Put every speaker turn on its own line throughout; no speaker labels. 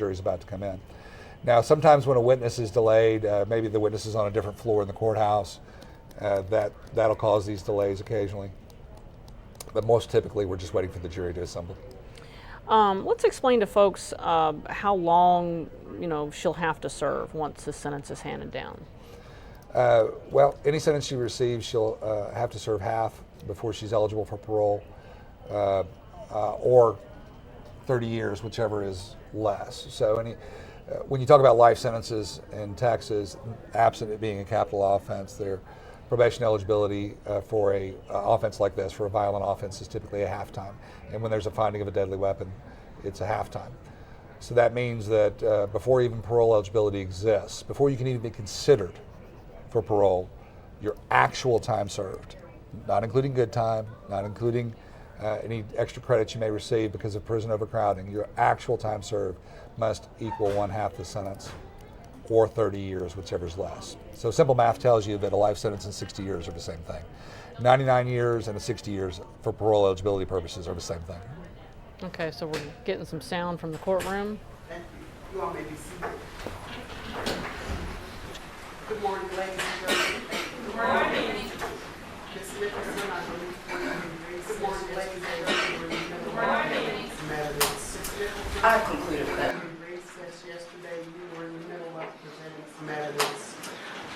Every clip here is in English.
jury's about to come in. Now, sometimes when a witness is delayed, maybe the witness is on a different floor in the courthouse, that'll cause these delays occasionally. But most typically, we're just waiting for the jury to assemble.
Let's explain to folks how long, she'll have to serve once the sentence is handed down.
Well, any sentence she receives, she'll have to serve half before she's eligible for parole, or 30 years, whichever is less. So when you talk about life sentences in Texas, absent it being a capital offense, their probation eligibility for a offense like this, for a violent offense, is typically a half-time. And when there's a finding of a deadly weapon, it's a half-time. So that means that before even parole eligibility exists, before you can even be considered for parole, your actual time served, not including good time, not including any extra credits you may receive because of prison overcrowding, your actual time served must equal 1/2 the sentence, or 30 years, whichever's less. So simple math tells you that a life sentence and 60 years are the same thing. 99 years and a 60 years for parole eligibility purposes are the same thing.
Okay, so we're getting some sound from the courtroom.
Thank you. You all may be seated. Good morning, ladies and gentlemen. Good morning. Ms. Nicholson, I believe for you. Good morning, ladies and gentlemen. Good morning.
I concluded with that.
Yesterday, you were in the middle of presenting some evidence.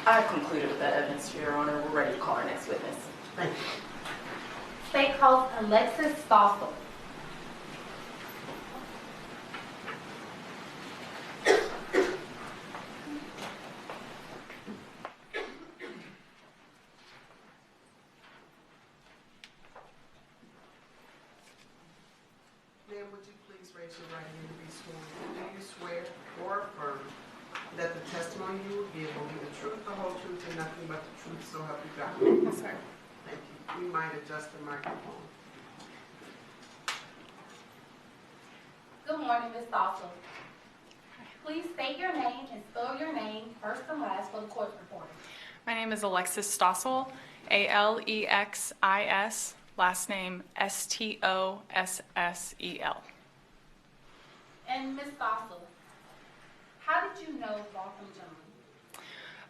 I concluded with that evidence, Your Honor. We're ready to call our next witness.
Thank you.
State calls Alexis Stossel.
Ma'am, would you please raise your right hand to be sworn? Do you swear or affirm that the testimony you will give will be the truth, the whole truth, and nothing but the truth, so help you God?
Yes, sir.
Thank you. You might adjust the microphone.
Good morning, Ms. Stossel. Please state your name and spell your name first and last for the court reporter.
My name is Alexis Stossel, Alexis, last name Stossel.
And Ms. Stossel, how did you know Botham Jones?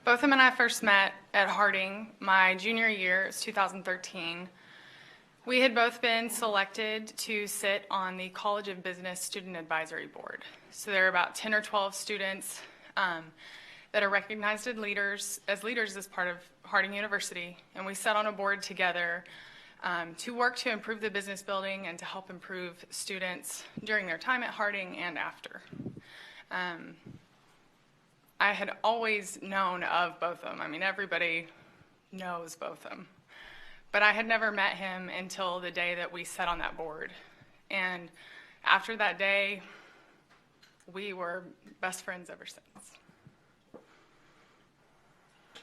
Botham and I first met at Harding my junior year, it's 2013. We had both been selected to sit on the College of Business Student Advisory Board. So there are about 10 or 12 students that are recognized as leaders as part of Harding University, and we sat on a board together to work to improve the business building and to help improve students during their time at Harding and after. I had always known of Botham. I mean, everybody knows Botham. But I had never met him until the day that we sat on that board. And after that day, we were best friends ever since.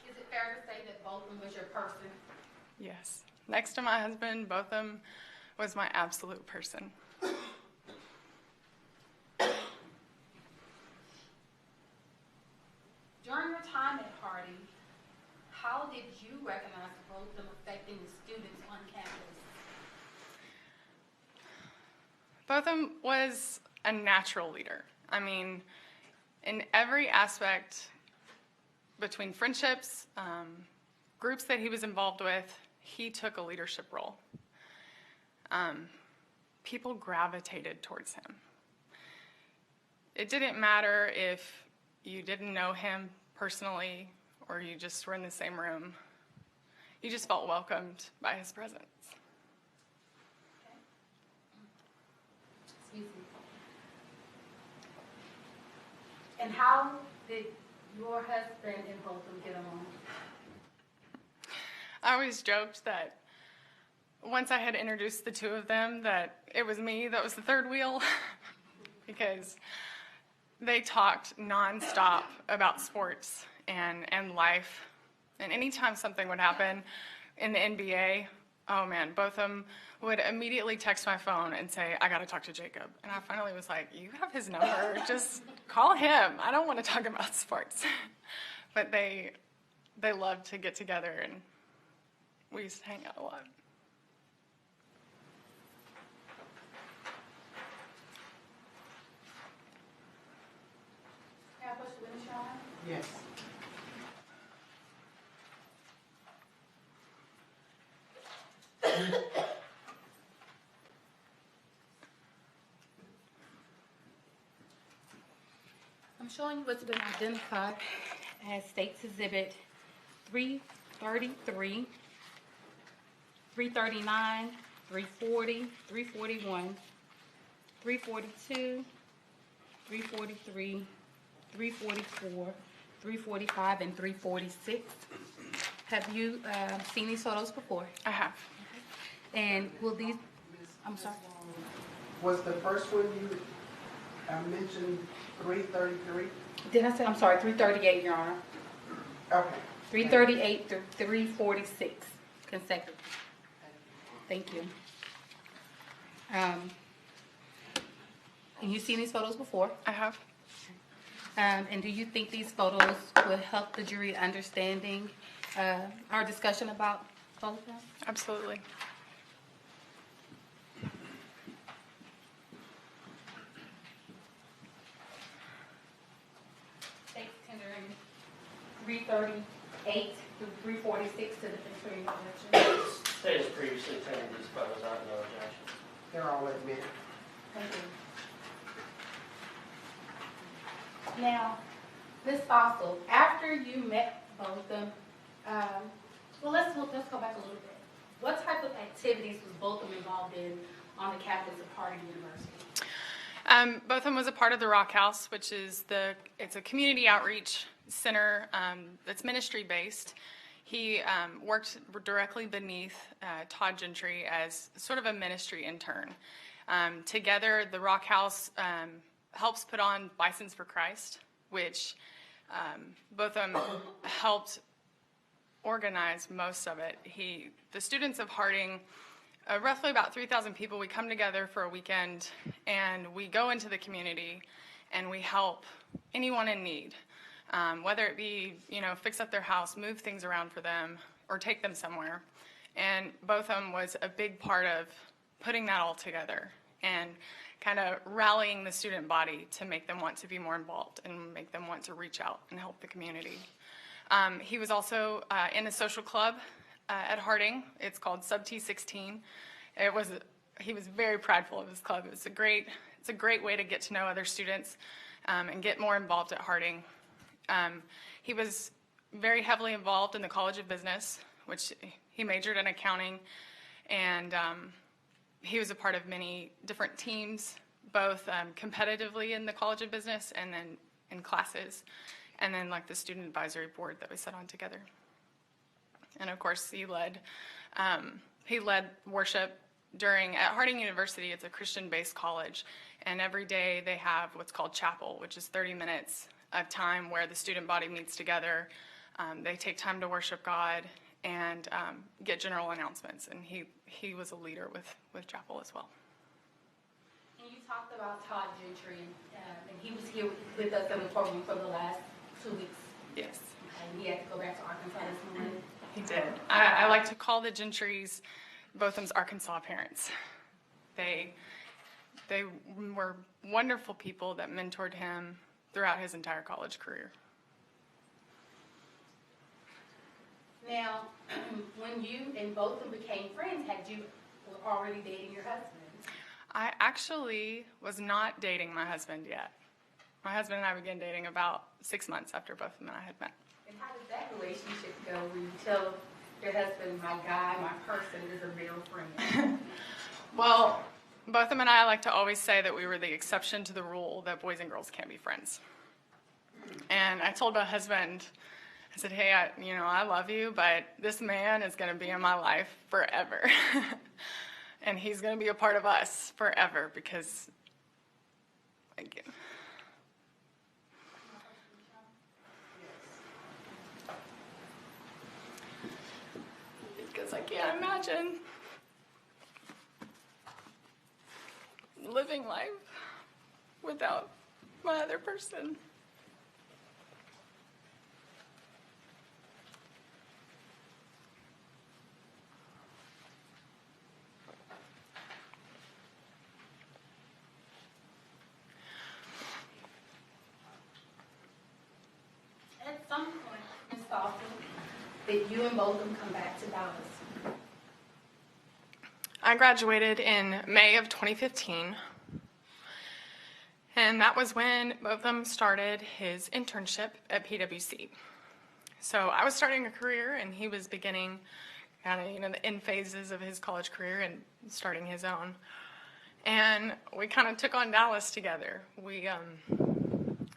Is it fair to say that Botham was your person?
Yes. Next to my husband, Botham was my absolute person.
During your time at Harding, how did you recognize Botham affecting the students on campus?
Botham was a natural leader. I mean, in every aspect between friendships, groups that he was involved with, he took a leadership role. People gravitated towards him. It didn't matter if you didn't know him personally or you just were in the same room. You just felt welcomed by his presence.
Excuse me. And how did your husband and Botham get along?
I always joked that once I had introduced the two of them, that it was me that was the third wheel because they talked nonstop about sports and life. And anytime something would happen in the NBA, oh man, Botham would immediately text my phone and say, I gotta talk to Jacob. And I finally was like, you have his number, just call him. I don't want to talk about sports. But they loved to get together and we used to hang out a lot.
Yes.
I'm showing you what's been identified as States Exhibit 333, 339, 340, 341, 342, 343, 344, 345, and 346. Have you seen these photos before?
I have.
And will these, I'm sorry?
Was the first one you mentioned 333?
Did I say, I'm sorry, 338, Your Honor.
Okay.
338 through 346 consecutive. Thank you. And you've seen these photos before.
I have.
And do you think these photos would help the jury understanding our discussion about both of them?
Absolutely.
State's tendering 338 through 346 to the defense objection.
State has previously tendered these photos. I have no objection.
They're all admitted.
Thank you. Now, Ms. Fossil, after you met both of them, let's go back a little bit. What type of activities was both of them involved in on the campus of Harding University?
Both of them was a part of the Rock House, which is it's a community outreach center that's ministry based. He worked directly beneath Todd Gentry as sort of a ministry intern. Together, the Rock House helps put on Bisons for Christ, which both of them helped organize most of it. The students of Harding, roughly about 3,000 people, we come together for a weekend and we go into the community and we help anyone in need, whether it be, fix up their house, move things around for them, or take them somewhere. And both of them was a big part of putting that all together and kind of rallying the student body to make them want to be more involved and make them want to reach out and help the community. He was also in a social club at Harding. It's called Sub T16. He was very prideful of his club. It's a great way to get to know other students and get more involved at Harding. He was very heavily involved in the College of Business, which he majored in accounting, and he was a part of many different teams, both competitively in the College of Business and then in classes, and then like the student advisory board that we set on together. And of course, he led worship at Harding University. It's a Christian-based college, and every day they have what's called chapel, which is 30 minutes of time where the student body meets together. They take time to worship God and get general announcements, and he was a leader with chapel as well.
And you talked about Todd Gentry, and he was here with us in the program for the last 2 weeks.
Yes.
And he had to go back to Arkansas this morning.
He did. I like to call the Gentrys both of them's Arkansas parents. They were wonderful people that mentored him throughout his entire college career.
Now, when you and both of them became friends, had you were already dating your husband?
I actually was not dating my husband yet. My husband and I began dating about 6 months after both of them and I had met.
And how does that relationship go when you tell your husband, my guy, my person is a real friend?
Well, both him and I like to always say that we were the exception to the rule that boys and girls can't be friends. And I told my husband, I said, hey, I love you, but this man is going to be in my life forever. And he's going to be a part of us forever because, thank you. Because I can't imagine living life without my other person.
did you and both of them come back to Dallas?
I graduated in May of 2015, and that was when both of them started his internship at PwC. So I was starting a career, and he was beginning kind of, the end phases of his college career and starting his own. And we kind of took on Dallas together. We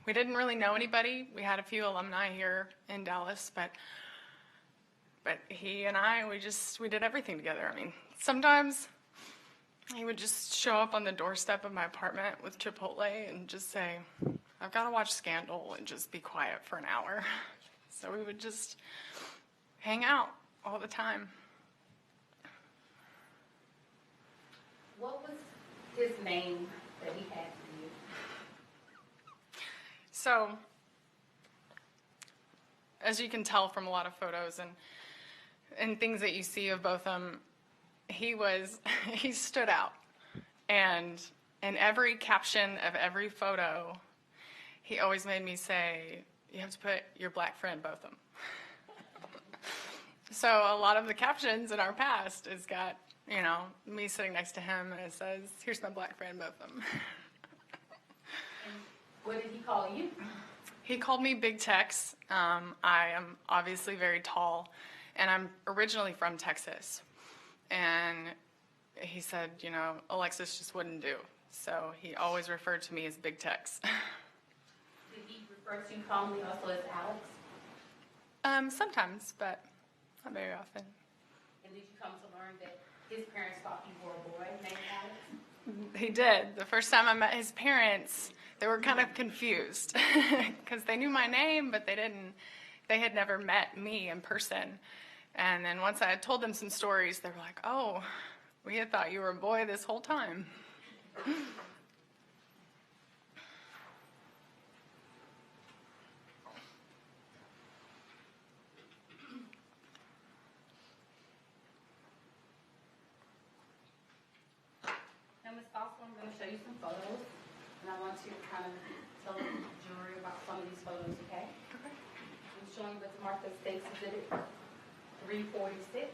didn't really know anybody. We had a few alumni here in Dallas, but he and I, we did everything together. I mean, sometimes he would just show up on the doorstep of my apartment with Chipotle and just say, "I've got to watch Scandal," and just be quiet for an hour. So we would just hang out all the time.
What was his name that he had for you?
So, as you can tell from a lot of photos and things that you see of both of them, he stood out. And in every caption of every photo, he always made me say, "You have to put your black friend both of them." So a lot of the captions in our past has got, me sitting next to him, and it says, "Here's my black friend, both of them."
What did he call you?
He called me Big Tex. I am obviously very tall, and I'm originally from Texas. And he said, Alexis just wouldn't do. So he always referred to me as Big Tex.
Did he refer to you commonly also as Alex?
Sometimes, but not very often.
And did you come to learn that his parents thought you were a boy named Alex?
He did. The first time I met his parents, they were kind of confused because they knew my name, but they had never met me in person. And then once I had told them some stories, they were like, "Oh, we had thought you were a boy this whole time."
Now, Ms. Foster, I'm going to show you some photos, and I want you to kind of tell the jury about some of these photos, okay?
Okay.
I'm showing you what's marked as State's Exhibit 346.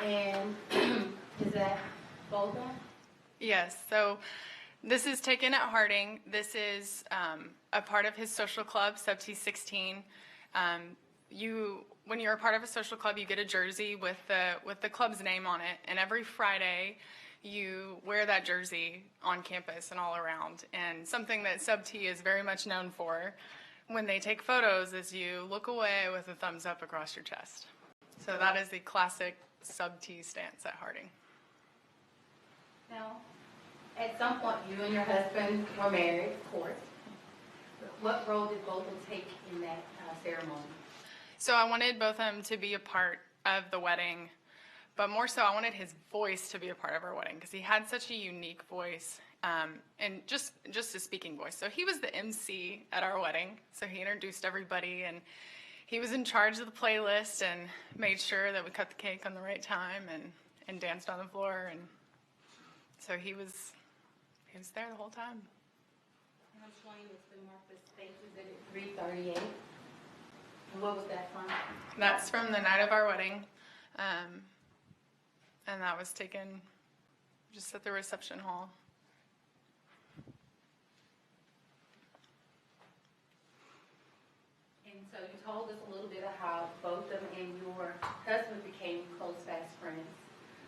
And is that both of them?
Yes, so this is taken at Harding. This is a part of his social club, Sub T16. When you're a part of a social club, you get a jersey with the club's name on it, and every Friday you wear that jersey on campus and all around. And something that Sub T is very much known for when they take photos is you look away with a thumbs up across your chest. So that is the classic Sub T stance at Harding.
Now, at some point, you and your husband were married, of course. What role did both of them take in that ceremony?
So I wanted both of them to be a part of the wedding, but more so I wanted his voice to be a part of our wedding because he had such a unique voice and just a speaking voice. So he was the MC at our wedding, so he introduced everybody and he was in charge of the playlist and made sure that we cut the cake on the right time and danced on the floor. And so he was there the whole time.
And I'm showing you what's been marked as State's Exhibit 338. And what was that from?
That's from the night of our wedding. And that was taken just at the reception hall.
And so you told us a little bit of how both of them and your husband became close, fast friends.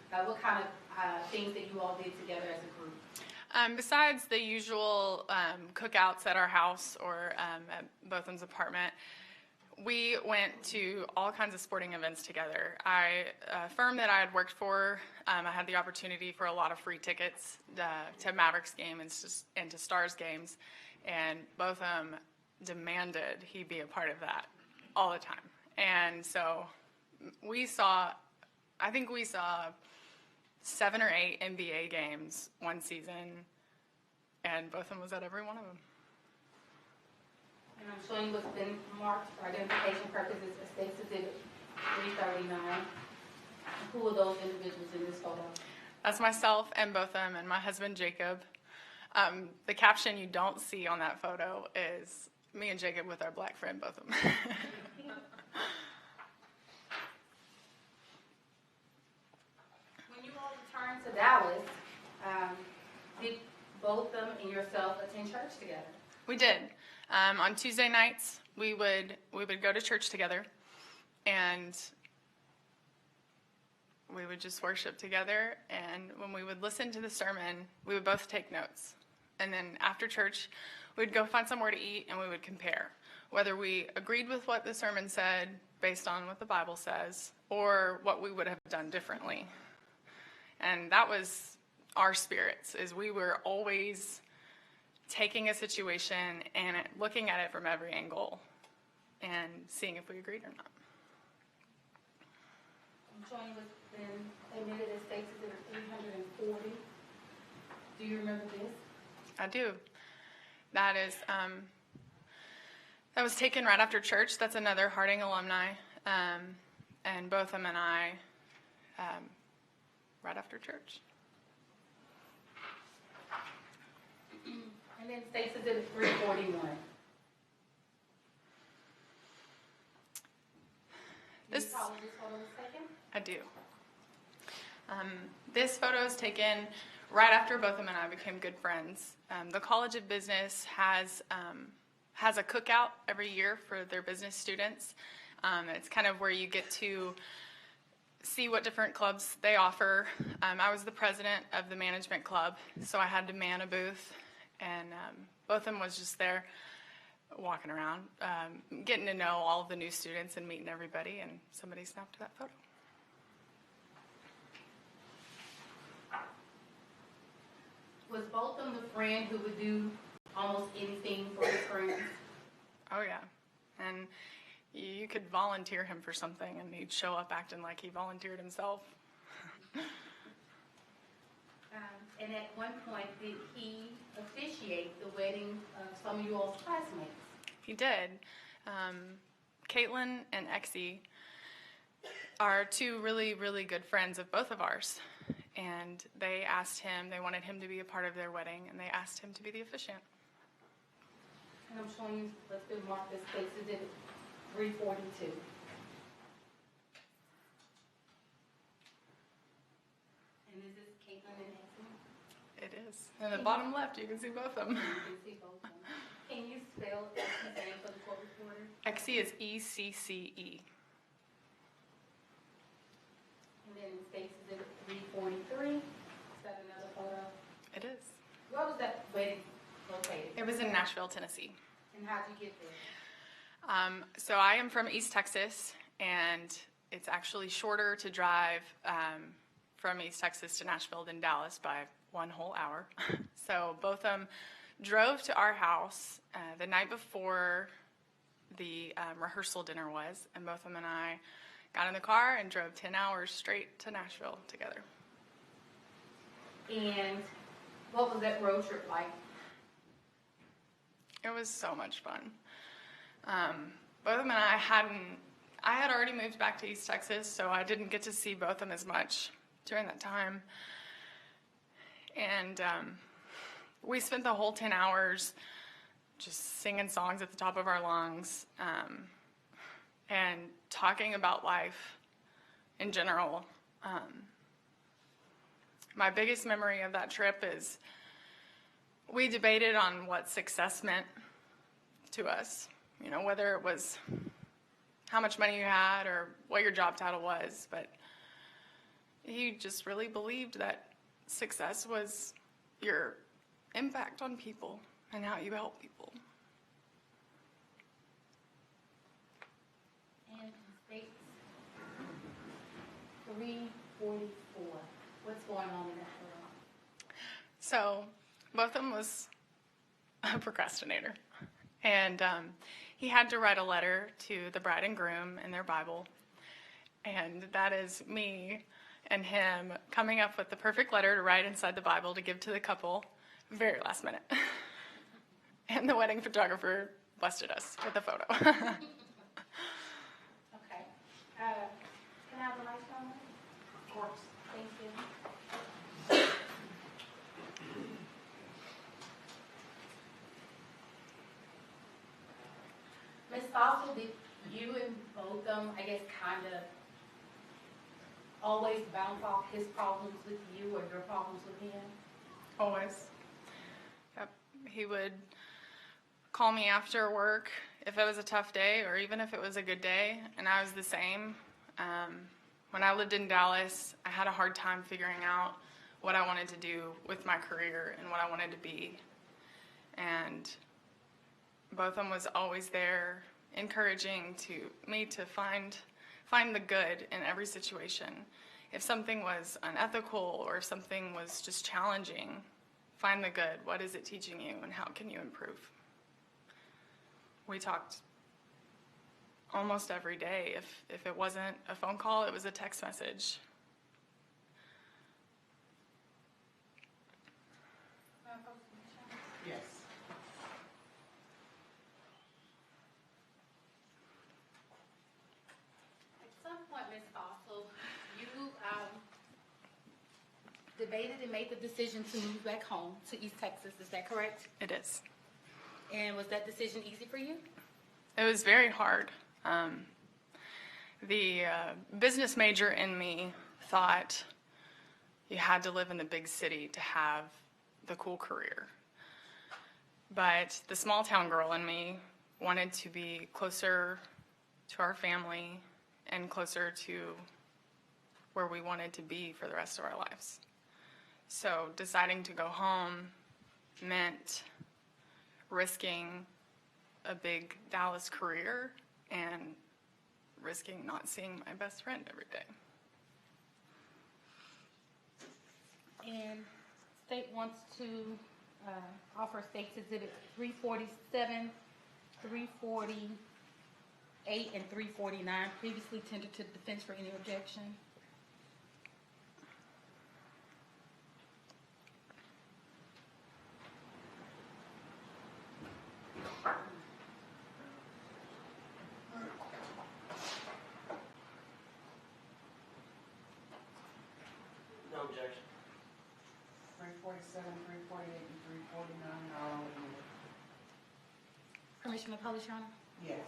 What kind of things that you all did together as a group?
Besides the usual cookouts at our house or at both of them's apartment, we went to all kinds of sporting events together. A firm that I had worked for, I had the opportunity for a lot of free tickets to Mavericks games and to Stars games, and both of them demanded he be a part of that all the time. And so I think we saw 7 or 8 NBA games one season, and both of them was at every one of them.
And I'm showing you what's been marked for identification purposes as State's Exhibit 339. Who are those individuals in this photo?
That's myself and both of them and my husband, Jacob. The caption you don't see on that photo is me and Jacob with our black friend, both of them.
When you all returned to Dallas, did both them and yourself attend church together?
We did. On Tuesday nights, we would go to church together, and we would just worship together. And when we would listen to the sermon, we would both take notes. And then after church, we'd go find somewhere to eat, and we would compare whether we agreed with what the sermon said based on what the Bible says, or what we would have done differently. And that was our spirits, is we were always taking a situation and looking at it from every angle and seeing if we agreed or not.
I'm showing you what's been admitted as States Exhibit 340. Do you remember this?
I do. That was taken right after church. That's another Harding alumni, and Botham and I, right after church.
And then States Exhibit 341. Do you recall when this photo was taken?
I do. This photo is taken right after Botham and I became good friends. The College of Business has a cookout every year for their business students. It's kind of where you get to see what different clubs they offer. I was the president of the management club, so I had to man a booth, and Botham was just there walking around, getting to know all of the new students and meeting everybody, and somebody snapped that photo.
Was Botham the friend who would do almost anything for his friends?
Oh, yeah. And you could volunteer him for something, and he'd show up acting like he volunteered himself.
And at one point, did he officiate the wedding of some of you all's classmates?
He did. Caitlin and Exie are two really, really good friends of both of ours. And they wanted him to be a part of their wedding, and they asked him to be the officiant.
And I'm showing you what's been marked as States Exhibit 342. And is this Caitlin and Exie?
It is. In the bottom left, you can see both of them.
You can see both of them. Can you spell Exie's name for the court reporter?
Exie is E-C-C-E.
And then in States Exhibit 343, is that another photo?
It is.
Where was that wedding located?
It was in Nashville, Tennessee.
And how'd you get there?
So I am from East Texas, and it's actually shorter to drive from East Texas to Nashville than Dallas by 1 whole hour. So both of them drove to our house the night before the rehearsal dinner was, and both of them and I got in the car and drove 10 hours straight to Nashville together.
And what was that road trip like?
It was so much fun. Both of them and I had already moved back to East Texas, so I didn't get to see both of them as much during that time. And we spent the whole 10 hours just singing songs at the top of our lungs, and talking about life in general. My biggest memory of that trip is we debated on what success meant to us. You know, whether it was how much money you had or what your job title was, but he just really believed that success was your impact on people and how you help people.
And States 344. What's going on in that photo?
So both of them was a procrastinator. And he had to write a letter to the bride and groom in their Bible. And that is me and him coming up with the perfect letter to write inside the Bible to give to the couple very last minute. And the wedding photographer busted us with a photo.
Okay. Can I have the lights on?
Of course.
Thank you. Ms. Fossil, did you and both both of them, I guess, kind of always bounce off his problems with you or your problems with him?
Always. Yep. He would call me after work if it was a tough day or even if it was a good day, and I was the same. When I lived in Dallas, I had a hard time figuring out what I wanted to do with my career and what I wanted to be. And both of them was always there, encouraging me to find the good in every situation. If something was unethical or if something was just challenging, find the good. What is it teaching you and how can you improve? We talked almost every day. If it wasn't a phone call, it was a text message.
Yes.
At some point, Ms. Fossil, you debated and made the decision to move back home to East Texas. Is that correct?
It is.
And was that decision easy for you?
It was very hard. The business major in me thought you had to live in the big city to have the cool career. But the small town girl in me wanted to be closer to our family and closer to where we wanted to be for the rest of our lives. So deciding to go home meant risking a big Dallas career and risking not seeing my best friend every day.
And state wants to offer State's Exhibit 347, 348, and 349, previously tendered to the defense for any objection.
No objection.
347, 348, and 349 are all admitted.
Permission to publish, Your Honor?
Yes.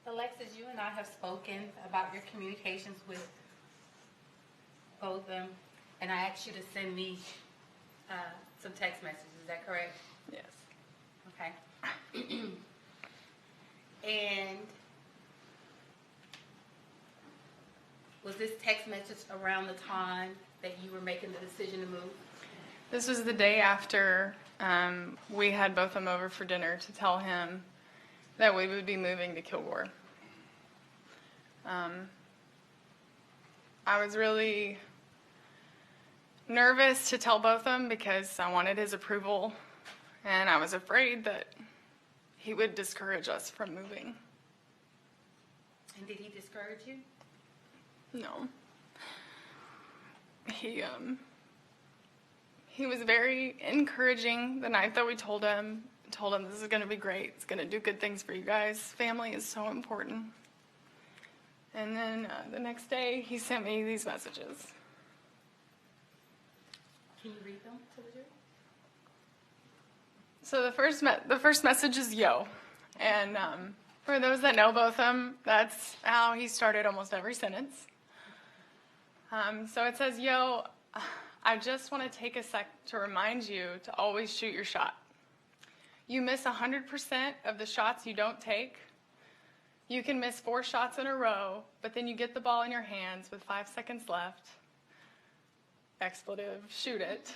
Alexis, you and I have spoken about your communications with both of them, and I asked you to send me some text messages. Is that correct?
Yes.
Okay. And was this text message around the time that you were making the decision to move?
This was the day after we had both of them over for dinner to tell him that we would be moving to Kilgore. I was really nervous to tell both of them because I wanted his approval, and I was afraid that he would discourage us from moving.
And did he discourage you?
No. He was very encouraging the night that we told him this is going to be great. It's going to do good things for you guys. Family is so important. And then the next day, he sent me these messages.
Can you read them to the jury?
So the first message is yo. And for those that know both of them, that's how he started almost every sentence. So it says, yo, I just want to take a sec to remind you to always shoot your shot. You miss 100% of the shots you don't take. You can miss 4 shots in a row, but then you get the ball in your hands with 5 seconds left. Expletive, shoot it.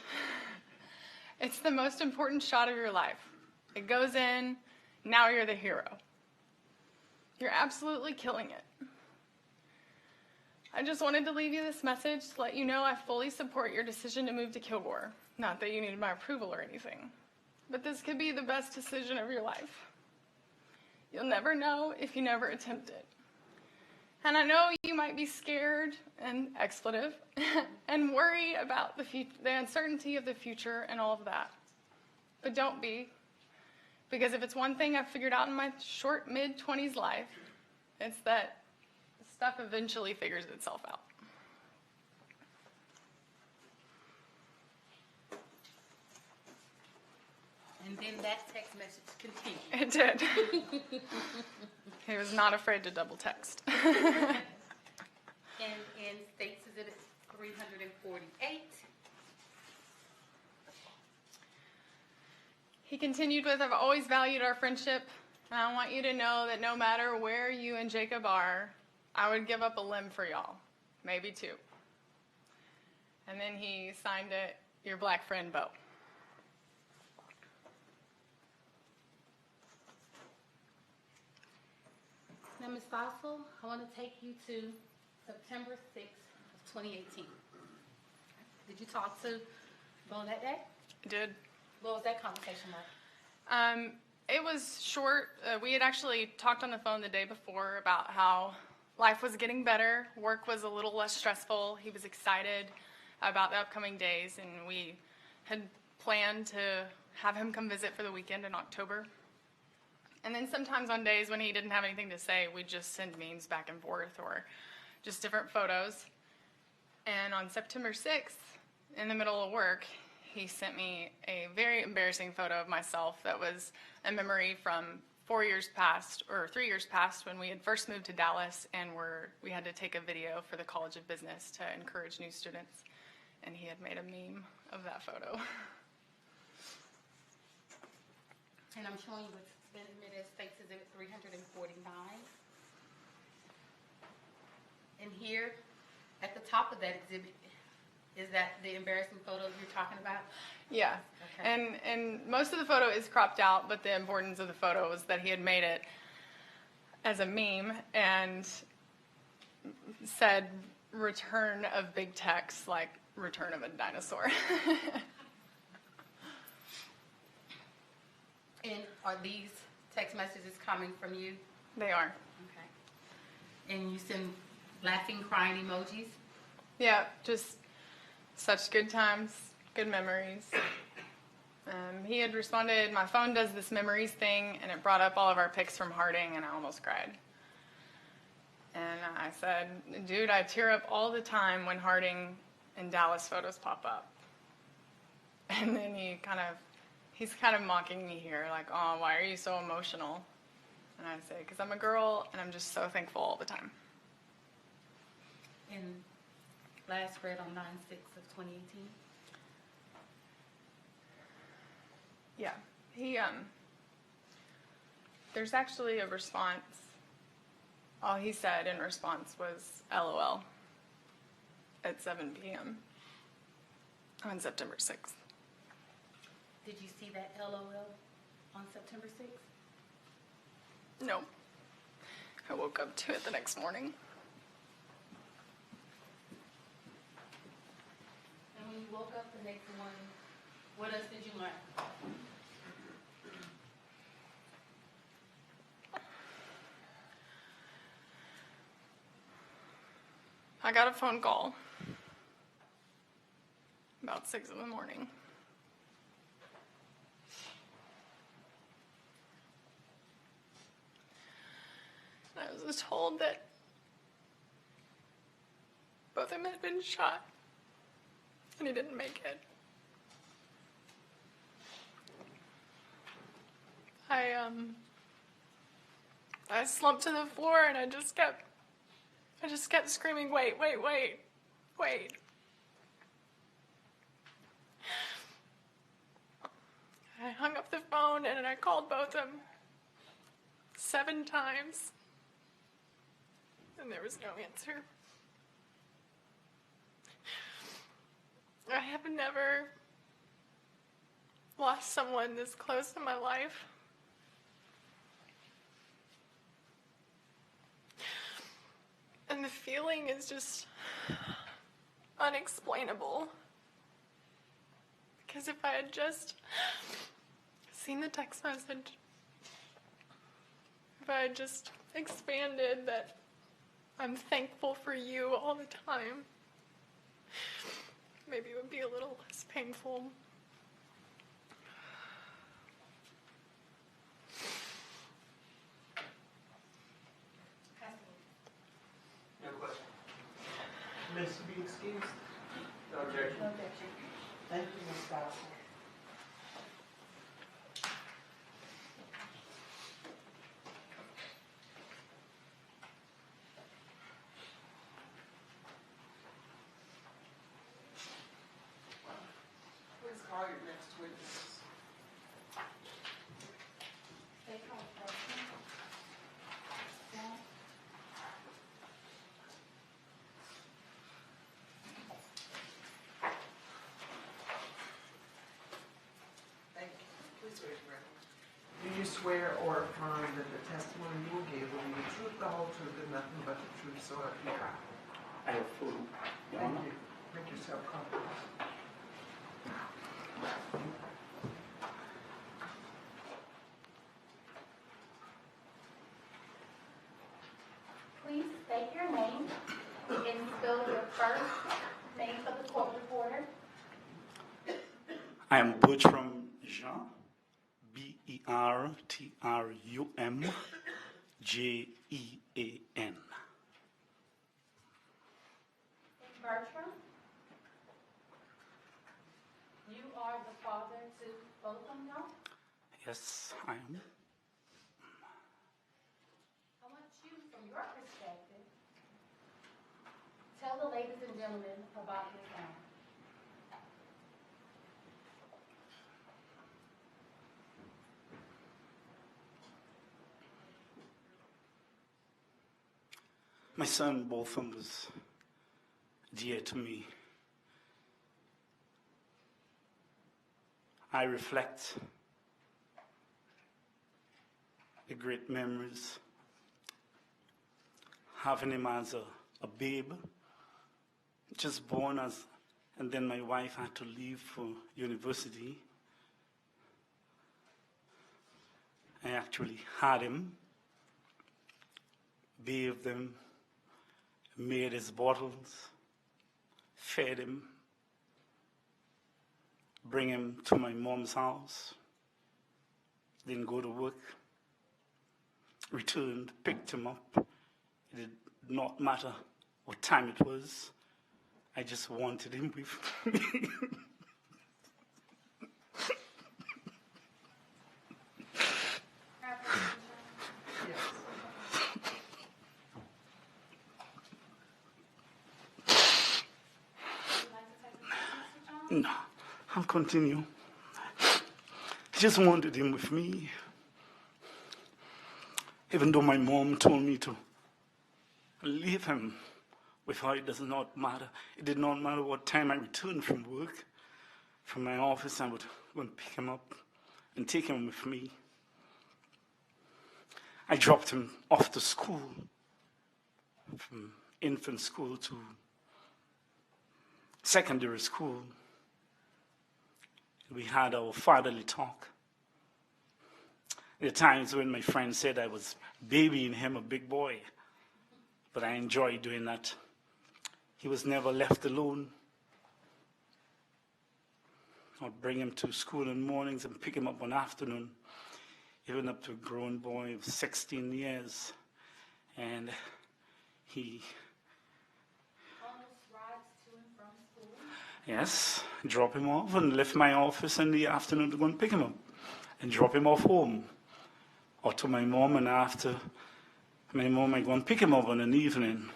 It's the most important shot of your life. It goes in, now you're the hero. You're absolutely killing it. I just wanted to leave you this message to let you know I fully support your decision to move to Kilgore. Not that you needed my approval or anything, but this could be the best decision of your life. You'll never know if you never attempt it. And I know you might be scared and expletive and worry about the uncertainty of the future and all of that. But don't be, because if it's one thing I've figured out in my short mid-20s life, it's that stuff eventually figures itself out.
And then that text message continued.
It did. He was not afraid to double text.
And in States Exhibit 348,
He continued with, I've always valued our friendship, and I want you to know that no matter where you and Jacob are, I would give up a limb for y'all, maybe two. And then he signed it, your black friend, Bo.
now Ms. Fossil, I want to take you to September 6th of 2018. Did you talk to Bo that day?
I did.
What was that conversation like?
It was short. We had actually talked on the phone the day before about how life was getting better, work was a little less stressful. He was excited about the upcoming days, and we had planned to have him come visit for the weekend in October. And then sometimes on days when he didn't have anything to say, we'd just send memes back and forth or just different photos. And on September 6th, in the middle of work, he sent me a very embarrassing photo of myself that was a memory from 3 years past when we had first moved to Dallas, and we had to take a video for the College of Business to encourage new students. And he had made a meme of that photo.
And I'm showing you what's been admitted as States Exhibit 349. And here, at the top of that exhibit, is that the embarrassing photo you're talking about?
Yeah,
Okay.
and most of the photo is cropped out, but the importance of the photo was that he had made it as a meme and said return of big text, like return of a dinosaur.
And are these text messages coming from you?
They are.
Okay. And you send laughing, crying emojis?
Yeah, just such good times, good memories. He had responded, my phone does this memories thing, and it brought up all of our pics from Harding, and I almost cried. And I said, dude, I tear up all the time when Harding and Dallas photos pop up. And then he's kind of mocking me here, like, oh, why are you so emotional? And I say, because I'm a girl, and I'm just so thankful all the time.
And last read on 9/6 of 2018.
Yeah, there's actually a response. All he said in response was LOL at 7 p.m. on September 6th.
Did you see that LOL on September 6th?
No. I woke up to it the next morning.
And when you woke up the next morning, what else did you learn?
I got a phone call about 6 in the morning. I was told that both of them had been shot, and he didn't make it. I slumped to the floor, and I just kept screaming, wait. I hung up the phone, and I called both of them 7 times, and there was no answer. I have never lost someone this close in my life. And the feeling is just unexplainable. Because if I had just seen the text message, if I had just expanded that I'm thankful for you all the time, maybe it would be a little less painful.
No question. Miss, be excused. No objection.
Thank you, Ms. Dawson.
I have full honor. Make yourself comfortable.
Please state your name and spell your first name for the court reporter.
I am Bertram Jean, Bertrum Jean.
Bertram, you are the father to both of them?
Yes, I am.
I want you, from your perspective, tell the ladies and gentlemen about your family.
My son Botham was dear to me. I reflect the great memories having him as a babe, just born as, and then my wife had to leave for university. I actually had him, bathed him, made his bottles, fed him, bring him to my mom's house, didn't go to work, returned, picked him up. It did not matter what time it was. I just wanted him with me. No, I'll continue. I just wanted him with me. Even though my mom told me to leave him with her, it does not matter. It did not matter what time I returned from work, from my office, I would go and pick him up and take him with me. I dropped him off to school, from infant school to secondary school. We had our fatherly talk. There are times when my friend said I was babying him, a big boy, but I enjoyed doing that. He was never left alone. I'd bring him to school in mornings and pick him up one afternoon, even up to a grown boy of 16 years. And he Yes, drop him off and left my office in the afternoon to go and pick him up and drop him off home or to my mom, and after my mom I go and pick him up in an evening.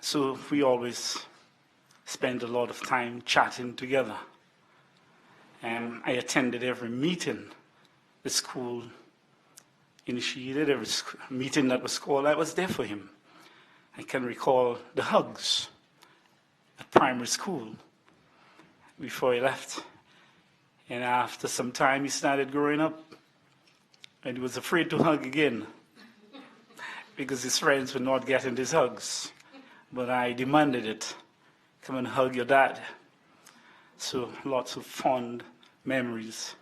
So we always spent a lot of time chatting together. I attended every meeting the school initiated, every meeting that was called, I was there for him. I can recall the hugs at primary school before he left. And after some time, he started growing up, and he was afraid to hug again because his friends were not getting his hugs. But I demanded it. Come and hug your dad. So lots of fond memories.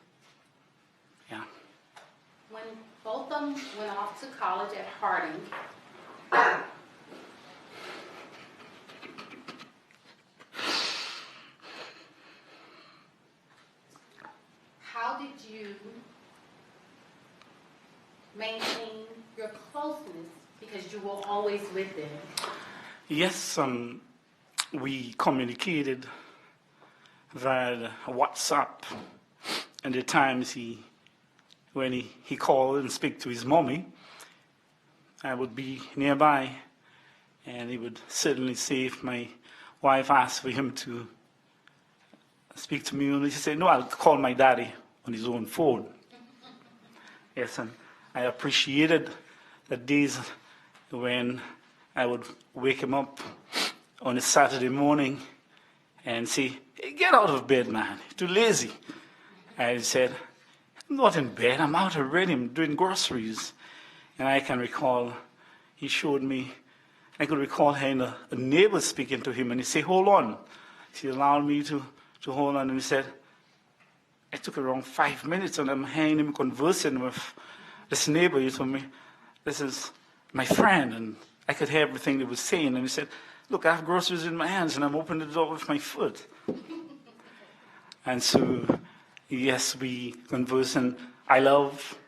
Yeah.
When both of them went off to college at Harding, how did you maintain your closeness, because you were always with them?
Yes, we communicated via WhatsApp, and the times when he called and speak to his mommy, I would be nearby, and he would certainly say if my wife asked for him to speak to me, and he said, no, I'll call my daddy on his own phone. Yes, and I appreciated the days when I would wake him up on a Saturday morning and say, hey, get out of bed, man, you're too lazy. I said, I'm not in bed, I'm out already, I'm doing groceries. And I can recall he showed me I could recall hearing a neighbor speaking to him, and he said, hold on. He allowed me to hold on, and he said, it took around 5 minutes, and I'm hearing him conversing with this neighbor. He told me, this is my friend, and I could hear everything they were saying. And he said, look, I have groceries in my hands, and I'm opening the door with my foot. And so, yes, we converse, and I love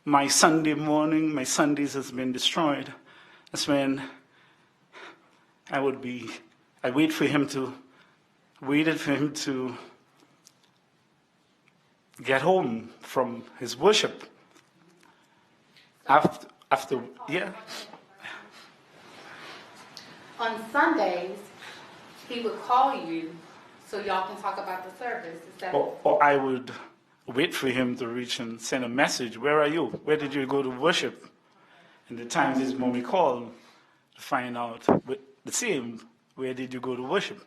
my Sunday morning. My Sundays has been destroyed. That's when I waited for him to get home from his worship. After, yeah.
On Sundays, he would call you so y'all can talk about the service. Is that
Or I would wait for him to reach and send a message. Where are you? Where did you go to worship? And the times his mommy called to find out the same. Where did you go to worship?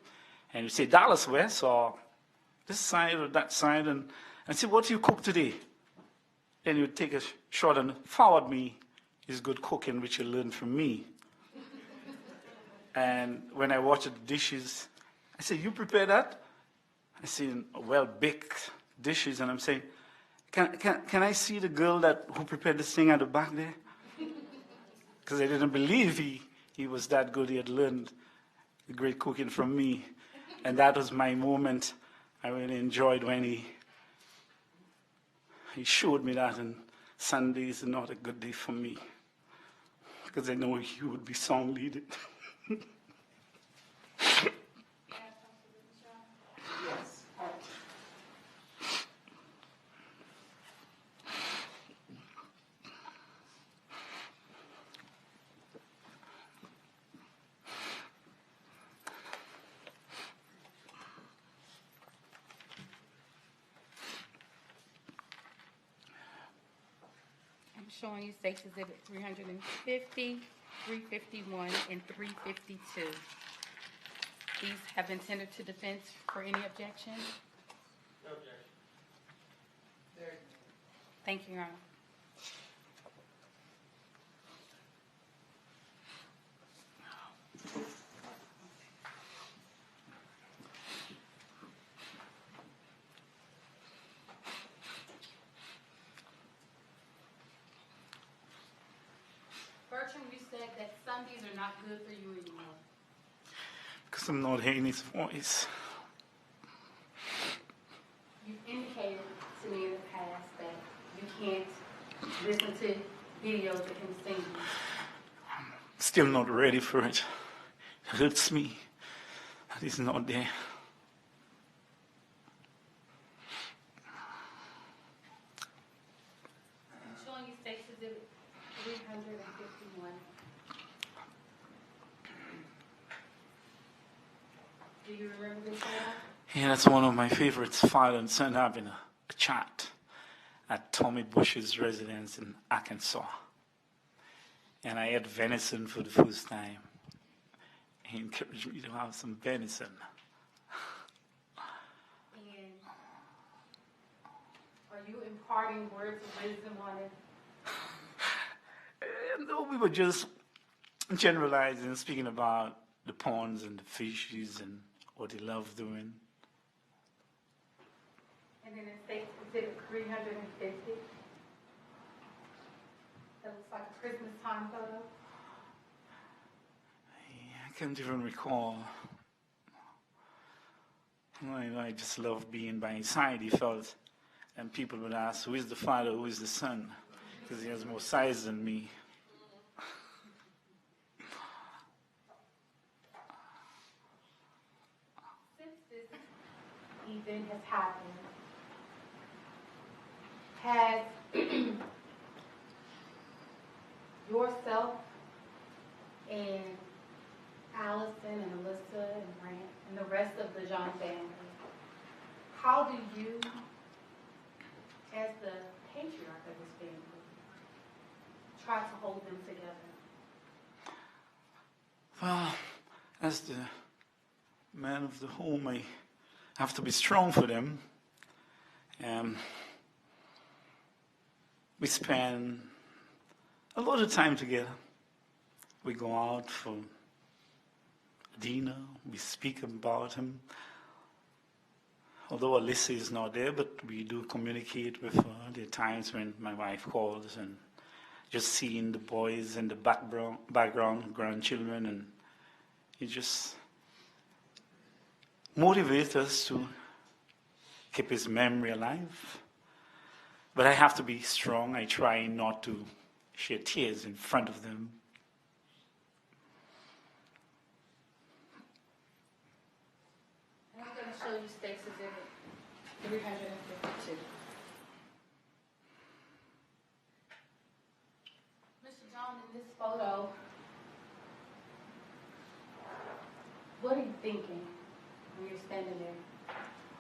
And you say, Dallas West, or this side or that side, and say, what do you cook today? Then you take a shot and forward me his good cooking, which you learned from me. And when I watch the dishes, I say, you prepare that? I see well-baked dishes, and I'm saying, can I see the girl who prepared this thing at the back there? Because I didn't believe he was that good. He had learned the great cooking from me. And that was my moment. I really enjoyed when he showed me that, and Sunday is not a good day for me, because I know he would be song leaded.
Yes.
I'm showing you State's Exhibit 350, 351, and 352. These have been tendered to defense for any objection.
No objection.
Thank you, Your Honor. Bertram, you said that Sundays are not good for you anymore.
Because I'm not hearing his voice.
You've indicated to me in the past that you can't listen to videos of him singing.
Still not ready for it. It hurts me that he's not there.
I'm showing you State's Exhibit 351. Do you remember this photo?
Yeah, that's one of my favorites. Father and son having a chat at Tommy Bush's residence in Arkansas. And I had venison for the first time. He encouraged me to have some venison.
And are you imparting words of wisdom on it?
No, we were just generalizing, speaking about the ponds and the fishes and what he loved doing.
And then in State's Exhibit 350, that looks like a Christmas time photo.
I can't even recall. I just loved being by his side. He felt, and people would ask, who is the father, who is the son? Because he has more size than me.
Since this event has happened, has yourself and Allison and Alyssa and Grant and the rest of the John family, how do you, as the patriarch of this family, try to hold them together?
Well, as the man of the home, I have to be strong for them. We spend a lot of time together. We go out for dinner, we speak about him. Although Alyssa is not there, but we do communicate with her. There are times when my wife calls and just seeing the boys in the background, grandchildren, and it just motivates us to keep his memory alive. But I have to be strong. I try not to shed tears in front of them.
And I'm going to show you State's Exhibit 352. Mr. Jones, in this photo, what are you thinking when you're standing there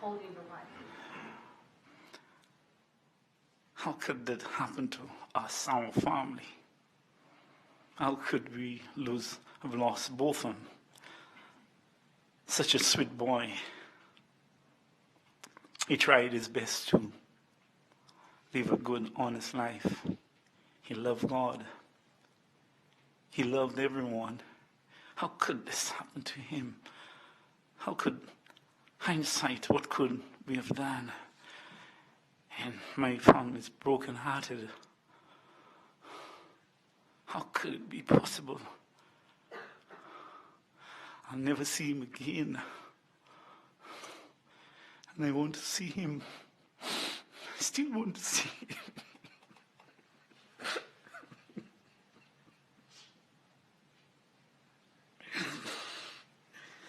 holding your wife?
How could that happen to us, our family? How could we have lost both of them? Such a sweet boy. He tried his best to live a good, honest life. He loved God. He loved everyone. How could this happen to him? How could hindsight, what could we have done? And my family is broken-hearted. How could it be possible? I'll never see him again. And I want to see him. I still want to see him.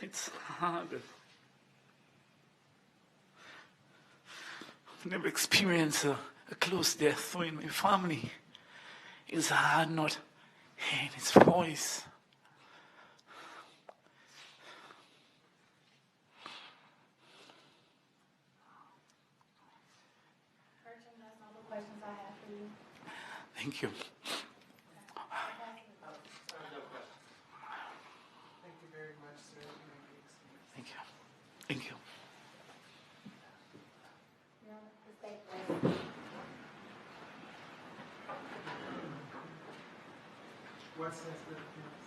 It's hard. I've never experienced a close death in my family. It's hard not hearing his voice.
Urchin, that's all the questions I have for you.
Thank you.
Thank you very much, sir. You may be excused.
Thank you. Thank you.
Your Honor, the state rests.
What's next for the appeals?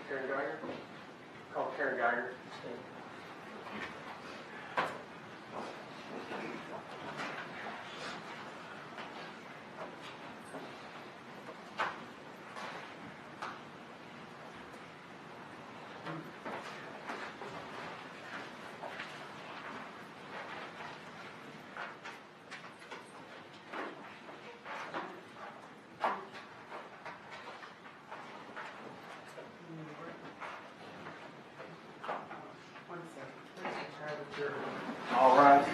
Karen Guyger? Call Karen Guyger.
One second. Please try the jury.
All right.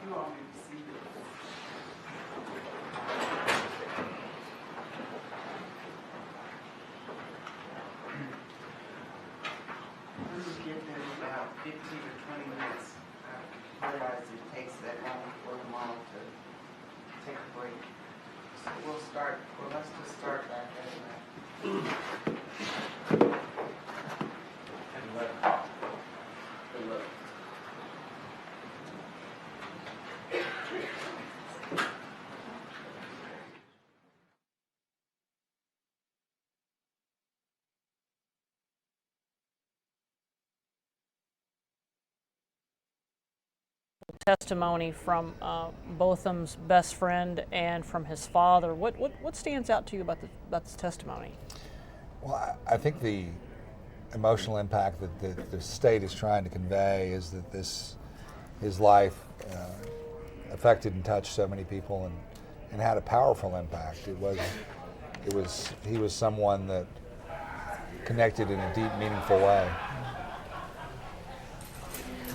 You all may be seated. We will give them about 15 to 20 minutes. I realize it takes that long for them all to take a break. So we'll start, well, let's just start back at that.
Testimony from Botham's best friend and from his father. What stands out to you about this testimony?
Well, I think the emotional impact that the state is trying to convey is that his life affected and touched so many people and had a powerful impact. He was someone that connected in a deep, meaningful way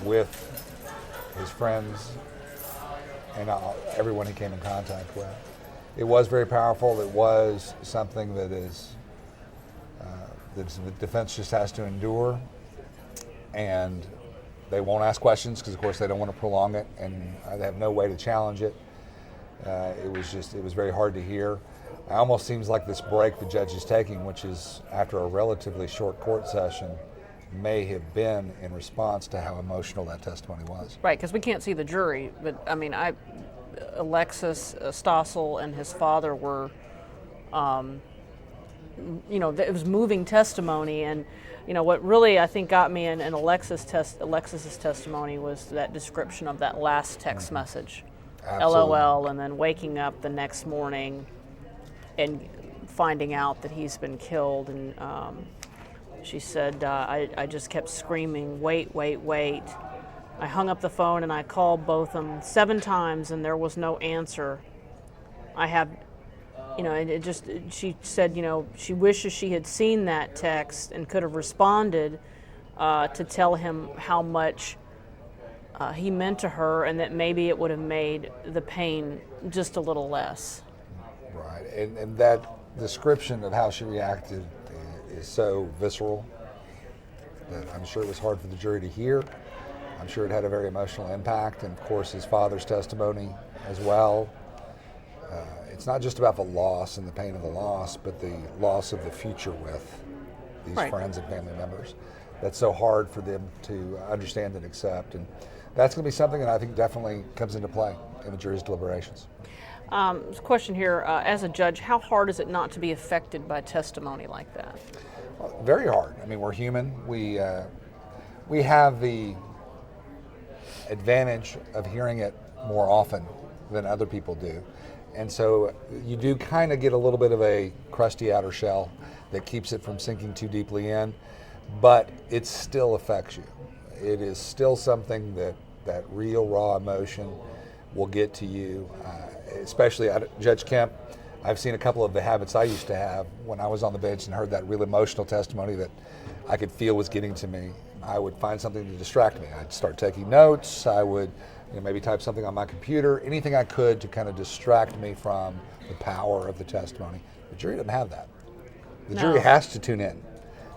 with his friends, and everyone he came in contact with. It was very powerful. It was something that that the defense just has to endure, and they won't ask questions because, of course, they don't want to prolong it, and they have no way to challenge it. It was very hard to hear. It almost seems like this break the judge is taking, which is after a relatively short court session, may have been in response to how emotional that testimony was.
Right, because we can't see the jury, but I mean, Alexis Stossel and his father were, it was moving testimony, and what really I think got me in Alexis's testimony was that description of that last text message,
Absolutely.
LOL, and then waking up the next morning and finding out that he's been killed, and she said, I just kept screaming, wait, wait, wait. I hung up the phone and I called both of them 7 times and there was no answer. She said, she wishes she had seen that text and could have responded to tell him how much he meant to her, and that maybe it would have made the pain just a little less.
Right, and that description of how she reacted is so visceral that I'm sure it was hard for the jury to hear. I'm sure it had a very emotional impact, and of course his father's testimony as well. It's not just about the loss and the pain of the loss, but the loss of the future with these
Right.
friends and family members. That's so hard for them to understand and accept, and that's going to be something that I think definitely comes into play in the jury's deliberations.
There's a question here, as a judge, how hard is it not to be affected by testimony like that?
Very hard. I mean, we're human. We have the advantage of hearing it more often than other people do. And so you do kind of get a little bit of a crusty outer shell that keeps it from sinking too deeply in, but it still affects you. It is still something that real raw emotion will get to you, especially Judge Kemp. I've seen a couple of the habits I used to have when I was on the bench and heard that real emotional testimony that I could feel was getting to me. I would find something to distract me. I'd start taking notes. I would maybe type something on my computer, anything I could to kind of distract me from the power of the testimony. The jury doesn't have that. The jury has to tune in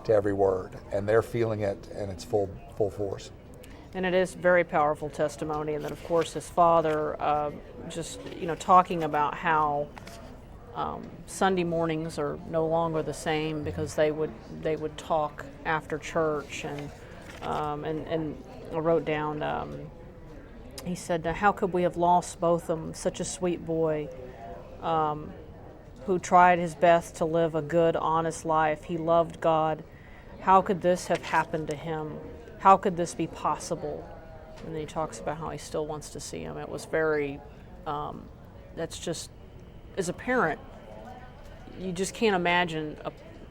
to every word, and they're feeling it in its full force.
And it is very powerful testimony, and then of course his father talking about how Sunday mornings are no longer the same because they would talk after church, and I wrote down, he said, how could we have lost both of them? Such a sweet boy who tried his best to live a good, honest life. He loved God. How could this have happened to him? How could this be possible? And then he talks about how he still wants to see him. It was very, that's just, as a parent, you just can't imagine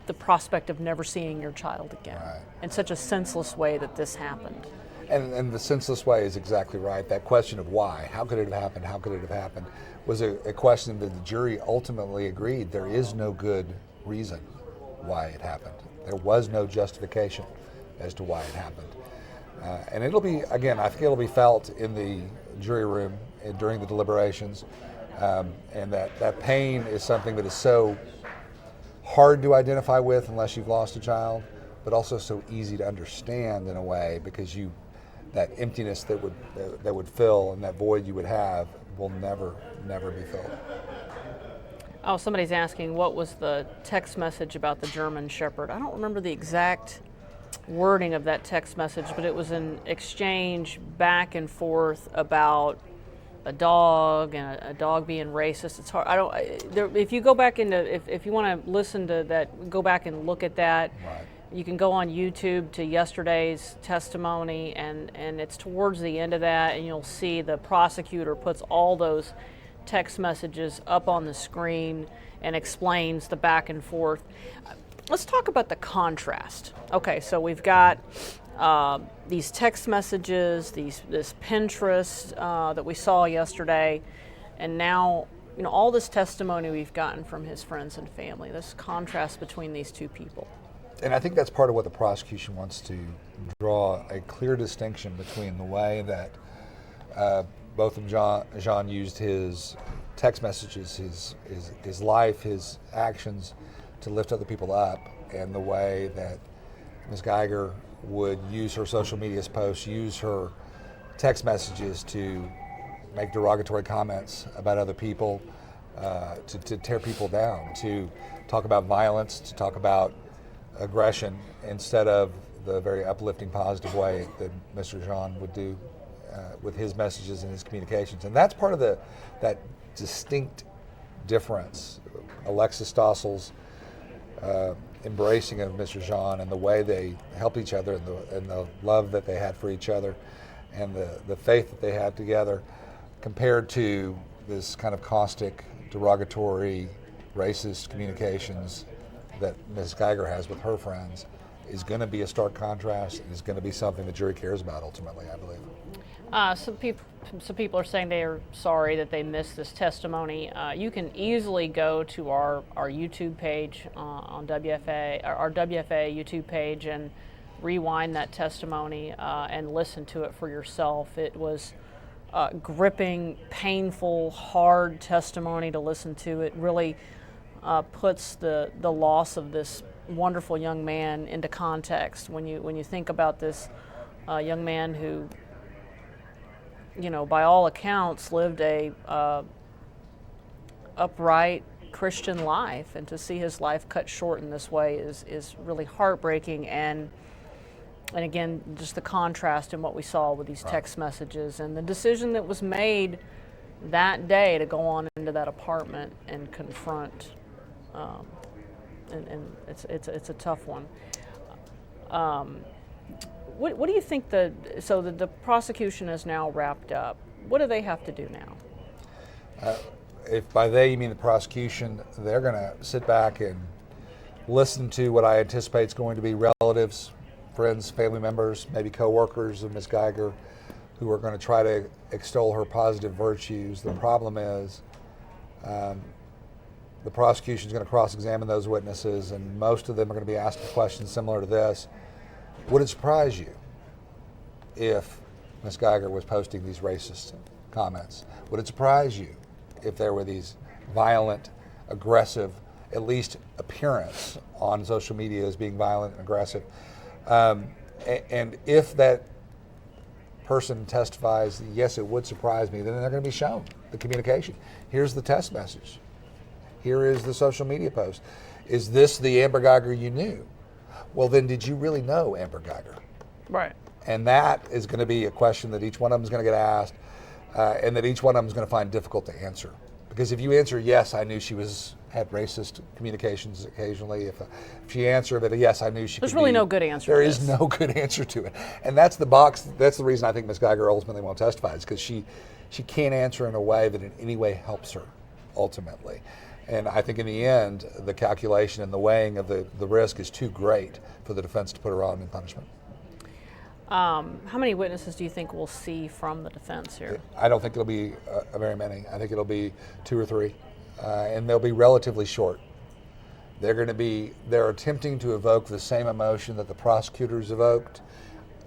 the prospect of never seeing your child again.
Right.
In such a senseless way that this happened.
And the senseless way is exactly right. That question of why, how could it have happened, how could it have happened, was a question that the jury ultimately agreed there is no good reason why it happened. There was no justification as to why it happened. And it'll be, again, I think it'll be felt in the jury room during the deliberations, and that pain is something that is so hard to identify with unless you've lost a child, but also so easy to understand in a way, because that emptiness that would fill and that void you would have will never be filled.
Oh, somebody's asking, what was the text message about the German Shepherd? I don't remember the exact wording of that text message, but it was an exchange back and forth about a dog and a dog being racist. It's hard. If you go back if you want to listen to that, go back and look at that.
Right.
You can go on YouTube to yesterday's testimony, and it's towards the end of that, and you'll see the prosecutor puts all those text messages up on the screen and explains the back and forth. Let's talk about the contrast. Okay, so we've got these text messages, this Pinterest that we saw yesterday, and now all this testimony we've gotten from his friends and family. This contrast between these two people.
And I think that's part of what the prosecution wants to draw a clear distinction between the way that both of Jean used his text messages, his life, his actions to lift other people up, and the way that Ms. Guyger would use her social media posts, use her text messages to make derogatory comments about other people, to tear people down, to talk about violence, to talk about aggression, instead of the very uplifting, positive way that Mr. Jean would do with his messages and his communications. And that's part of that distinct difference. Alexis Stossel's embracing of Mr. Jean and the way they helped each other, and the love that they had for each other, and the faith that they had together, compared to this kind of caustic, derogatory, racist communications that Ms. Guyger has with her friends, is going to be a stark contrast, and is going to be something the jury cares about ultimately, I believe.
Some people are saying they are sorry that they missed this testimony. You can easily go to our YouTube page on WFA, our WFA YouTube page, and rewind that testimony and listen to it for yourself. It was gripping, painful, hard testimony to listen to. It really puts the loss of this wonderful young man into context. When you think about this young man who, by all accounts, lived a upright Christian life, and to see his life cut short in this way is really heartbreaking. And again, just the contrast in what we saw with these text messages and the decision that was made that day to go on into that apartment and confront. And it's a tough one. What do you think so the prosecution is now wrapped up? What do they have to do now?
If by they you mean the prosecution, they're going to sit back and listen to what I anticipate is going to be relatives, friends, family members, maybe co-workers of Ms. Guyger, who are going to try to extol her positive virtues. The problem is the prosecution is going to cross-examine those witnesses, and most of them are going to be asked questions similar to this. Would it surprise you if Ms. Guyger was posting these racist comments? Would it surprise you if there were these violent, aggressive, at least appearance on social media as being violent and aggressive? And if that person testifies, yes, it would surprise me, then they're going to be shown the communication. Here's the text message. Here is the social media post. Is this the Amber Guyger you knew? Well, then did you really know Amber Guyger?
Right.
And that is going to be a question that each one of them is going to get asked, and that each one of them is going to find difficult to answer. Because if you answer, yes, I knew she had racist communications occasionally. If you answer that, yes, I knew she
There's
could
really
be,
no good answer.
There is no good answer to it. And that's the box. That's the reason I think Ms. Guyger ultimately won't testify, is because she can't answer in a way that in any way helps her ultimately. And I think in the end, the calculation and the weighing of the risk is too great for the defense to put her on in punishment.
How many witnesses do you think we'll see from the defense here?
I don't think it'll be very many. I think it'll be 2 or 3, and they'll be relatively short. They're attempting to evoke the same emotion that the prosecutors evoked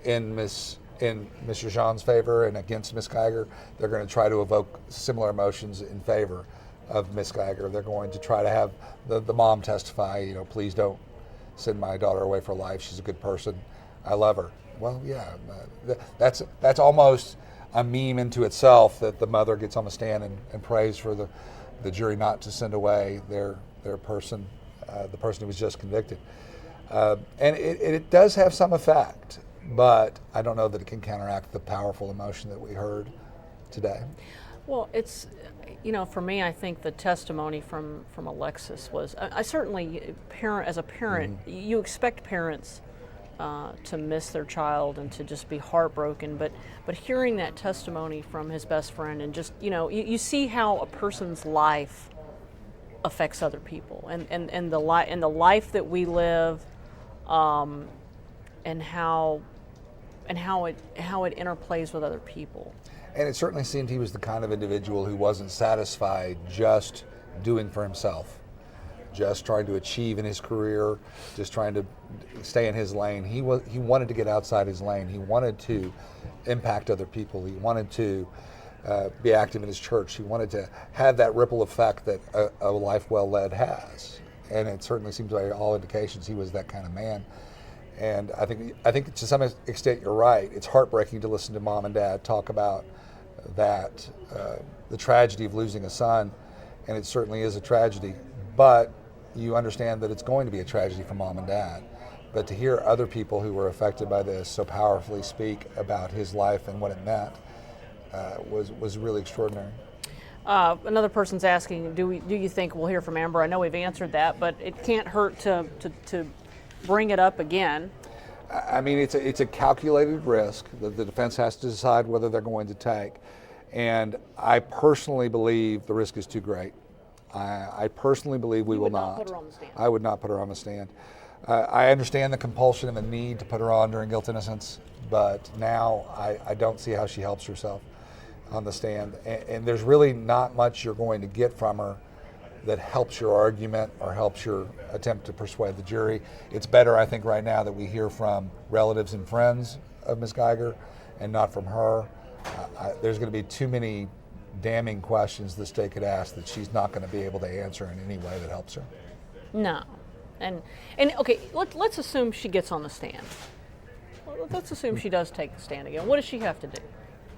in Mr. Jean's favor and against Ms. Guyger. They're going to try to evoke similar emotions in favor of Ms. Guyger. They're going to try to have the mom testify, please don't send my daughter away for life. She's a good person. I love her. Well, yeah, that's almost a meme into itself, that the mother gets on the stand and prays for the jury not to send away their person, the person who was just convicted. And it does have some effect, but I don't know that it can counteract the powerful emotion that we heard today.
Well, it's, for me, I think the testimony from Alexis was, I certainly, as a parent, you expect parents to miss their child and to just be heartbroken, but hearing that testimony from his best friend, and just, you see how a person's life affects other people, and the life that we live, and how it interplays with other people.
And it certainly seemed he was the kind of individual who wasn't satisfied just doing for himself, just trying to achieve in his career, just trying to stay in his lane. He wanted to get outside his lane. He wanted to impact other people. He wanted to be active in his church. He wanted to have that ripple effect that a life well led has, and it certainly seems by all indications he was that kind of man. And I think to some extent you're right. It's heartbreaking to listen to mom and dad talk about that, the tragedy of losing a son, and it certainly is a tragedy. But you understand that it's going to be a tragedy for mom and dad. But to hear other people who were affected by this so powerfully speak about his life and what it meant was really extraordinary.
Another person's asking, do you think we'll hear from Amber? I know we've answered that, but it can't hurt to bring it up again.
I mean, it's a calculated risk that the defense has to decide whether they're going to take. And I personally believe the risk is too great. I personally believe we will not.
Put her on the stand.
I would not put her on the stand. I understand the compulsion and the need to put her on during guilt innocence, but now I don't see how she helps herself on the stand. And there's really not much you're going to get from her that helps your argument or helps your attempt to persuade the jury. It's better, I think, right now that we hear from relatives and friends of Ms. Guyger and not from her. There's going to be too many damning questions the state could ask that she's not going to be able to answer in any way that helps her.
No. And okay, let's assume she gets on the stand. Let's assume she does take the stand again. What does she have to do?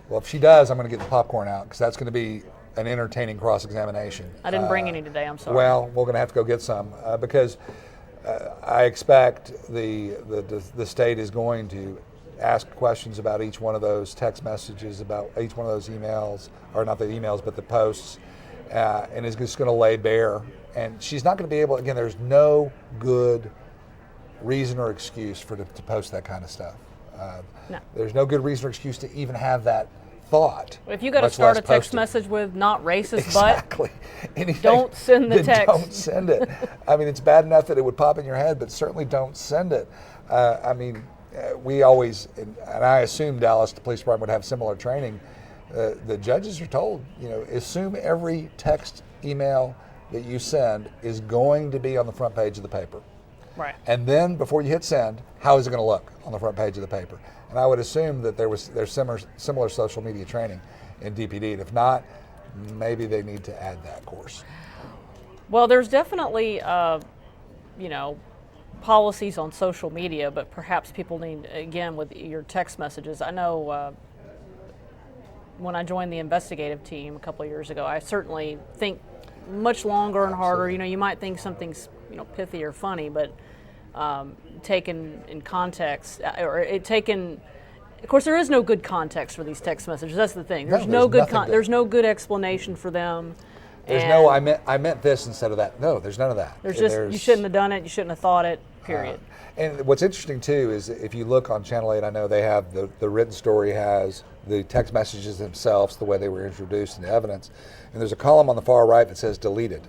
Well, if she does, I'm going to get the popcorn out because that's going to be an entertaining cross-examination.
I didn't bring any today, I'm sorry.
Well, we're going to have to go get some because I expect the state is going to ask questions about each one of those text messages, about each one of those emails, or not the emails, but the posts, and is just going to lay bare. And she's not going to be able, again, there's no good reason or excuse to post that kind of stuff.
No.
There's no good reason or excuse to even have that thought.
If you got to start a text message with "not racist,"
exactly.
Don't send the text.
Don't send it. I mean, it's bad enough that it would pop in your head, but certainly don't send it. I mean, we always, and I assume Dallas, the police department would have similar training. The judges are told, assume every text, email that you send is going to be on the front page of the paper.
Right.
And then before you hit send, how is it going to look on the front page of the paper? And I would assume that there's similar social media training in DPD. And if not, maybe they need to add that course.
Well, there's definitely, policies on social media, but perhaps people need, again, with your text messages. I know when I joined the investigative team a couple of years ago, I certainly think much longer and harder. You might think something's, pithy or funny, but taken in context, of course, there is no good context for these text messages. That's the thing. There's no good explanation for them.
There's no I meant this instead of that. No, there's none of that.
There's you shouldn't have done it. You shouldn't have thought it. Period.
And what's interesting too is if you look on Channel 8, I know they have the written story has the text messages themselves, the way they were introduced into evidence, and there's a column on the far right that says deleted.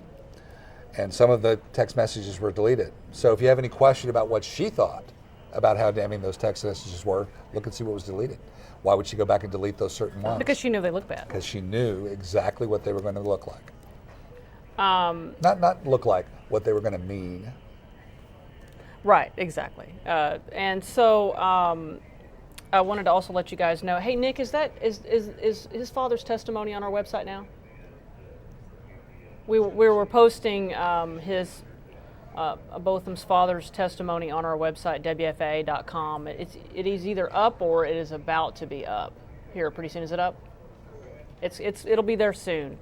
And some of the text messages were deleted. So if you have any question about what she thought about how damning those text messages were, look and see what was deleted. Why would she go back and delete those certain ones?
Because she knew they looked bad.
Because she knew exactly what they were going to look like. Not look like, what they were going to mean.
Right, exactly. And so I wanted to also let you guys know, hey, Nick, is his father's testimony on our website now? We were posting Botham's father's testimony on our website, WFA.com. It is either up or it is about to be up. Here, pretty soon. Is it up? It'll be there soon.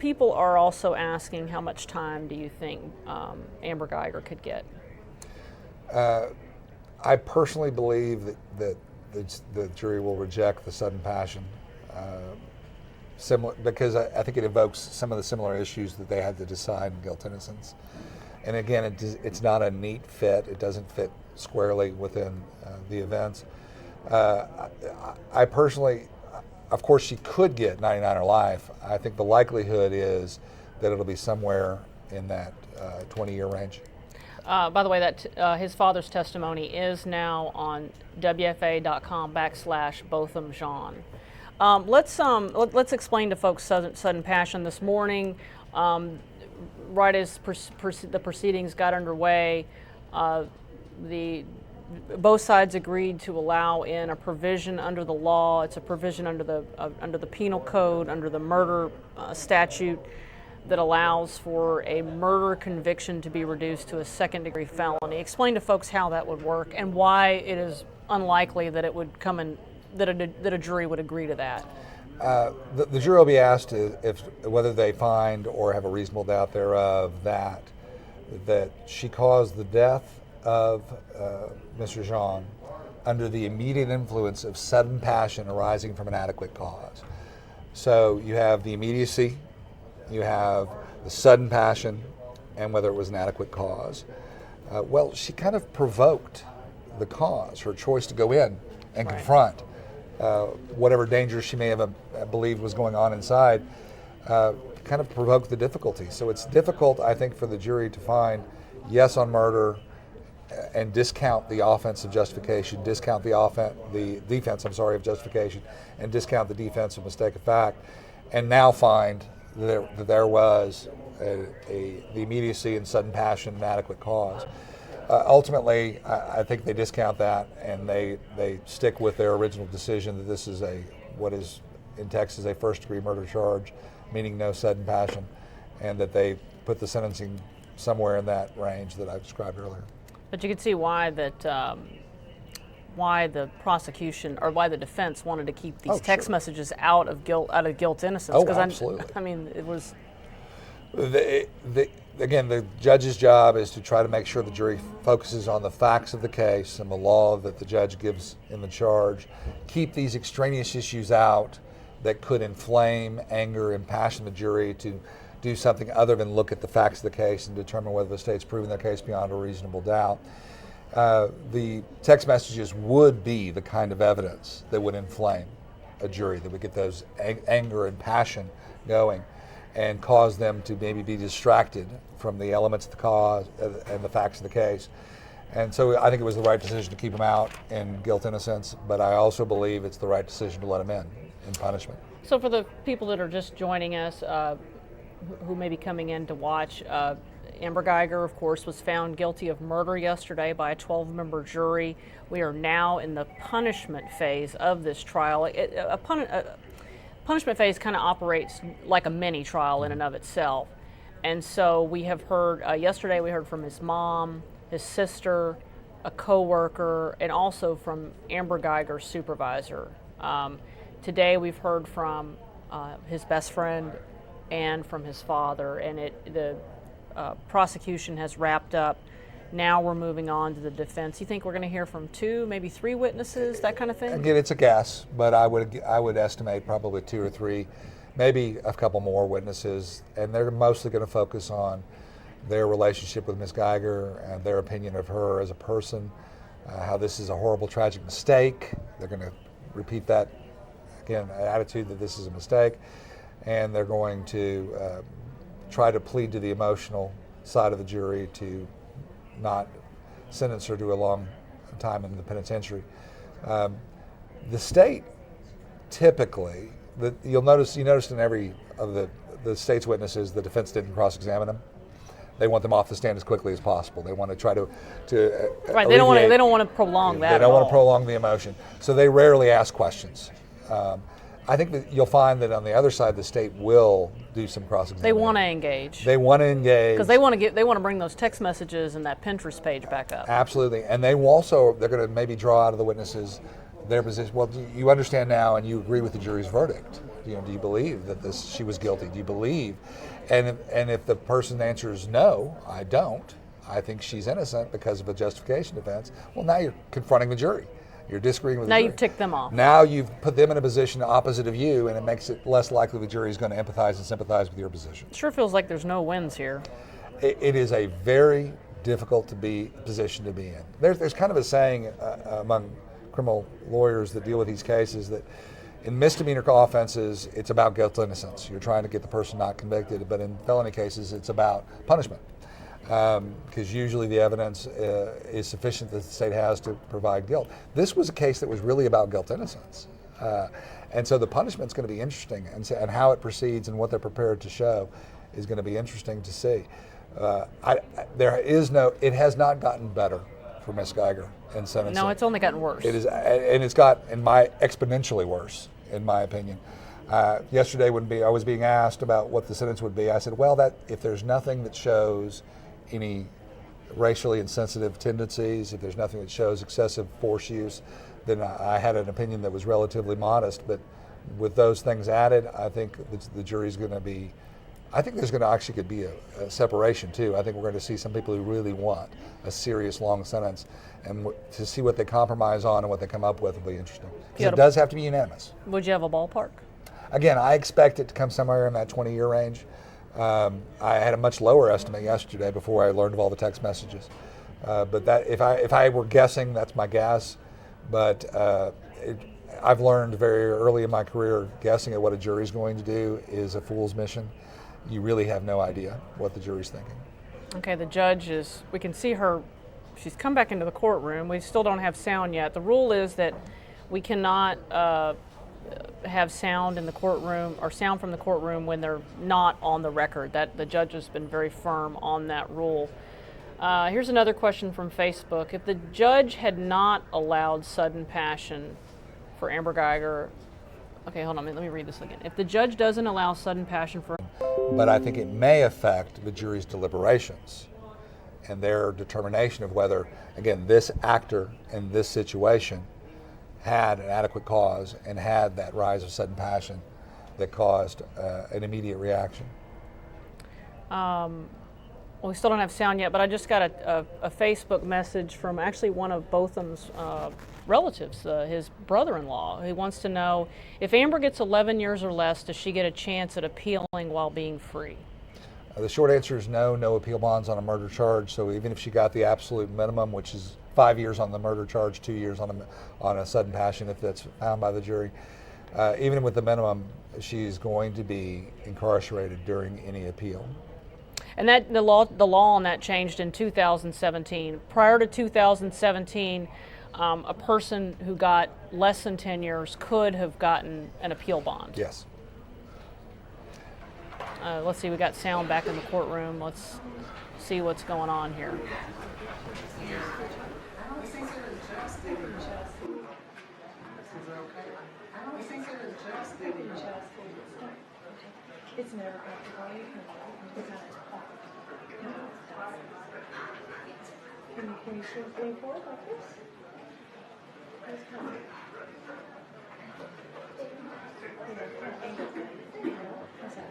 People are also asking how much time do you think Amber Guyger could get?
I personally believe that the jury will reject the sudden passion. Because I think it evokes some of the similar issues that they had to decide in guilt innocence. And again, it's not a neat fit. It doesn't fit squarely within the events. I personally, of course, she could get 99 or life. I think the likelihood is that it'll be somewhere in that 20-year range.
By the way, that his father's testimony is now on WFA.com/Botham Jean. Let's explain to folks sudden passion this morning. Right as the proceedings got underway, the both sides agreed to allow in a provision under the law. It's a provision under the penal code, under the murder statute, that allows for a murder conviction to be reduced to a second-degree felony. Explain to folks how that would work and why it is unlikely that it would come in, that a jury would agree to that.
The jury will be asked whether they find or have a reasonable doubt thereof that she caused the death of Mr. Jean under the immediate influence of sudden passion arising from an adequate cause. So you have the immediacy, you have the sudden passion, and whether it was an adequate cause. Well, she kind of provoked the cause, her choice to go in and confront whatever danger she may have believed was going on inside, kind of provoked the difficulty. So it's difficult, I think, for the jury to find yes on murder and discount the offense of justification, discount the defense of justification, and discount the defense of mistake of fact, and now find that there was the immediacy and sudden passion and adequate cause. Ultimately, I think they discount that and they stick with their original decision that this is what is in Texas a first-degree murder charge, meaning no sudden passion, and that they put the sentencing somewhere in that range that I described earlier.
But you can see why the prosecution or why the defense wanted to keep these text messages out of guilt innocence.
Oh, absolutely.
I mean, it was.
Again, the judge's job is to try to make sure the jury focuses on the facts of the case and the law that the judge gives in the charge. Keep these extraneous issues out that could inflame, anger, impassion the jury to do something other than look at the facts of the case and determine whether the state's proven their case beyond a reasonable doubt. The text messages would be the kind of evidence that would inflame a jury, that would get those anger and passion going and cause them to maybe be distracted from the elements of the cause and the facts of the case. And so I think it was the right decision to keep them out in guilt innocence, but I also believe it's the right decision to let them in punishment.
So for the people that are just joining us, who may be coming in to watch, Amber Guyger, of course, was found guilty of murder yesterday by a 12-member jury. We are now in the punishment phase of this trial. Punishment phase kind of operates like a mini trial in and of itself. And so we have heard, yesterday we heard from his mom, his sister, a co-worker, and also from Amber Guyger's supervisor. Today we've heard from his best friend and from his father, and the prosecution has wrapped up. Now we're moving on to the defense. You think we're going to hear from 2, maybe 3 witnesses, that kind of thing?
Again, it's a guess, but I would estimate probably 2 or 3, maybe a couple more witnesses, and they're mostly going to focus on their relationship with Ms. Guyger and their opinion of her as a person, how this is a horrible, tragic mistake. They're going to repeat that, again, attitude that this is a mistake, and they're going to try to plead to the emotional side of the jury to not sentence her to a long time in the penitentiary. The state typically, you noticed in every of the state's witnesses, the defense didn't cross-examine them. They want them off the stand as quickly as possible. They want to try to
right. They don't want to prolong that.
They don't want to prolong the emotion, so they rarely ask questions. I think that you'll find that on the other side, the state will do some cross-examination.
They want to engage.
They want to engage
because they want to bring those text messages and that Pinterest page back up.
Absolutely, and they're going to maybe draw out of the witnesses their position. Well, do you understand now, and you agree with the jury's verdict? Do you believe that she was guilty? Do you believe? And if the person answers no, I don't. I think she's innocent because of a justification defense. Well, now you're confronting the jury. You're disagreeing with the jury.
Now you've ticked them off.
Now you've put them in a position opposite of you, and it makes it less likely the jury is going to empathize and sympathize with your position.
It sure feels like there's no wins here.
It is a very difficult position to be in. There's kind of a saying among criminal lawyers that deal with these cases that in misdemeanor offenses, it's about guilt innocence. You're trying to get the person not convicted, but in felony cases, it's about punishment. Because usually the evidence is sufficient that the state has to provide guilt. This was a case that was really about guilt innocence. And so the punishment's going to be interesting, and how it proceeds and what they're prepared to show is going to be interesting to see. It has not gotten better for Miss Guyger in sentencing.
No, it's only gotten worse.
It is, and it's got exponentially worse, in my opinion. Yesterday, when I was being asked about what the sentence would be, I said, well, that if there's nothing that shows any racially insensitive tendencies, if there's nothing that shows excessive force use, then I had an opinion that was relatively modest. But with those things added, I think the jury's going to be, I think there's going to actually could be a separation too. I think we're going to see some people who really want a serious long sentence, and to see what they compromise on and what they come up with will be interesting. Because it does have to be unanimous.
Would you have a ballpark?
Again, I expect it to come somewhere in that 20-year range. I had a much lower estimate yesterday before I learned of all the text messages. But that, if I were guessing, that's my guess. But I've learned very early in my career, guessing at what a jury's going to do is a fool's mission. You really have no idea what the jury's thinking.
Okay, the judge we can see her, she's come back into the courtroom. We still don't have sound yet. The rule is that we cannot have sound in the courtroom or sound from the courtroom when they're not on the record. That the judge has been very firm on that rule. Here's another question from Facebook. If the judge had not allowed sudden passion for Amber Guyger, okay, hold on, let me read this again. If the judge doesn't allow sudden passion for...
But I think it may affect the jury's deliberations and their determination of whether, again, this actor in this situation had an adequate cause and had that rise of sudden passion that caused an immediate reaction.
Well, we still don't have sound yet, but I just got a Facebook message from actually one of Botham's relatives, his brother-in-law. He wants to know, if Amber gets 11 years or less, does she get a chance at appealing while being free?
The short answer is no appeal bonds on a murder charge. So even if she got the absolute minimum, which is 5 years on the murder charge, 2 years on a sudden passion, if that's found by the jury, even with the minimum, she's going to be incarcerated during any appeal.
And that the law on that changed in 2017. Prior to 2017, a person who got less than 10 years could have gotten an appeal bond.
Yes.
Let's see, we got sound back in the courtroom. Let's see what's going on here.
It's never practical. Can you lean forward like this? How's that?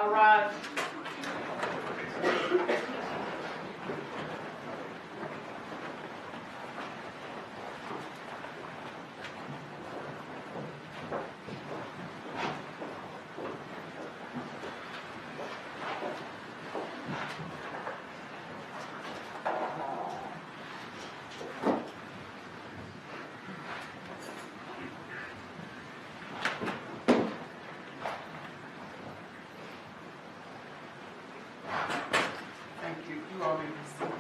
All right.
Thank you. You already received it.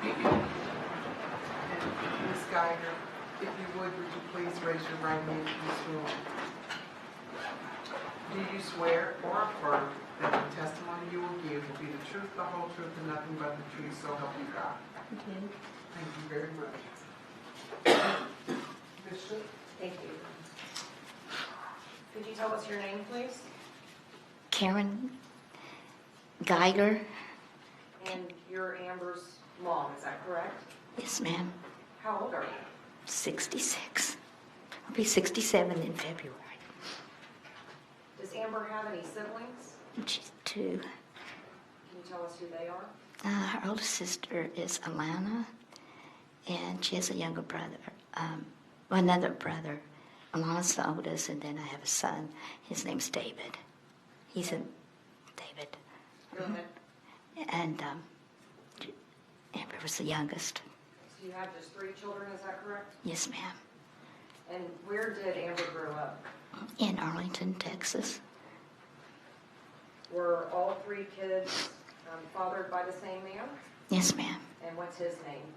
And Ms. Guyger, if you would you please raise your right hand in this room? Do you swear or affirm that the testimony you will give will be the truth, the whole truth, and nothing but the truth, so help you God? Thank you very much. Bishop?
Thank you. Could you tell us your name, please?
Karen Guyger.
And you're Amber's mom, is that correct?
Yes, ma'am.
How old are you?
66. I'll be 67 in February.
Does Amber have any siblings?
She's 2.
Can you tell us who they are?
Her older sister is Alana, and she has a younger brother, another brother. Alana's the oldest, and then I have a son. His name's David. He's a David.
Go ahead.
And Amber was the youngest.
So you have just 3 children, is that correct?
Yes, ma'am.
And where did Amber grow up?
In Arlington, Texas.
Were all 3 kids fathered by the same man?
Yes, ma'am.
And what's his name?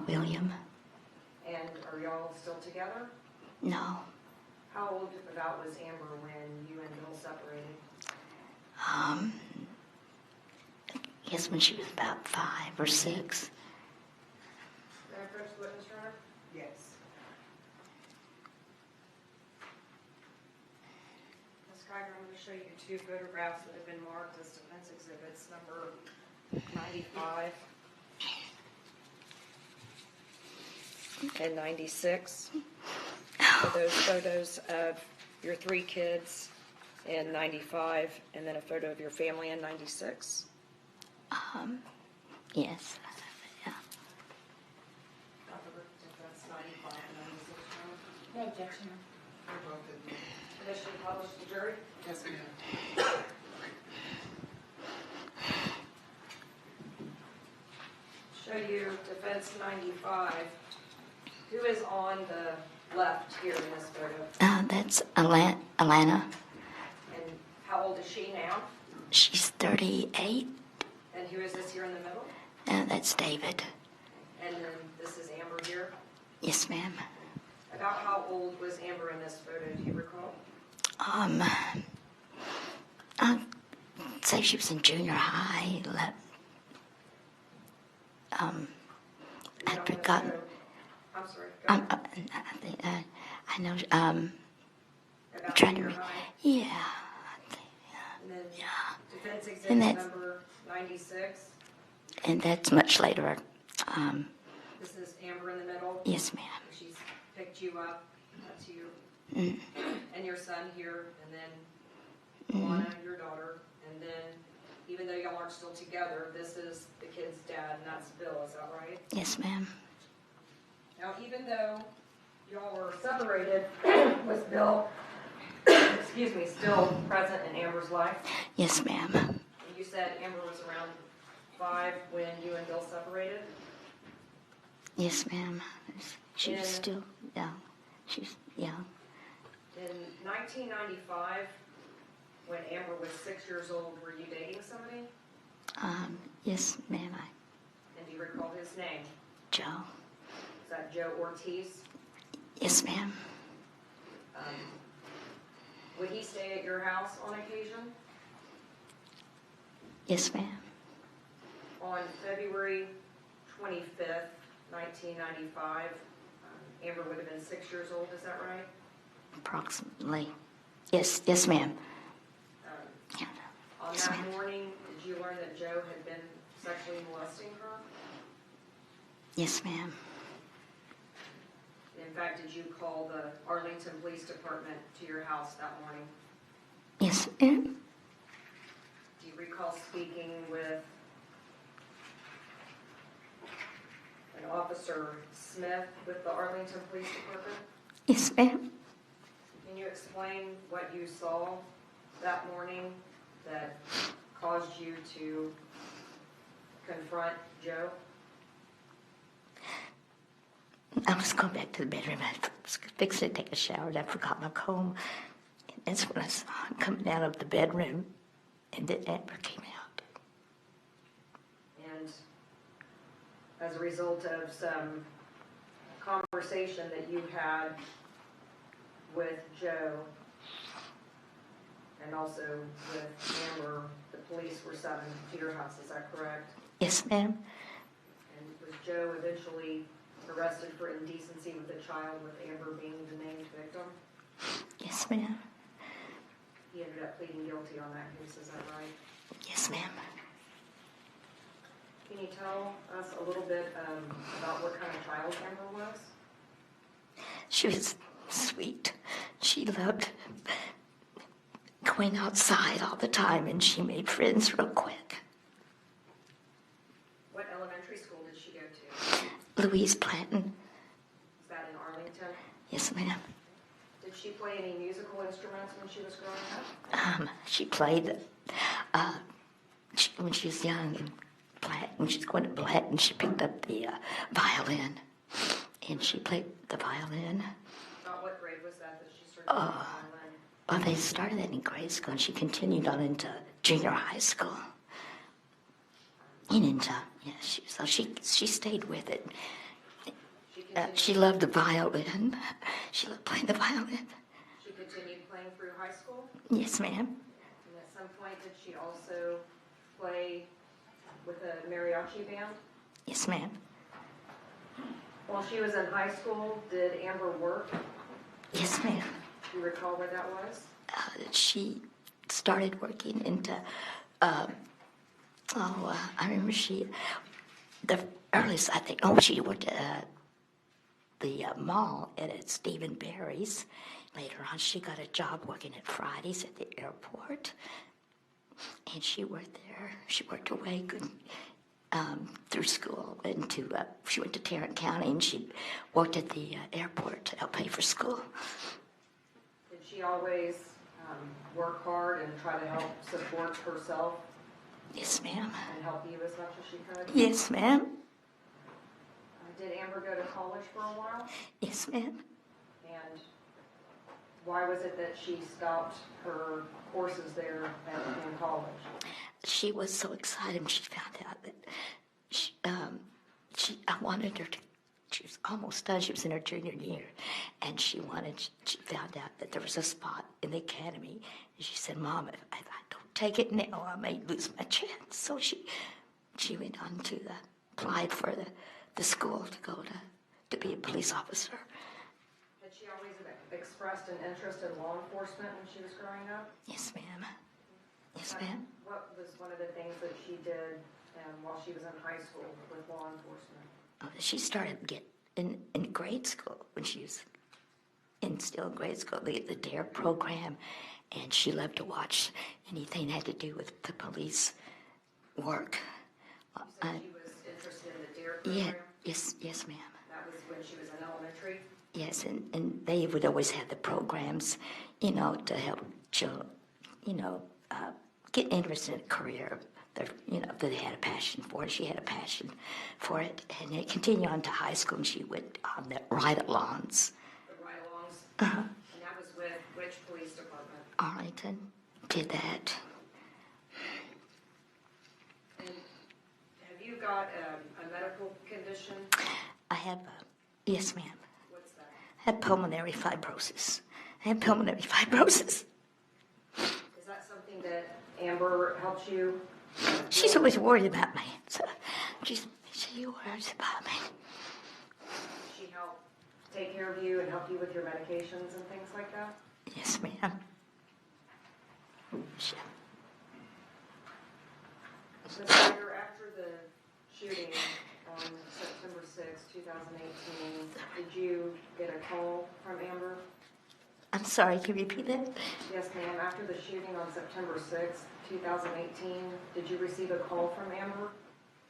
William.
And are y'all still together?
No.
How old about was Amber when you and Bill separated?
I guess when she was about 5 or 6.
May I approach the witness, Your Honor?
Yes.
Ms. Guyger, I'm going to show you 2 photographs that have been marked as defense exhibits, number 95 and 96. Are those photos of your 3 kids in 95 and then a photo of your family in 96?
Yes. Yeah.
That's 95 and 96, Your Honor.
No objection.
They're both in there.
Permission to publish the jury?
Yes, ma'am.
Show you defense 95. Who is on the left here in this photo?
That's Alana.
And how old is she now?
She's 38.
And who is this here in the middle?
That's David.
And then this is Amber here.
Yes, ma'am.
About how old was Amber in this photo, do you recall?
I'd say she was in junior high. I'd forgotten.
I'm sorry. Go ahead.
I think I know.
About
Trying to.
junior high.
Yeah. I think,
And then
yeah.
defense
And
exhibit
that's-
number 96.
And that's much later.
This is Amber in the middle.
Yes, ma'am.
She's picked you up. That's you.
Mm.
And your son here. And then Lana, your daughter. And then, even though y'all aren't still together, this is the kid's dad, and that's Bill. Is that right?
Yes, ma'am.
Now, even though y'all were separated, was Bill, excuse me, still present in Amber's life?
Yes, ma'am.
And you said Amber was around 5 when you and Bill separated?
Yes, ma'am. She's
And-
still young. She's young.
In 1995, when Amber was 6 years old, were you dating somebody?
Yes, ma'am.
And do you recall his name?
Joe.
Is that Joe Ortiz?
Yes, ma'am.
Would he stay at your house on occasion?
Yes, ma'am.
On February 25th, 1995, Amber would have been 6 years old, is that right?
Approximately. Yes, yes, ma'am. Yeah.
On
Yes,
that
ma'am.
morning, did you learn that Joe had been sexually molesting her?
Yes, ma'am.
In fact, did you call the Arlington Police Department to your house that morning?
Yes, ma'am.
recall speaking with an Officer Smith with the Arlington Police Department.
Yes, ma'am.
Can you explain what you saw that morning that caused you to confront Joe?
I was going back to the bedroom. I was fixing to take a shower, and I forgot my comb. And that's when I saw him coming out of the bedroom, and then Amber came out.
And as a result of some conversation that you had with Joe and also with Amber, the police were summoned to your house, is that correct?
Yes, ma'am.
And was Joe eventually arrested for indecency with a child, with Amber being the named victim?
Yes, ma'am.
He ended up pleading guilty on that case, is that right?
Yes, ma'am.
Can you tell us a little bit about what kind of child Amber was?
She was sweet. She loved going outside all the time, and she made friends real quick.
What elementary school did she go to?
Louise Planton.
Is that in Arlington?
Yes, ma'am.
Did she play any musical instruments when she was growing up?
She played when she was young in when she was going to Blatt, and she picked up the violin, and she played the violin.
About what grade was that she started playing the violin?
Well, they started that in grade school, and she continued on into junior high school. And into, so she stayed with it. She loved the violin. She loved playing the violin.
She continued playing through high school?
Yes, ma'am.
And at some point, did she also play with a mariachi band?
Yes, ma'am.
While she was in high school, did Amber work?
Yes, ma'am.
Do you recall where that was?
She started working into, I remember the earliest, I think, she worked at the mall at Stephen Barry's. Later on, she got a job working at Fridays at the airport. And she worked there. She worked her way good through school. She went to Tarrant County, and she worked at the airport to help pay for school.
Did she always work hard and try to help support herself?
Yes, ma'am.
And help you as much as she could?
Yes, ma'am.
Did Amber go to college for a while?
Yes, ma'am.
And why was it that she stopped her courses there in college?
She was so excited when she found out that I wanted her to. She was almost done. She was in her junior year, and she found out that there was a spot in the academy, and she said, "Mom, if I don't take it now, I may lose my chance." So she went on to applied for the school to go to be a police officer.
Had she always expressed an interest in law enforcement when she was growing up?
Yes, ma'am. Yes, ma'am.
What was one of the things that she did while she was in high school with law enforcement?
She started in grade school when she was still in grade school, the DARE program, and she loved to watch anything that had to do with the police work.
You said she was interested in the DARE program?
Yes, ma'am.
That was when she was in elementary?
Yes, and they would always have the programs, to help children, get interested in a career that they had a passion for it. She had a passion for it, and it continued on to high school, and she went on the ride-alongs.
The ride-alongs?
Uh-huh.
And that was with which police department?
Arlington did that.
And have you got a medical condition?
I have, yes, ma'am.
What's that?
I have pulmonary fibrosis.
Is that something that Amber helps you?
She's always worried about me. So she worries about me.
She help take care of you and help you with your medications and things like that?
Yes, ma'am.
Ms. Guyger, after the shooting on September 6, 2018, did you get a call from Amber?
I'm sorry, can you repeat that?
Yes, ma'am. After the shooting on September 6th, 2018, did you receive a call from Amber?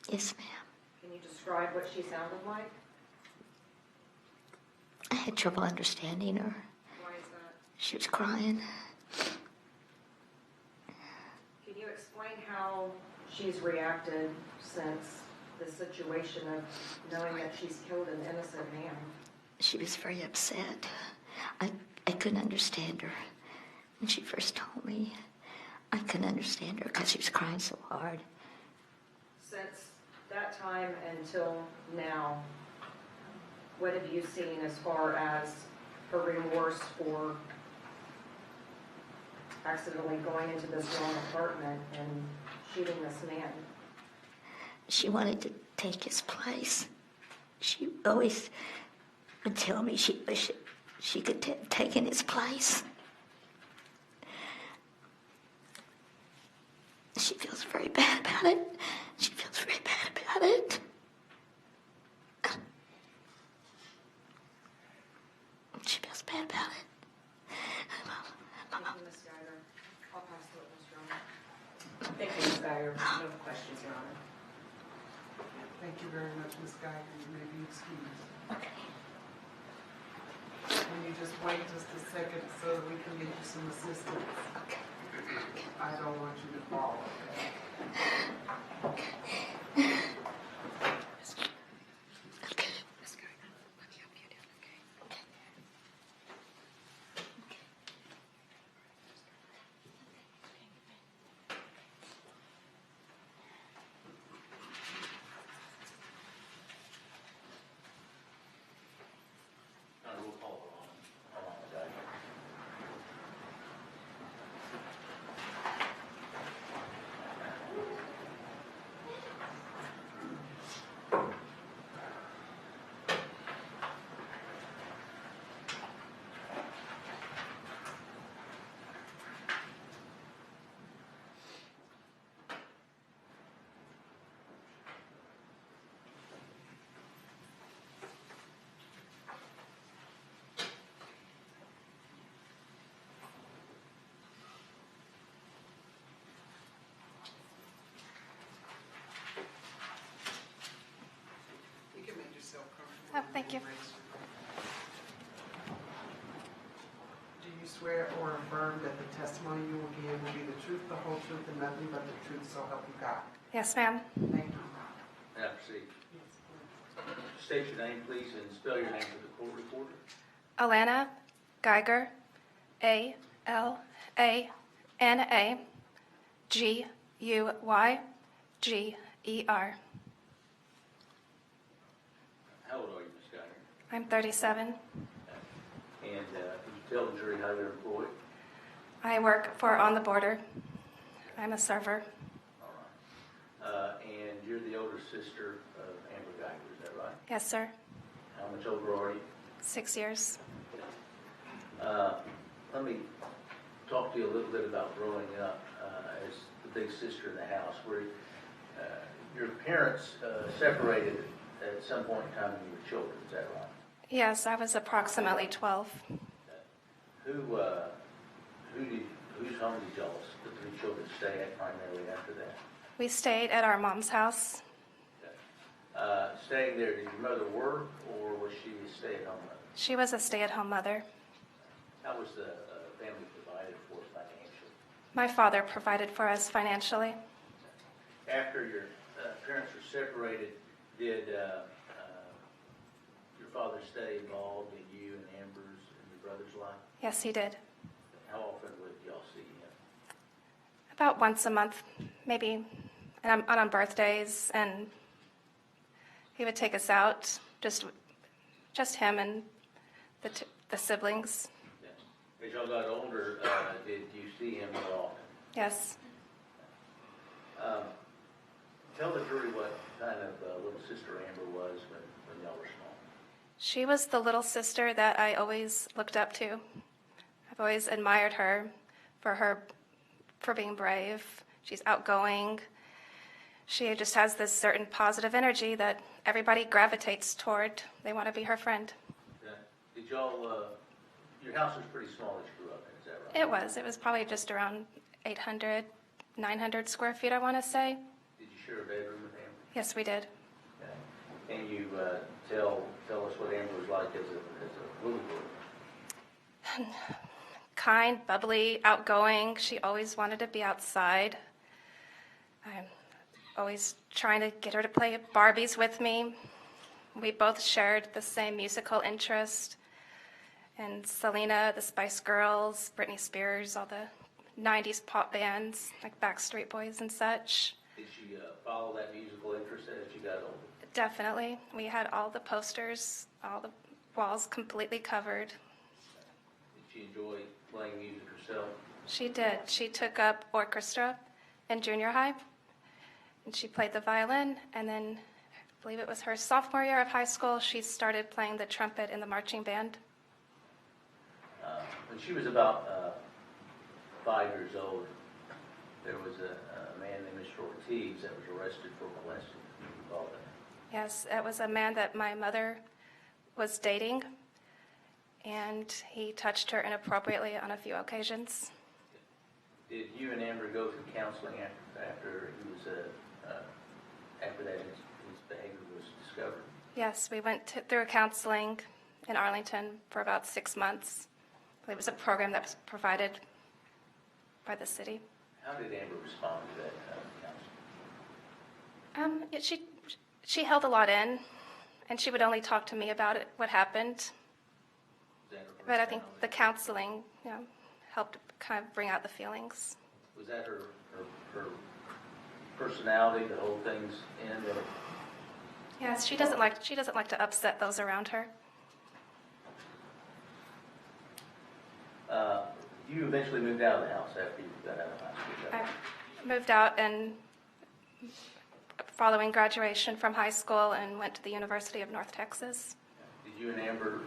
Yes, ma'am.
Can you describe what she sounded like?
I had trouble understanding her.
Why is that?
She was crying.
Can you explain how she's reacted since the situation of knowing that she's killed an innocent man?
She was very upset. I couldn't understand her. When she first told me, I couldn't understand her because she was crying so hard.
Since that time until now, what have you seen as far as her remorse for accidentally going into this wrong apartment and shooting this man?
She wanted to take his place. She always would tell me she wished she could have taken his place. She feels very bad about it. She feels very bad about it. She feels bad about it.
Thank you, Ms. Guyger. I'll pass the witness, Your Honor.
Thank you, Ms. Guyger. No questions, Your Honor. Thank you very much, Ms. Guyger. You may be excused.
Okay.
Can you just wait just a second so that we can get you some assistance?
Okay.
I don't want you to fall, okay?
Okay.
You can make yourself comfortable.
Oh, thank you.
Do you swear or affirm that the testimony you will give will be the truth, the whole truth, and nothing but the truth, so help you God?
Yes, ma'am.
Thank you.
May I proceed? State your name, please, and spell your name for the court reporter.
Alana Guyger, ALANA Guyger.
How old are you, Ms. Guyger?
I'm 37.
And could you tell the jury how you're employed?
I work for On the Border. I'm a server.
All right. And you're the older sister of Amber Guyger, is that right?
Yes, sir.
How much older are you?
6 years.
Let me talk to you a little bit about growing up as the big sister in the house. Where your parents separated at some point in time when you were children, is that right?
Yes, I was approximately 12.
Whose home did y'all, the three children, stay at primarily after that?
We stayed at our mom's house.
Okay. Staying there, did your mother work, or was she a stay-at-home mother?
She was a stay-at-home mother.
How was the family provided for financially?
My father provided for us financially.
After your parents were separated, did your father stay involved in you and Amber's and your brother's life?
Yes, he did.
How often would y'all see him?
About once a month, maybe, and on birthdays, and he would take us out, just him and the siblings.
Yeah. As y'all got older, did you see him at all?
Yes.
Tell the jury what kind of little sister Amber was when y'all were small.
She was the little sister that I always looked up to. I've always admired her for being brave. She's outgoing. She just has this certain positive energy that everybody gravitates toward. They want to be her friend.
Yeah. Did y'all Your house was pretty small that you grew up in, is that right?
It was probably just around 800, 900 square feet, I want to say.
Did you share a bedroom with Amber?
Yes, we did.
Okay. Can you tell us what Amber was like as a little girl?
Kind, bubbly, outgoing. She always wanted to be outside. I'm always trying to get her to play Barbies with me. We both shared the same musical interest. And Selena, the Spice Girls, Britney Spears, all the 90s pop bands like Backstreet Boys and such.
Did she follow that musical interest as you got older?
Definitely. We had all the posters, all the walls completely covered.
Did she enjoy playing music herself?
She did. She took up orchestra in junior high, and she played the violin, and then I believe it was her sophomore year of high school, she started playing the trumpet in the marching band.
When she was about 5 years old, there was a man named Mr. Ortiz that was arrested for molesting. Do you recall that?
Yes, it was a man that my mother was dating, and he touched her inappropriately on a few occasions.
Did you and Amber go through counseling after he was after that his behavior was discovered?
Yes, we went through counseling in Arlington for about 6 months. It was a program that was provided by the city.
How did Amber respond to that counseling?
She held a lot in, and she would only talk to me about it, what happened. But I think the counseling, helped kind of bring out the feelings.
Was that her personality to hold things in?
Yes, she doesn't like to upset those around her.
You eventually moved out of the house after you got out of high school.
I moved out and following graduation from high school and went to the University of North Texas.
Did you and Amber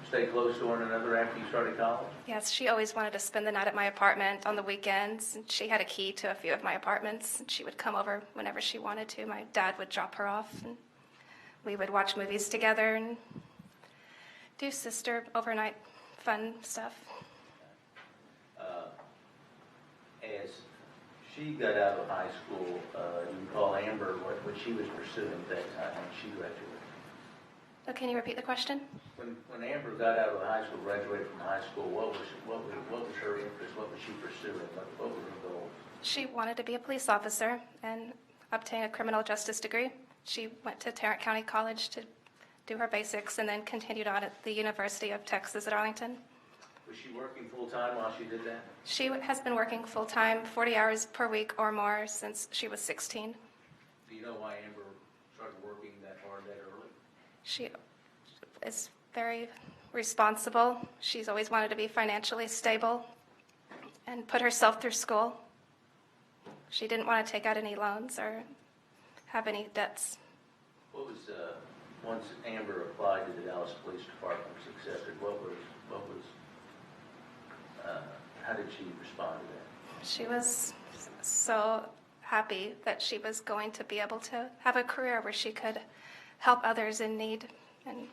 stay close to one another after you started college?
Yes, she always wanted to spend the night at my apartment on the weekends. And she had a key to a few of my apartments, and she would come over whenever she wanted to. My dad would drop her off, and we would watch movies together and do sister overnight fun stuff.
As she got out of high school, you recall Amber what she was pursuing at that time when she graduated?
So can you repeat the question?
When Amber got out of high school, graduated from high school, what was her interest? What was she pursuing? What were her goals?
She wanted to be a police officer and obtain a criminal justice degree. She went to Tarrant County College to do her basics and then continued on at the University of Texas at Arlington.
Was she working full-time while she did that?
She has been working full-time, 40 hours per week or more since she was 16.
Do you know why Amber started working that hard that early?
She is very responsible. She's always wanted to be financially stable and put herself through school. She didn't want to take out any loans or have any debts.
What was, once Amber applied to the Dallas Police Department, was accepted, how did she respond to that?
She was so happy that she was going to be able to have a career where she could help others in need. And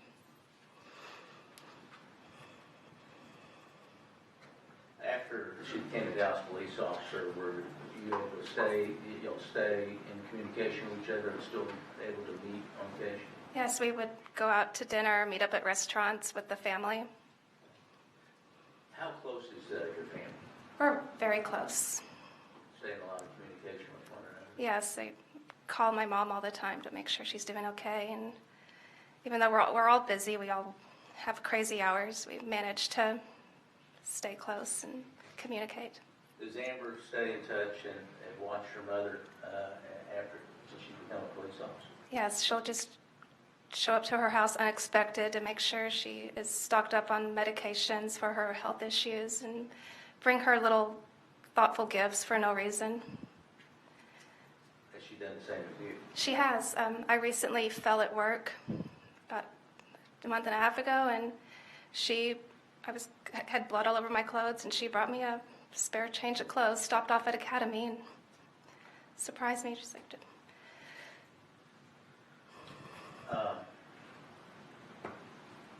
after she became a Dallas police officer, were you able to stay in communication with each other and still able to meet on occasion?
yes, we would go out to dinner, meet up at restaurants with the family.
How close is your family?
We're very close.
Stay in a lot of communication with one another?
Yes, I call my mom all the time to make sure she's doing okay. And even though we're all busy, we all have crazy hours, we manage to stay close and communicate.
Does Amber stay in touch and watch her mother after she became a police officer?
Yes, she'll just show up to her house unexpected to make sure she is stocked up on medications for her health issues and bring her little thoughtful gifts for no reason.
Has she done the same with you?
She has. I recently fell at work about a month and a half ago, and I had blood all over my clothes, and she brought me a spare change of clothes, stopped off at Academy, and surprised me. She's like,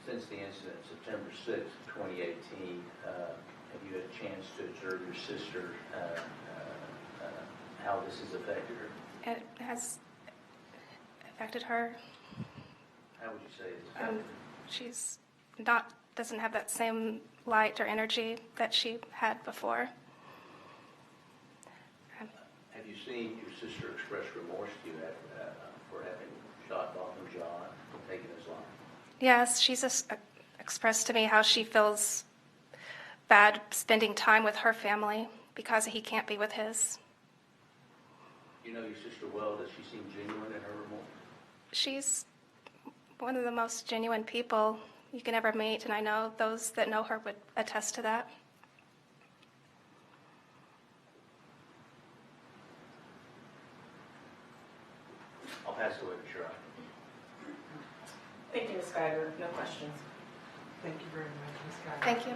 Since since the incident, September 6th, 2018, have you had a chance to observe your sister, how this has affected her?
It has affected her.
How would you say it's affected her?
She's doesn't have that same light or energy that she had before.
Have you seen your sister express remorse to you for having shot Dalton John and taken his life?
Yes, she's expressed to me how she feels bad spending time with her family because he can't be with his.
You know your sister well. Does she seem genuine in her remorse?
She's one of the most genuine people you can ever meet, and I know those that know her would attest to that.
I'll pass it over to Sharon.
Thank you, Ms. Guyger. No questions.
Thank you very much, Ms. Guyger.
Thank you.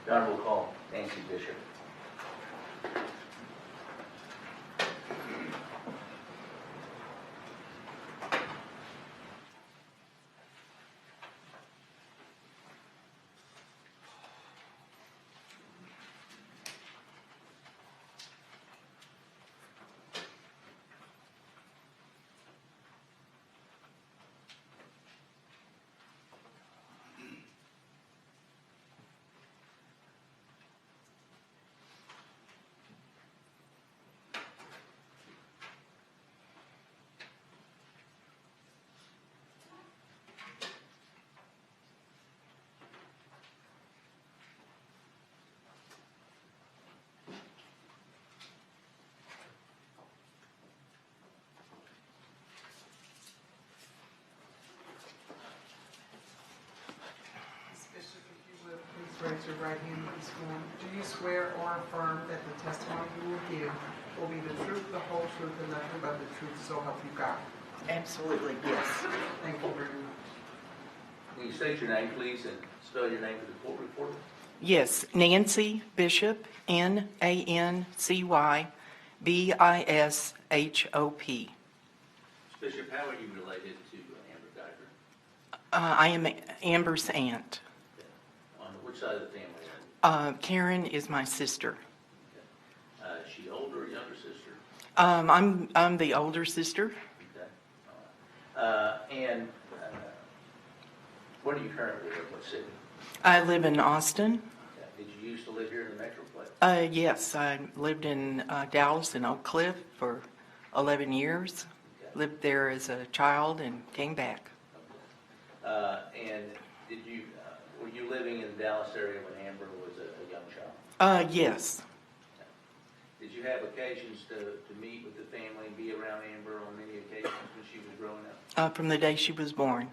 The Honorable call Nancy Bishop.
Ms. Bishop, if you would, please raise your right hand and be sworn. Do you swear or affirm that the testimony you will give will be the truth, the whole truth, and nothing but the truth, so help you God?
Absolutely, yes.
Thank you very much.
Will you state your name, please, and spell your name for the court reporter?
Yes, Nancy Bishop, NANCY BISHOP.
Bishop, how are you related to Amber Guyger?
I am Amber's aunt.
On which side of the family?
Karen is my sister.
Is she older or younger sister?
I'm the older sister.
Okay. All right. And where do you currently live? What city?
I live in Austin.
Okay. Did you used to live here in the Metroplex?
Yes, I lived in Dallas and Oak Cliff for 11 years.
Okay.
Lived there as a child and came back.
Okay. And did you were you living in the Dallas area when Amber was a young child?
Yes.
Okay. Did you have occasions to meet with the family and be around Amber on many occasions when she was growing up?
From the day she was born.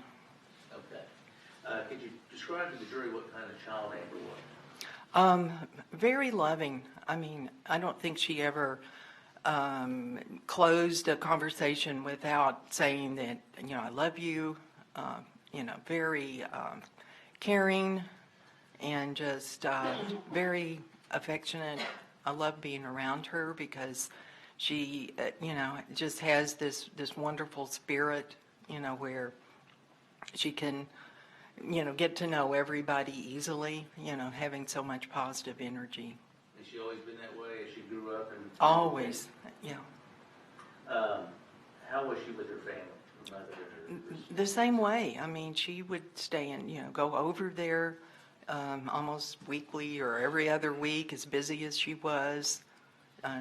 Okay. Could you describe to the jury what kind of child Amber was?
Very loving. I mean, I don't think she ever closed a conversation without saying that, I love you, very caring and just very affectionate. I love being around her because she, just has this wonderful spirit, where she can, get to know everybody easily, having so much positive energy.
Has she always been that way as she grew up? And
Always, yeah.
How was she with her family? Her mother and her
The same way. I mean, she would stay and, go over there almost weekly or every other week, as busy as she was.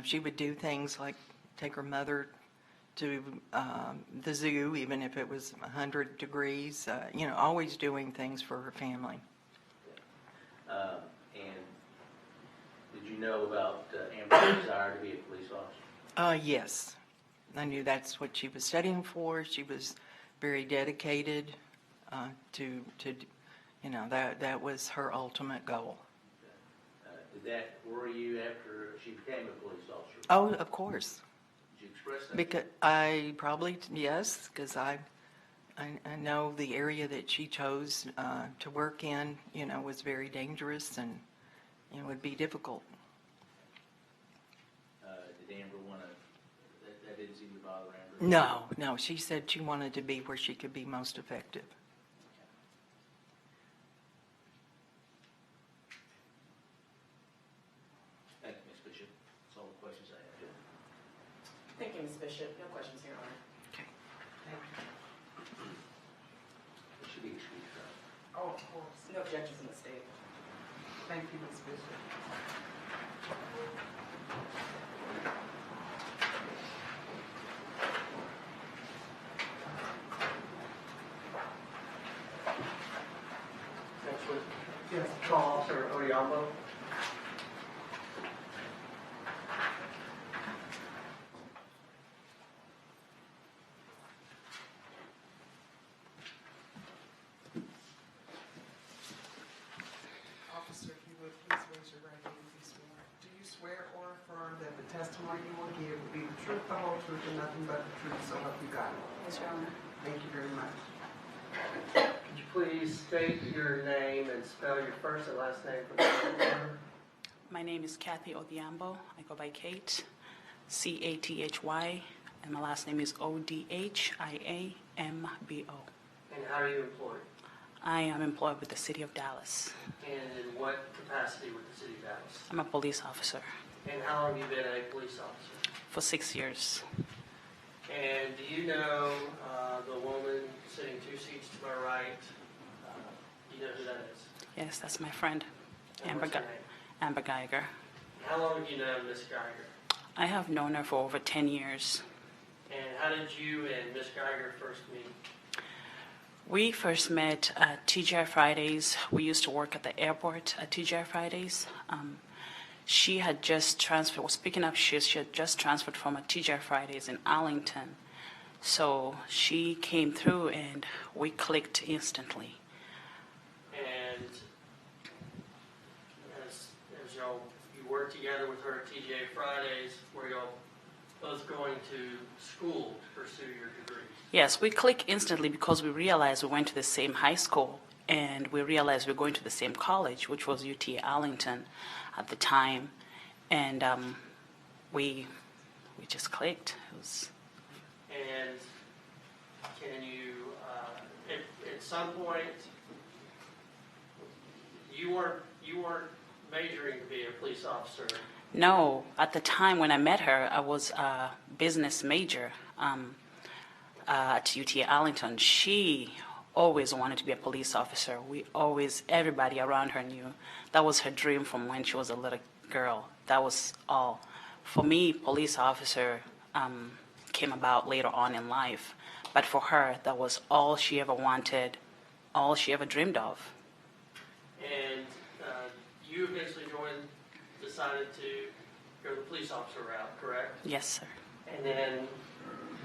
She would do things like take her mother to the zoo, even if it was 100 degrees, always doing things for her family.
And did you know about Amber's desire to be a police officer?
Yes. I knew that's what she was studying for. She was very dedicated to that was her ultimate goal.
Did that worry you after she became a police officer?
Oh, of course.
Did you express that?
Because yes, because I know the area that she chose to work in, was very dangerous and would be difficult.
easy to bother Amber?
No. She said she wanted to be where she could be most effective.
Thank you, Ms. Bishop. That's all the questions I have.
Thank you, Ms. Bishop. No questions here, Honor.
Okay.
It should be excused, right?
Oh, of course. No objections in the state.
Thank you, Ms. Bishop.
Next one, yes, Paul Officer Oyambo.
Officer, if you would please raise your right hand and be sworn. Do you swear or affirm that the testimony you will give will be the truth, the whole truth, and nothing but the truth, so help you God?
Yes, Your Honor.
Thank you very much.
Could you please state your name and spell your first and last name for the record?
My name is Kathy Odhiambo. I go by Kate, Cathy, and my last name is Odhiambo.
And how are you employed?
I am employed with the City of Dallas.
And in what capacity with the City of Dallas?
I'm a police officer
And how long have you been a police officer?
for 6 years.
And do you know the woman sitting 2 seats to my right? You know who that is?
Yes, that's my friend,
And
Amber,
what's her
Gu-
name?
Amber Guyger.
How long have you known Miss Guyger?
I have known her for over 10 years.
And how did you and Miss Guyger first meet?
We first met at TGI Fridays. We used to work at the airport at TGI Fridays. She had just transferred, was picking up shifts. She had just transferred from a TGI Fridays in Arlington. So she came through and we clicked instantly.
And as y'all, you worked together with her at TGI Fridays, were y'all both going to school to pursue your degrees?
Yes, we clicked instantly because we realized we went to the same high school and we realized we were going to the same college, which was UT Arlington at the time. And we just clicked. It was...
And can you, at some point, you weren't majoring to be a police officer?
No, at the time when I met her, I was a business major at UT Arlington. She always wanted to be a police officer. Everybody around her knew that was her dream from when she was a little girl. That was all. For me, police officer came about later on in life. But for her, that was all she ever wanted, all she ever dreamed of.
And you eventually decided to go the police officer route, correct?
Yes, sir.
And then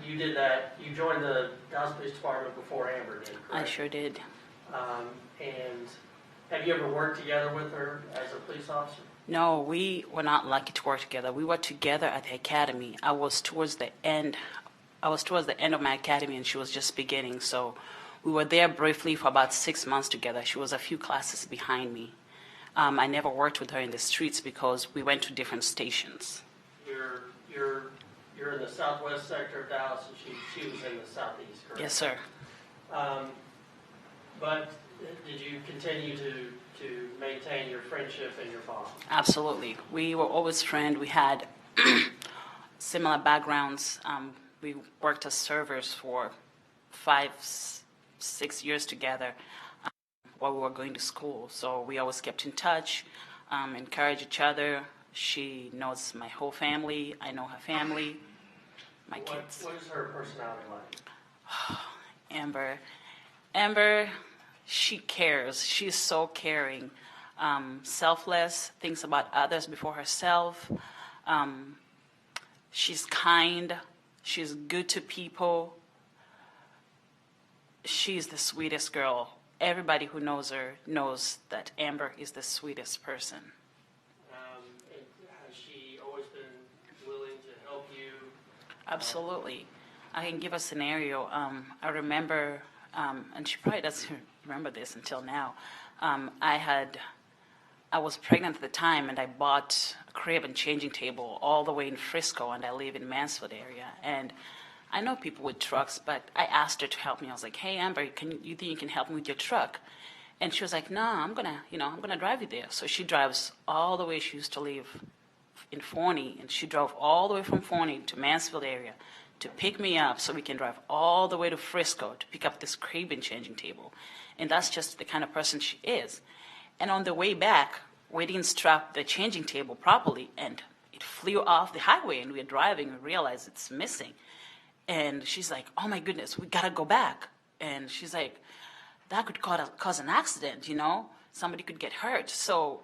you did that, you joined the Dallas Police Department before Amber did, correct?
I sure did.
And have you ever worked together with her as a police officer?
No, we were not lucky to work together. We were together at the academy. I was towards the end of my academy and she was just beginning. So we were there briefly for about 6 months together. She was a few classes behind me. I never worked with her in the streets because we went to different stations.
You're in the southwest sector of Dallas and she was in the southeast, correct?
Yes, sir.
But did you continue to maintain your friendship and your bond?
Absolutely. We were always friends. We had similar backgrounds. We worked as servers for 5-6 years together while we were going to school. So we always kept in touch, encouraged each other. She knows my whole family. I know her family, my kids.
What is her personality like?
Amber, she cares. She's so caring, selfless, thinks about others before herself. She's kind. She's good to people. She's the sweetest girl. Everybody who knows her knows that Amber is the sweetest person.
And has she always been willing to help you?
Absolutely. I can give a scenario. I remember, and she probably doesn't remember this until now. I I was pregnant at the time, and I bought a crib and changing table all the way in Frisco, and I live in Mansfield area. And I know people with trucks, but I asked her to help me. I was like, "Hey, Amber, you think you can help me with your truck?" And she was like, "No, I'm gonna drive you there." So she drives all the way. She used to live in Forney, and she drove all the way from Forney to Mansfield area to pick me up, so we can drive all the way to Frisco to pick up this crib and changing table. And that's just the kind of person she is. And on the way back, we didn't strap the changing table properly, and it flew off the highway, and we were driving and realized it's missing. And she's like, "Oh my goodness, we gotta go back." And she's like, "That could cause an accident, somebody could get hurt." So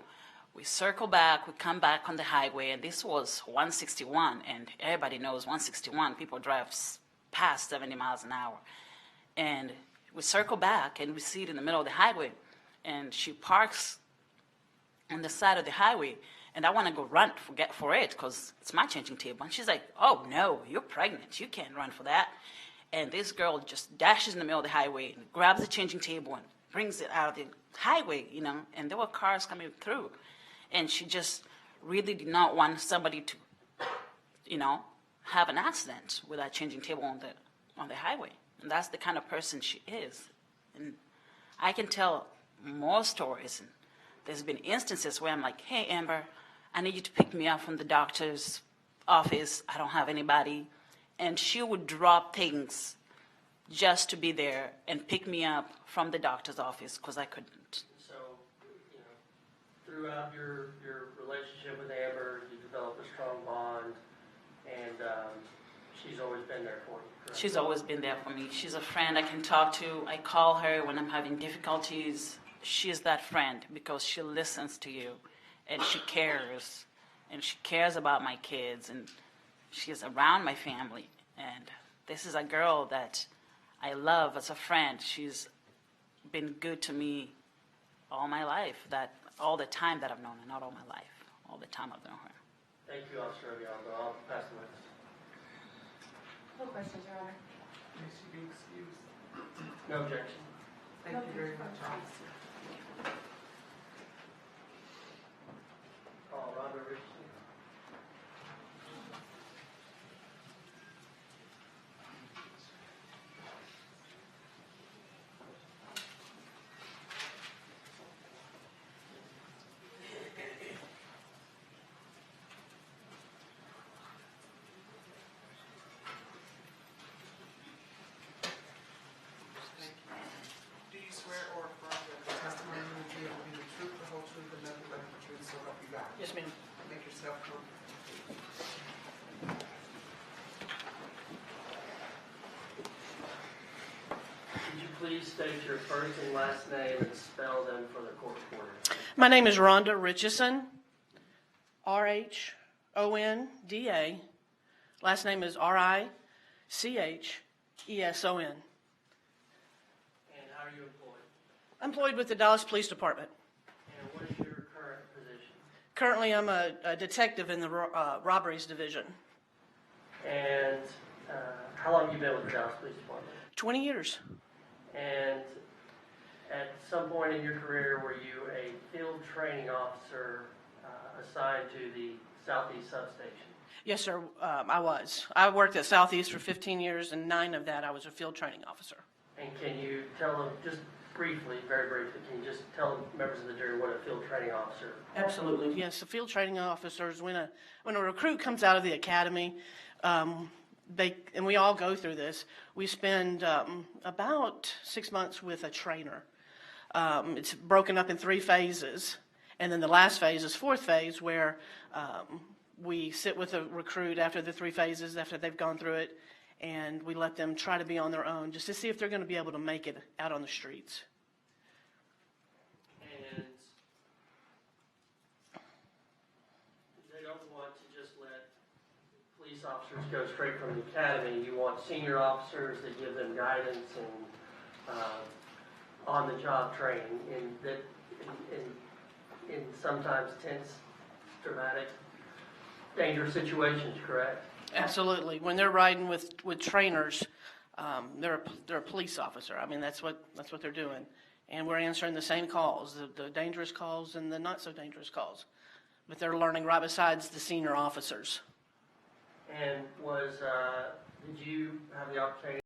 we circle back, we come back on the highway, and this was 161, and everybody knows 161, people drive past 70 miles an hour. And we circle back, and we see it in the middle of the highway, and she parks on the side of the highway, and I want to go run for it because it's my changing table. And she's like, "Oh no, you're pregnant, you can't run for that." And this girl just dashes in the middle of the highway and grabs the changing table and brings it out of the highway, and there were cars coming through. And she just really did not want somebody to, have an accident with that changing table on the highway. And that's the kind of person she is. And I can tell more stories. And there's been instances where I'm like, "Hey, Amber, I need you to pick me up from the doctor's office. I don't have anybody." And she would drop things just to be there and pick me up from the doctor's office because I couldn't.
So, throughout your relationship with Amber, you developed a strong bond, and she's always been there for you, correct?
She's always been there for me. She's a friend I can talk to. I call her when I'm having difficulties. She's that friend because she listens to you, and she cares about my kids, and she's around my family. And this is a girl that I love as a friend. She's been good to me all my life, all the time that I've known her, not all my life, all the time I've known her.
Thank you, Officer Obialdo. I'll pass the witness.
No questions, Your Honor.
May she be excused.
No objection.
Thank you very much, officer.
Call Rhonda Richardson.
Do you swear or affirm that the testimony you will give will be the truth, the whole truth, and nothing but the truth, so help you God?
Yes, ma'am.
Make yourself comfortable.
Could you please state your first and last name and spell them for the court reporter?
My name is Rhonda Richardson, R-H-O-N-D-A. Last name is R-I-C-H-E-S-O-N.
And how are you employed?
Employed with the Dallas Police Department.
And what is your current position?
Currently, I'm a detective in the robberies division.
And how long have you been with the Dallas Police Department?
20 years.
And at some point in your career, were you a field training officer assigned to the Southeast substation?
Yes, sir, I was. I worked at Southeast for 15 years, and 9 of that I was a field training officer.
And can you tell them, just briefly, very briefly, can you just tell the members of the jury what a field training officer?
Absolutely. Yes, the field training officers, when a recruit comes out of the academy, and we all go through this, we spend about 6 months with a trainer. It's broken up in 3 phases, and then the last phase is 4th phase, where we sit with a recruit after the 3 phases, after they've gone through it, and we let them try to be on their own just to see if they're going to be able to make it out on the streets.
And they don't want to just let police officers go straight from the academy. You want senior officers that give them guidance and on-the-job training in sometimes tense, dramatic, dangerous situations, correct?
Absolutely. When they're riding with trainers, they're a police officer. I mean, that's what they're doing. and we're answering the same calls, the dangerous calls and the not so dangerous calls. But they're learning right besides the senior officers.
And did you have the opportunity?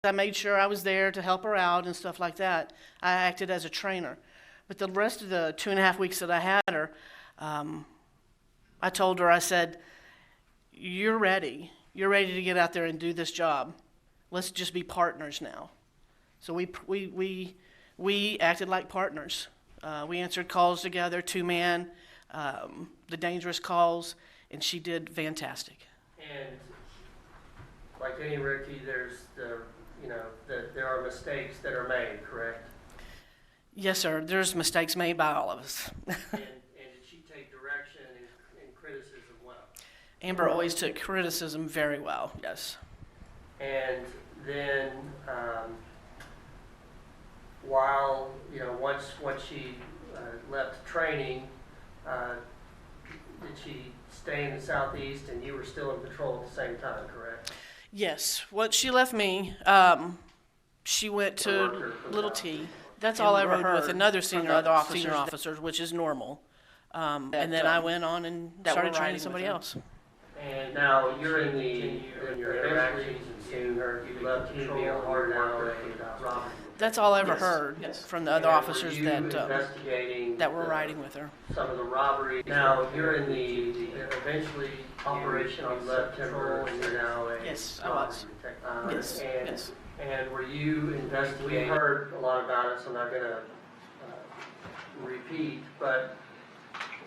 I made sure I was there to help her out and stuff like that. I acted as a trainer. But the rest of the 2.5 weeks that I had her, I told her, I said, you're ready. You're ready to get out there and do this job. Let's just be partners now. So we acted like partners. We answered calls together, 2-man, the dangerous calls, and she did fantastic.
And like any rookie, there are mistakes that are made, correct?
Yes, sir. There's mistakes made by all of us.
and did she take direction and criticism well?
Amber always took criticism very well, yes.
And then while, once she left training, did she stay in the Southeast and you were still in patrol at the same time, correct?
Yes. Once she left me, she went to Little T. That's all I ever heard with another senior officers, which is normal. And then I went on and started training somebody else.
And now you're in your interactions and you left to be a hard worker.
That's all I ever heard from the other officers that were
the-
riding with her.
Some of the robberies. Now you're in the eventually operation on left timber and you're now a
Yes, I was.
robbery detective.
Yes.
And were you investigating? We heard a lot about it, so I'm not going to repeat, but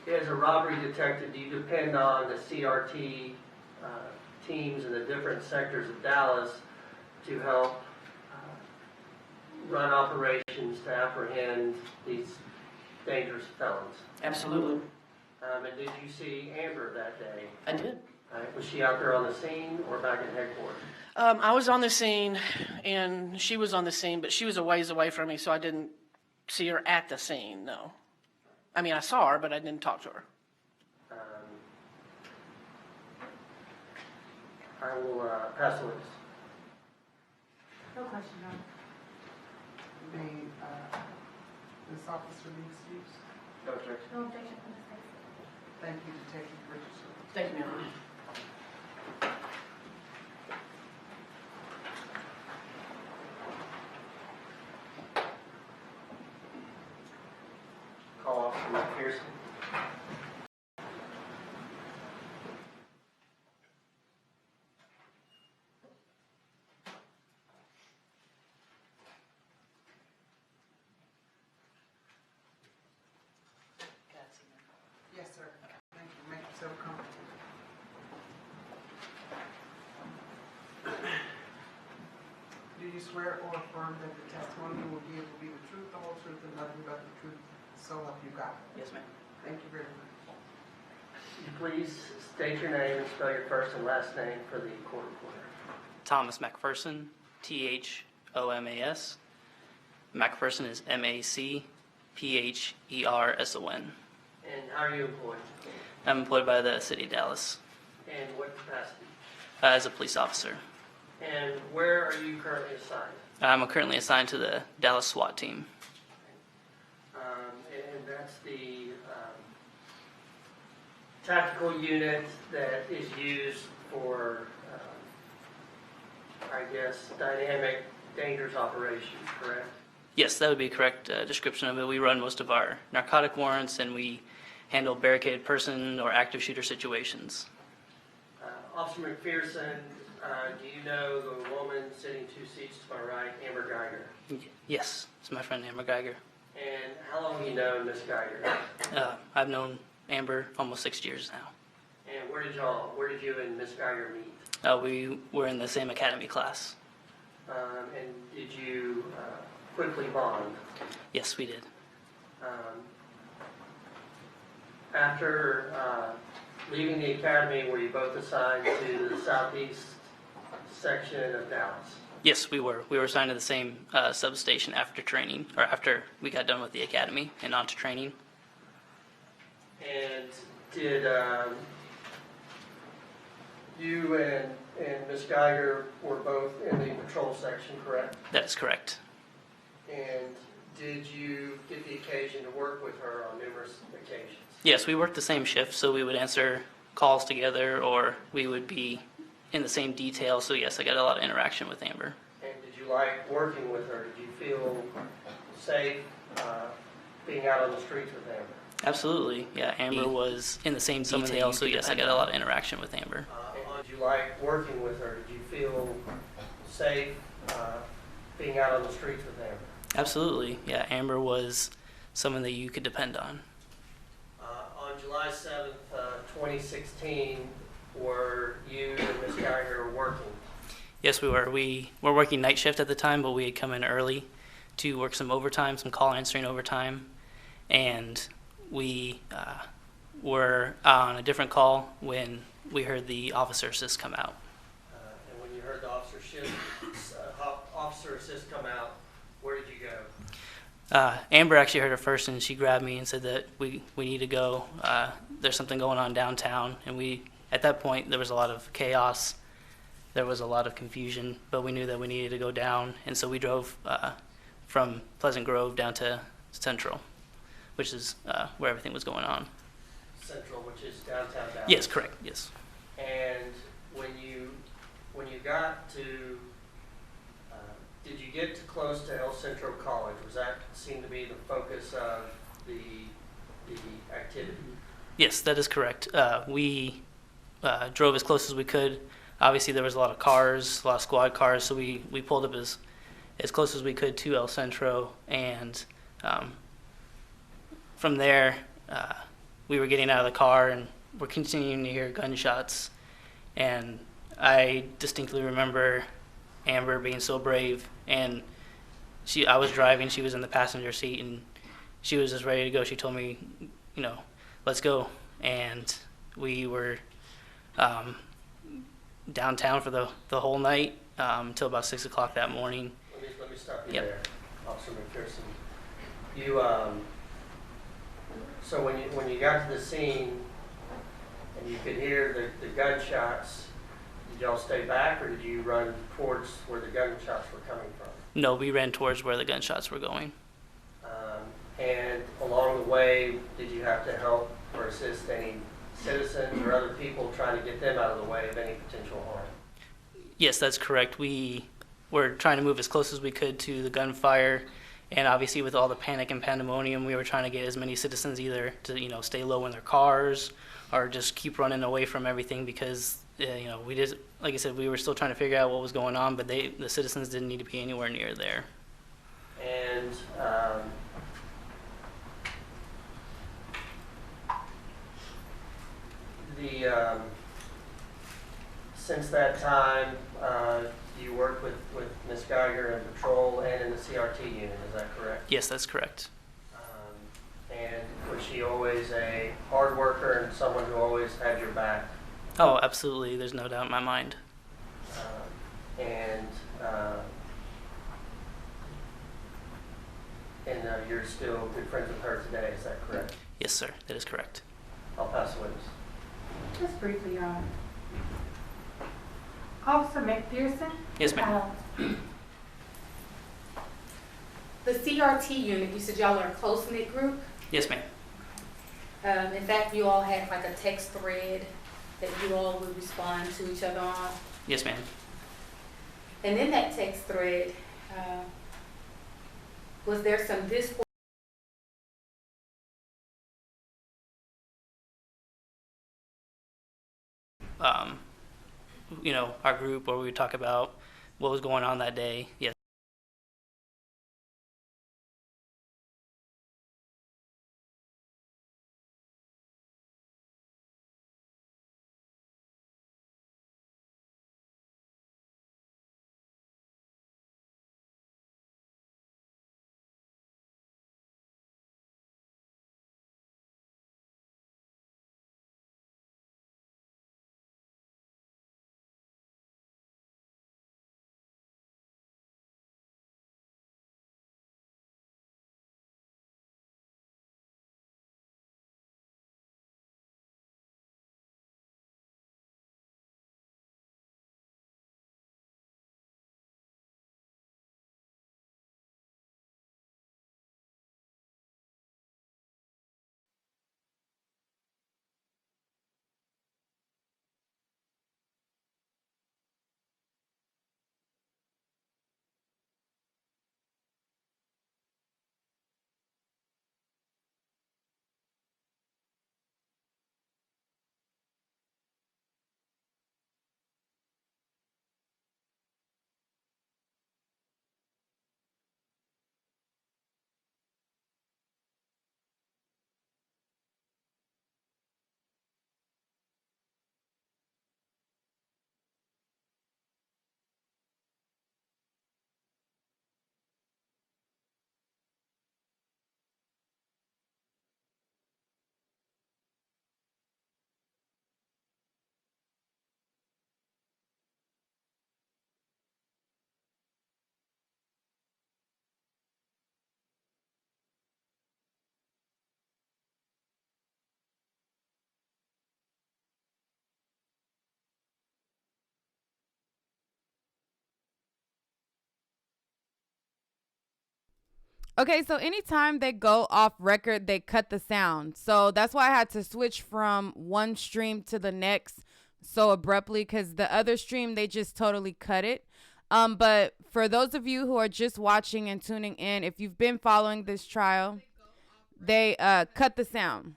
as a robbery detective, do you depend on the CRT teams in the different sectors of Dallas to help run operations to apprehend these dangerous felons?
Absolutely.
And did you see Amber that day?
I did.
Was she out there on the scene or back at headquarters?
I was on the scene, and she was on the scene, but she was a ways away from me, so I didn't see her at the scene, no. I mean, I saw her, but I didn't talk to her.
I will pass the list.
No question, no. This officer be excused?
No objection.
No objection from the state. Thank you for taking the picture.
Thank you, ma'am.
Call Officer McPherson.
Yes, sir. Thank you. Make yourself comfortable. Do you swear or affirm that the testimony you will give will be the truth, the whole truth, and nothing but the truth? So help you God.
Yes, ma'am.
Thank you very much.
Could you please state your name and spell your first and last name for the court reporter?
Thomas McPherson, Thomas. McPherson is MacPherson.
And how are you employed?
I'm employed by the city of Dallas
And what capacity?
as a police officer.
And where are you currently assigned?
I'm currently assigned to the Dallas SWAT team.
And that's the tactical unit that is used for, I guess, dynamic, dangerous operations, correct?
Yes, that would be a correct description of it. We run most of our narcotic warrants, and we handle barricaded person or active shooter situations.
Officer McPherson, do you know the woman sitting 2 seats to my right, Amber Guyger?
Yes, it's my friend Amber Guyger.
And how long have you known Miss Guyger?
I've known Amber almost 6 years now.
And where did you and Miss Guyger meet?
We were in the same academy class.
And did you quickly bond?
Yes, we did.
After leaving the academy, were you both assigned to the southeast section of Dallas?
Yes, we were. We were assigned to the same substation after training, or after we got done with the academy and on to training.
And did you and Miss Guyger were both in the patrol section, correct?
That is correct.
And did you get the occasion to work with her on numerous occasions?
Yes, we worked the same shift, so we would answer calls together, or we would be in the same detail. So yes, I got a lot of interaction with Amber.
And did you like working with her? Did you feel safe being out on the streets with Amber?
Absolutely, yeah. Amber was in the same detail, so yes, I got a lot of interaction with Amber.
Did you like working with her? Did you feel safe being out on the streets with Amber?
Absolutely, yeah. Amber was someone that you could depend on.
On July 7th, 2016, were you and Ms. Guyger working?
Yes, we were. We were working night shift at the time, but we had come in early to work some overtime, some call answering overtime, and we were on a different call when we heard the officer assist come out.
And when you heard the officer assist come out, where did you go?
Amber actually heard it first, and she grabbed me and said that we need to go. There's something going on downtown, and at that point there was a lot of chaos. There was a lot of confusion, but we knew that we needed to go down, and so we drove from Pleasant Grove down to Central, which is where everything was going on.
Central, which is downtown Dallas?
Yes, correct, yes.
And when you got to, did you get too close to El Centro College? Was that seemed to be the focus of the activity?
Yes, that is correct. We drove as close as we could. Obviously, there was a lot of cars, a lot of squad cars, so we pulled up as close as we could to El Centro, and from there, we were getting out of the car, and we're continuing to hear gunshots, and I distinctly remember Amber being so brave, and I was driving, she was in the passenger seat, and she was just ready to go. She told me, let's go, and we were downtown for the whole night until about 6 o'clock that morning.
Let me stop you
Yep.
there, Officer McPherson. You so when you got to the scene and you could hear the gunshots, did y'all stay back, or did you run towards where the gunshots were coming from?
No, we ran towards where the gunshots were going.
And along the way, did you have to help or assist any citizens or other people trying to get them out of the way of any potential harm?
Yes, that's correct. We were trying to move as close as we could to the gunfire, and obviously with all the panic and pandemonium, we were trying to get as many citizens either to stay low in their cars or just keep running away from everything, because we just, like I said, we were still trying to figure out what was going on, but the citizens didn't need to be anywhere near there.
And since that time, you worked with Ms. Guyger in patrol and in the CRT unit, is that correct?
Yes, that's correct.
And was she always a hard worker and someone who always had your back?
Oh, absolutely. There's no doubt in my mind.
And you're still good friends with her today, is that correct?
Yes, sir. That is correct.
I'll pass the witness.
Just briefly, Your Honor. Officer McPherson?
Yes, ma'am.
The CRT unit, you said y'all are a close-knit group?
Yes, ma'am.
In fact, you all had like a text thread that you all would respond to each other on.
Yes, ma'am.
And in that text thread, was there some discord?
You know, our group where we would talk about what was going on that day. Yes.
Okay, so anytime they go off record, they cut the sound. So that's why I had to switch from one stream to the next so abruptly, because the other stream, they just totally cut it. But for those of you who are just watching and tuning in, if you've been following this trial, they cut the sound.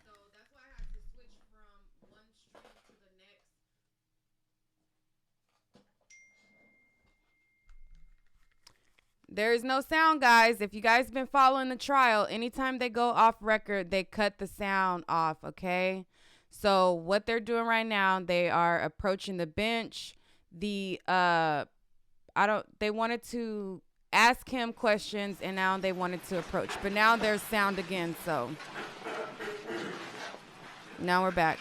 There is no sound, guys. If you guys been following the trial, anytime they go off record, they cut the sound off, okay? So what they're doing right now, they are approaching the bench. They wanted to ask him questions and now they wanted to approach. But now there's sound again, so now we're back.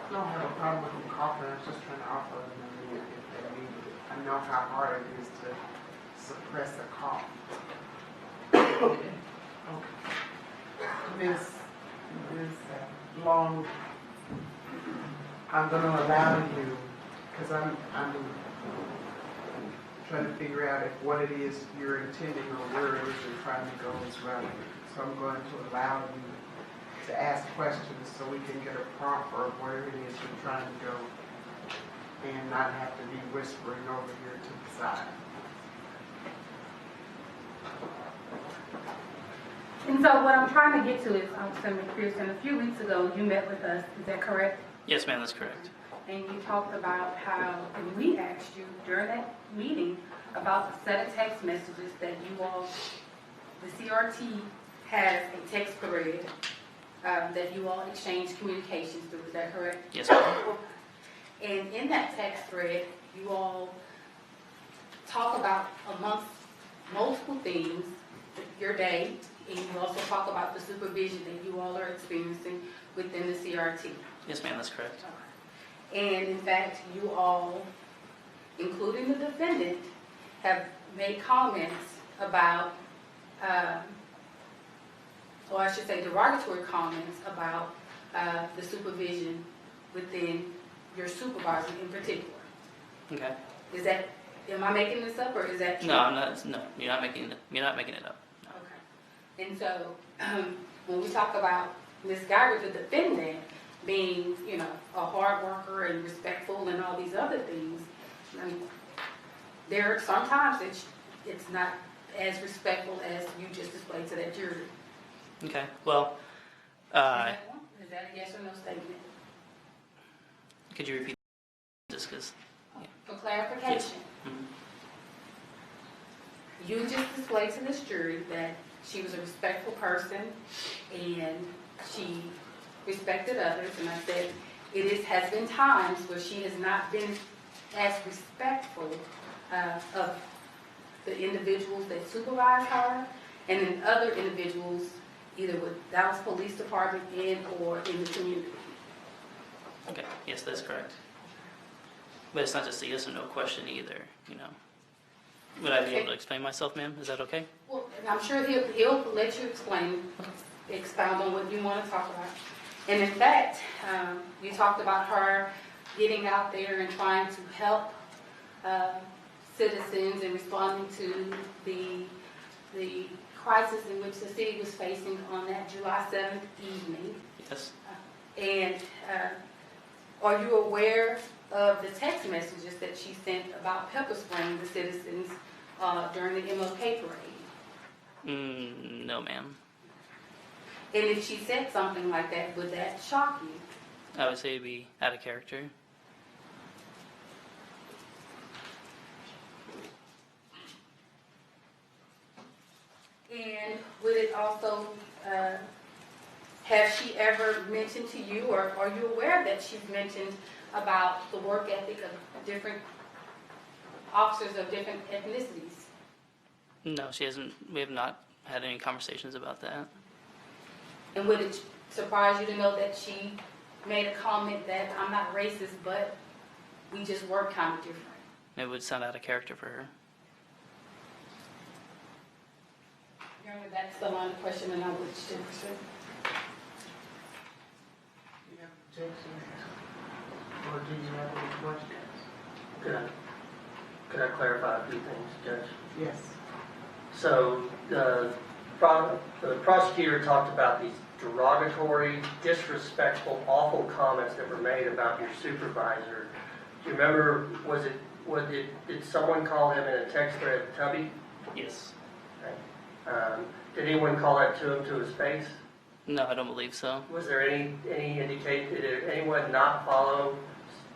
I don't have a problem with them coughing, I was just trying to offer them a minute if they needed it. I know how hard it is to suppress a cough. Okay. Miss Long, I'm gonna allow you, because I'm trying to figure out if what it is you're intending or where it is you're trying to go is relevant. So I'm going to allow you to ask questions so we can get a proper of where it is you're trying to go and not have to be whispering over here to the side.
And so what I'm trying to get to is, Senator Pearson, a few weeks ago you met with us, is that correct?
Yes, ma'am, that's correct.
And you talked about how, and we asked you during that meeting about the set of text messages that you all, the CRT has a text thread that you all exchange communications through, is that correct?
Yes, ma'am.
And in that text thread, you all talk about, amongst multiple things, your day, and you also talk about the supervision that you all are experiencing within the CRT.
Yes, ma'am, that's correct.
And in fact, you all, including the defendant, have made comments about, or I should say derogatory comments about the supervision within your supervisor in particular.
Okay.
Is that, am I making this up or is that true?
No, I'm not. No, you're not making it. You're not making it up. No.
Okay. And so, when we talk about Ms. Guyger, the defendant, being, you know, a hard worker and respectful and all these other things, I mean, there are sometimes it's not as respectful as you just displayed to that jury.
Okay. Well,
Is that a yes or no statement?
could you repeat this? Because
For clarification, you just displayed to this jury that she was a respectful person and she respected others, and I said has been times where she has not been as respectful of the individuals that supervise her, and then other individuals either with Dallas Police Department and or in the community.
okay. Yes, that's correct. But it's not just a yes or no question either. You know. Would I be able to explain myself, ma'am? Is that okay?
Well, I'm sure he'll let you expound on what you want to talk about. And in fact, you talked about her getting out there and trying to help citizens and responding to the crisis in which the city was facing on that July 7th evening.
Yes.
And are you aware of the text messages that she sent about pepper spraying the citizens during the MLK parade?
No, ma'am.
And if she said something like that, would that shock you?
I would say it'd be out of character.
And would it also, have she ever mentioned to you, or are you aware that she's mentioned about the work ethic of different officers of different ethnicities?
No, she hasn't. We have not had any conversations about that.
And would it surprise you to know that she made a comment that I'm not racist, but we just work kind of different?
It would sound out of character for her.
Your Honor, that's the line of questioning I wish to pursue.
Do you have objections? Or do you have any questions?
Could I clarify a few things, Judge?
Yes.
So the prosecutor talked about these derogatory, disrespectful, awful comments that were made about your supervisor. Do you remember, did someone call him in a text thread Tubby?
Yes.
Okay. Did anyone call that to him to his face?
No, I don't believe so.
Was there any did anyone not follow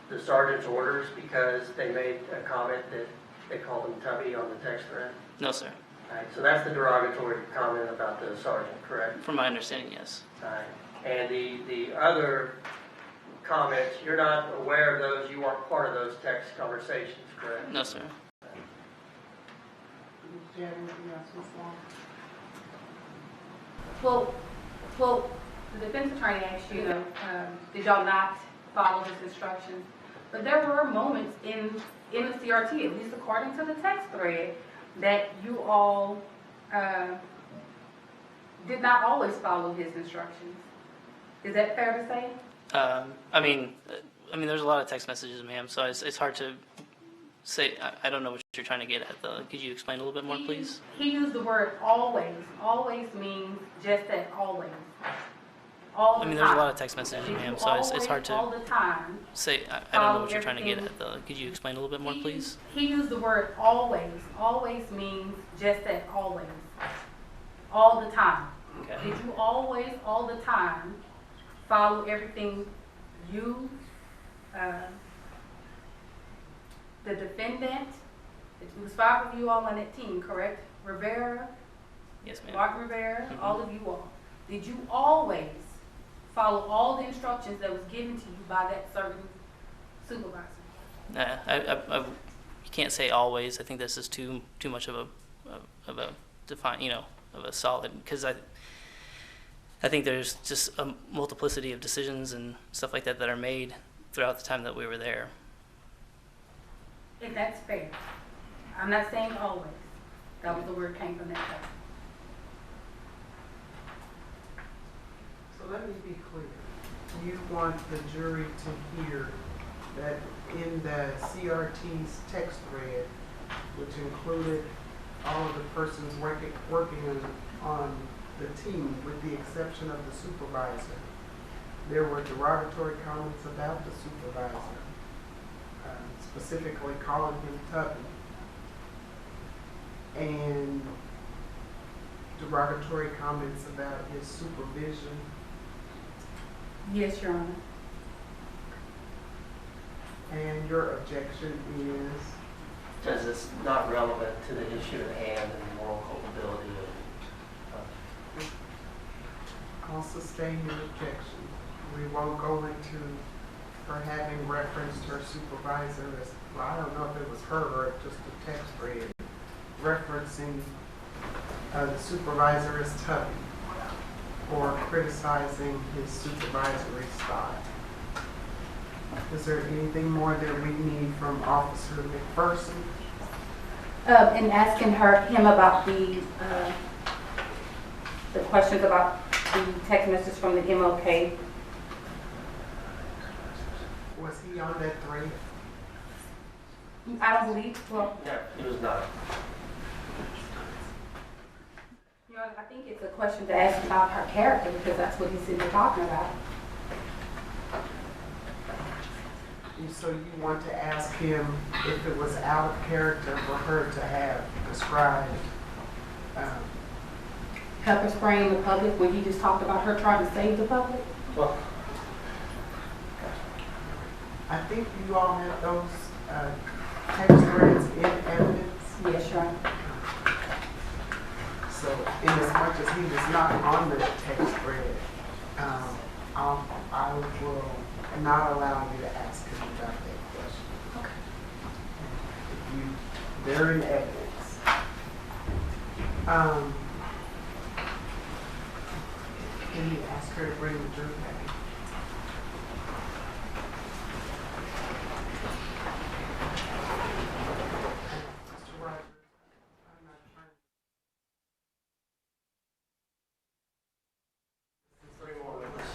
the sergeant's orders because they made a comment that they called him Tubby on the text thread?
No, sir.
All right, so that's the derogatory comment about the sergeant, correct?
From my understanding, yes.
All right. And the other comments, you're not aware of those, you weren't part of those text conversations, correct?
No, sir.
Do you have anything else, Ms. Long?
Well, the defense attorney asked you, did y'all not follow his instructions? But there were moments in the CRT, at least according to the text thread, that you all did not always follow his instructions. Is that fair to say?
I mean, there's a lot of text messages, ma'am, so it's hard to say. I don't know what you're trying to get at, though. Could you explain a little bit more, please?
He used the word always. Always means just that, always. All the time.
There's a lot of text messages, ma'am, so it's hard to
all the time
say. I don't know what you're trying to get at, though. Could you explain a little bit more, please?
He used the word always. Always means just that, always. All the time.
Okay.
Did you always, all the time, follow everything you, the defendant, it was 5 of you all on that team, correct? Rivera?
Yes, ma'am.
Mark Rivera, all of you all. Did you always follow all the instructions that was given to you by that certain supervisor?
Nah, you can't say always. I think this is too much of a define, of a solid, because I think there's just a multiplicity of decisions and stuff like that are made throughout the time that we were there.
If that's fair. I'm not saying always. That was the word came from that person.
So let me be clear. You want the jury to hear that in the CRT's text thread, which included all of the persons working on the team, with the exception of the supervisor, there were derogatory comments about the supervisor, specifically calling him Tubby, and derogatory comments about his supervision.
Yes, Your Honor.
And your objection is?
Because it's not relevant to the issue at hand and the moral culpability of.
I'll sustain your objection. We won't go into her having referenced her supervisor as, well, I don't know if it was her or just a text thread, referencing the supervisor as Tubby, or criticizing his supervisory style. Is there anything more that we need from Officer McPherson?
In asking him about the questions about the text message from the MLK.
Was he on that thread?
I don't believe, well,
No, it was not.
you know, I think it's a question to ask about her character, because that's what he's been talking about.
And so you want to ask him if it was out of character for her to have described
Pepper spraying the public when he just talked about her trying to save the public?
Well,
I think you all have those text threads in evidence.
Yes, Your Honor.
So in as much as he was not on the text thread, I will not allow you to ask him about that question.
Okay.
They're in evidence. Can you ask her to bring the jury back? Mr. Rogers, I'm not trying to.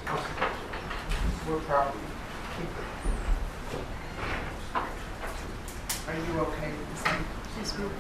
Okay. We'll probably keep it. Are you okay with this?
Yes, ma'am.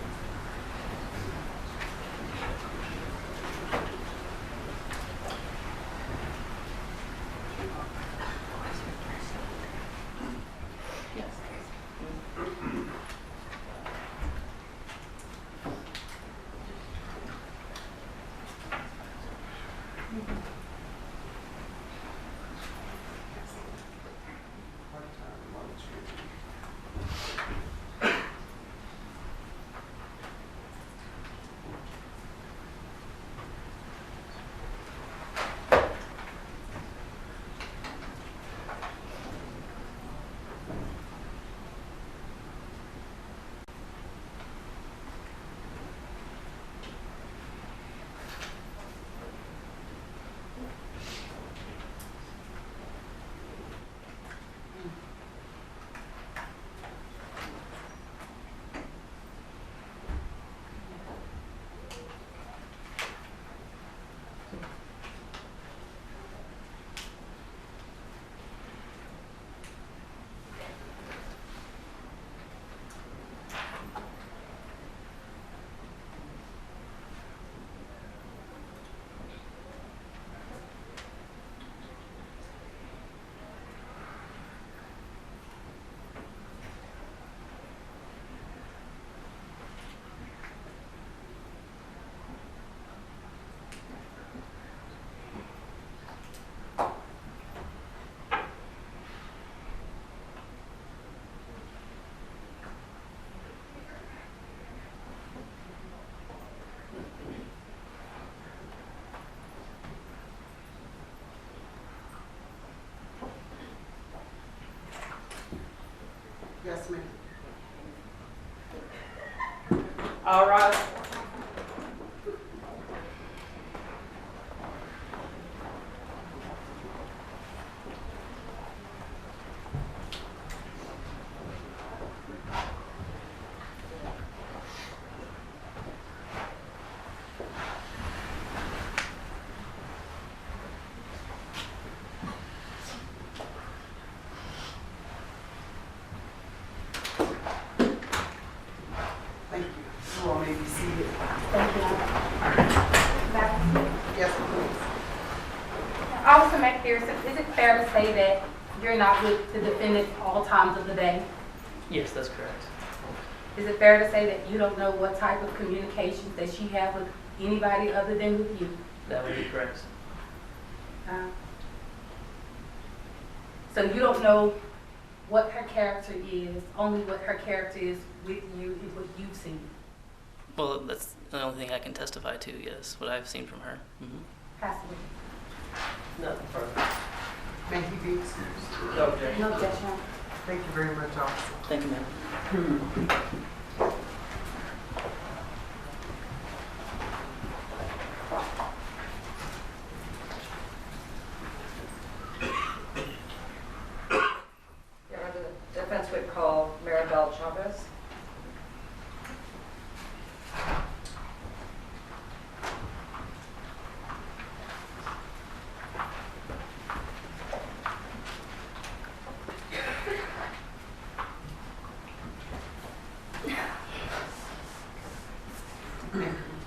Yes, ma'am.
All right. fair to say that you're not with the defendant all times of the day?
Yes, that's correct.
Is it fair to say that you don't know what type of communications that she had with anybody other than with you?
That would be correct.
So you don't know what her character is, only what her character is with you and what you've seen?
Well, that's the only thing I can testify to, yes, what I've seen from her.
Possibly.
Nothing further.
May he be excused?
No objection.
No objection.
Thank you very much, officer.
Thank you, ma'am.
The defense would call Maribel Chavez.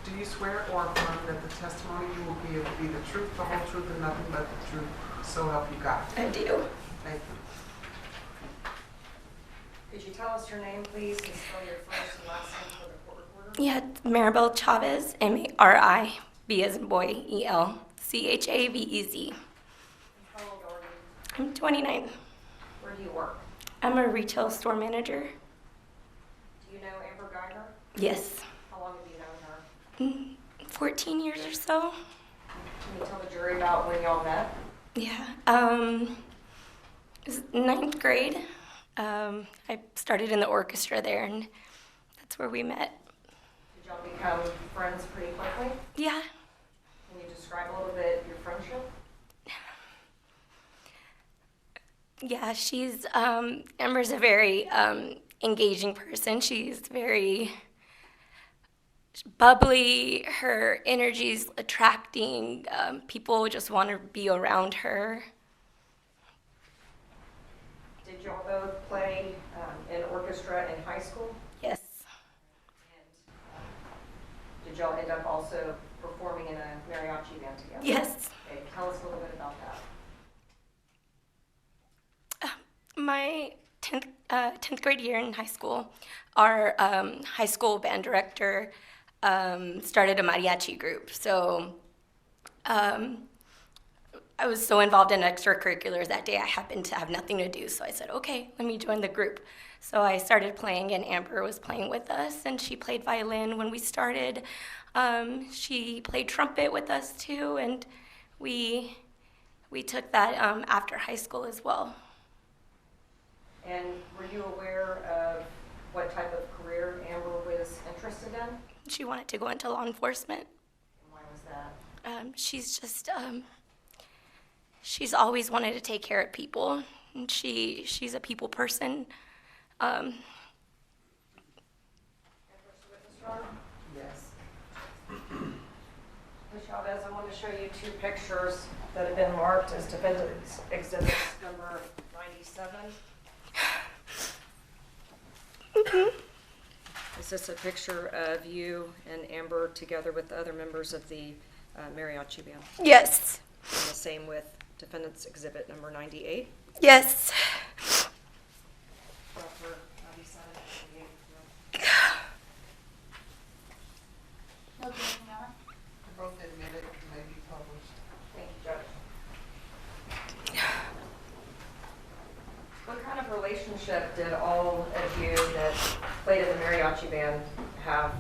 Do you swear or affirm that the testimony you will give will be the truth, the whole truth, and nothing but the truth, so help you God?
I do.
Thank you.
Could you tell us your name, please, and spell your first and last name for the court reporter?
Yeah, Maribel Chavez, M-A-R-I-B as in boy, E-L-C-H-A-V-E-Z.
How old are you?
I'm 29.
Where do you work?
I'm a retail store manager.
Do you know Amber Guyger?
Yes.
How long have you known her?
14 years or so.
Can you tell the jury about when y'all met?
Yeah. It was 9th grade. I started in the orchestra there, and that's where we met.
Did y'all become friends pretty quickly?
Yeah.
Can you describe a little bit your friendship?
Yeah, she's, Amber's a very engaging person. She's very bubbly. Her energy's attracting. People just want to be around her.
Did y'all both play in orchestra in high school?
Yes.
And did y'all end up also performing in a mariachi band together?
Yes.
Okay, tell us a little bit about that.
My 10th grade year in high school, our high school band director started a mariachi group. So I was so involved in extracurriculars that day, I happened to have nothing to do. So I said, okay, let me join the group. So I started playing, and Amber was playing with us, and she played violin when we started. She played trumpet with us too, and we took that after high school as well.
And were you aware of what type of career Amber was interested in?
She wanted to go into law enforcement.
And why was that?
She's just, she's always wanted to take care of people, and she's a people person.
Yes. Ms. Chavez, I want to show you two pictures that have been marked as defendant's exhibits number 97. Is this a picture of you and Amber together with the other members of the mariachi band?
Yes.
And the same with defendant's exhibit number 98?
Yes.
Number 97, 98.
No objection, Your Honor.
Both admitted may be published.
Thank you, Judge. What kind of relationship did all of you that played in the mariachi band have?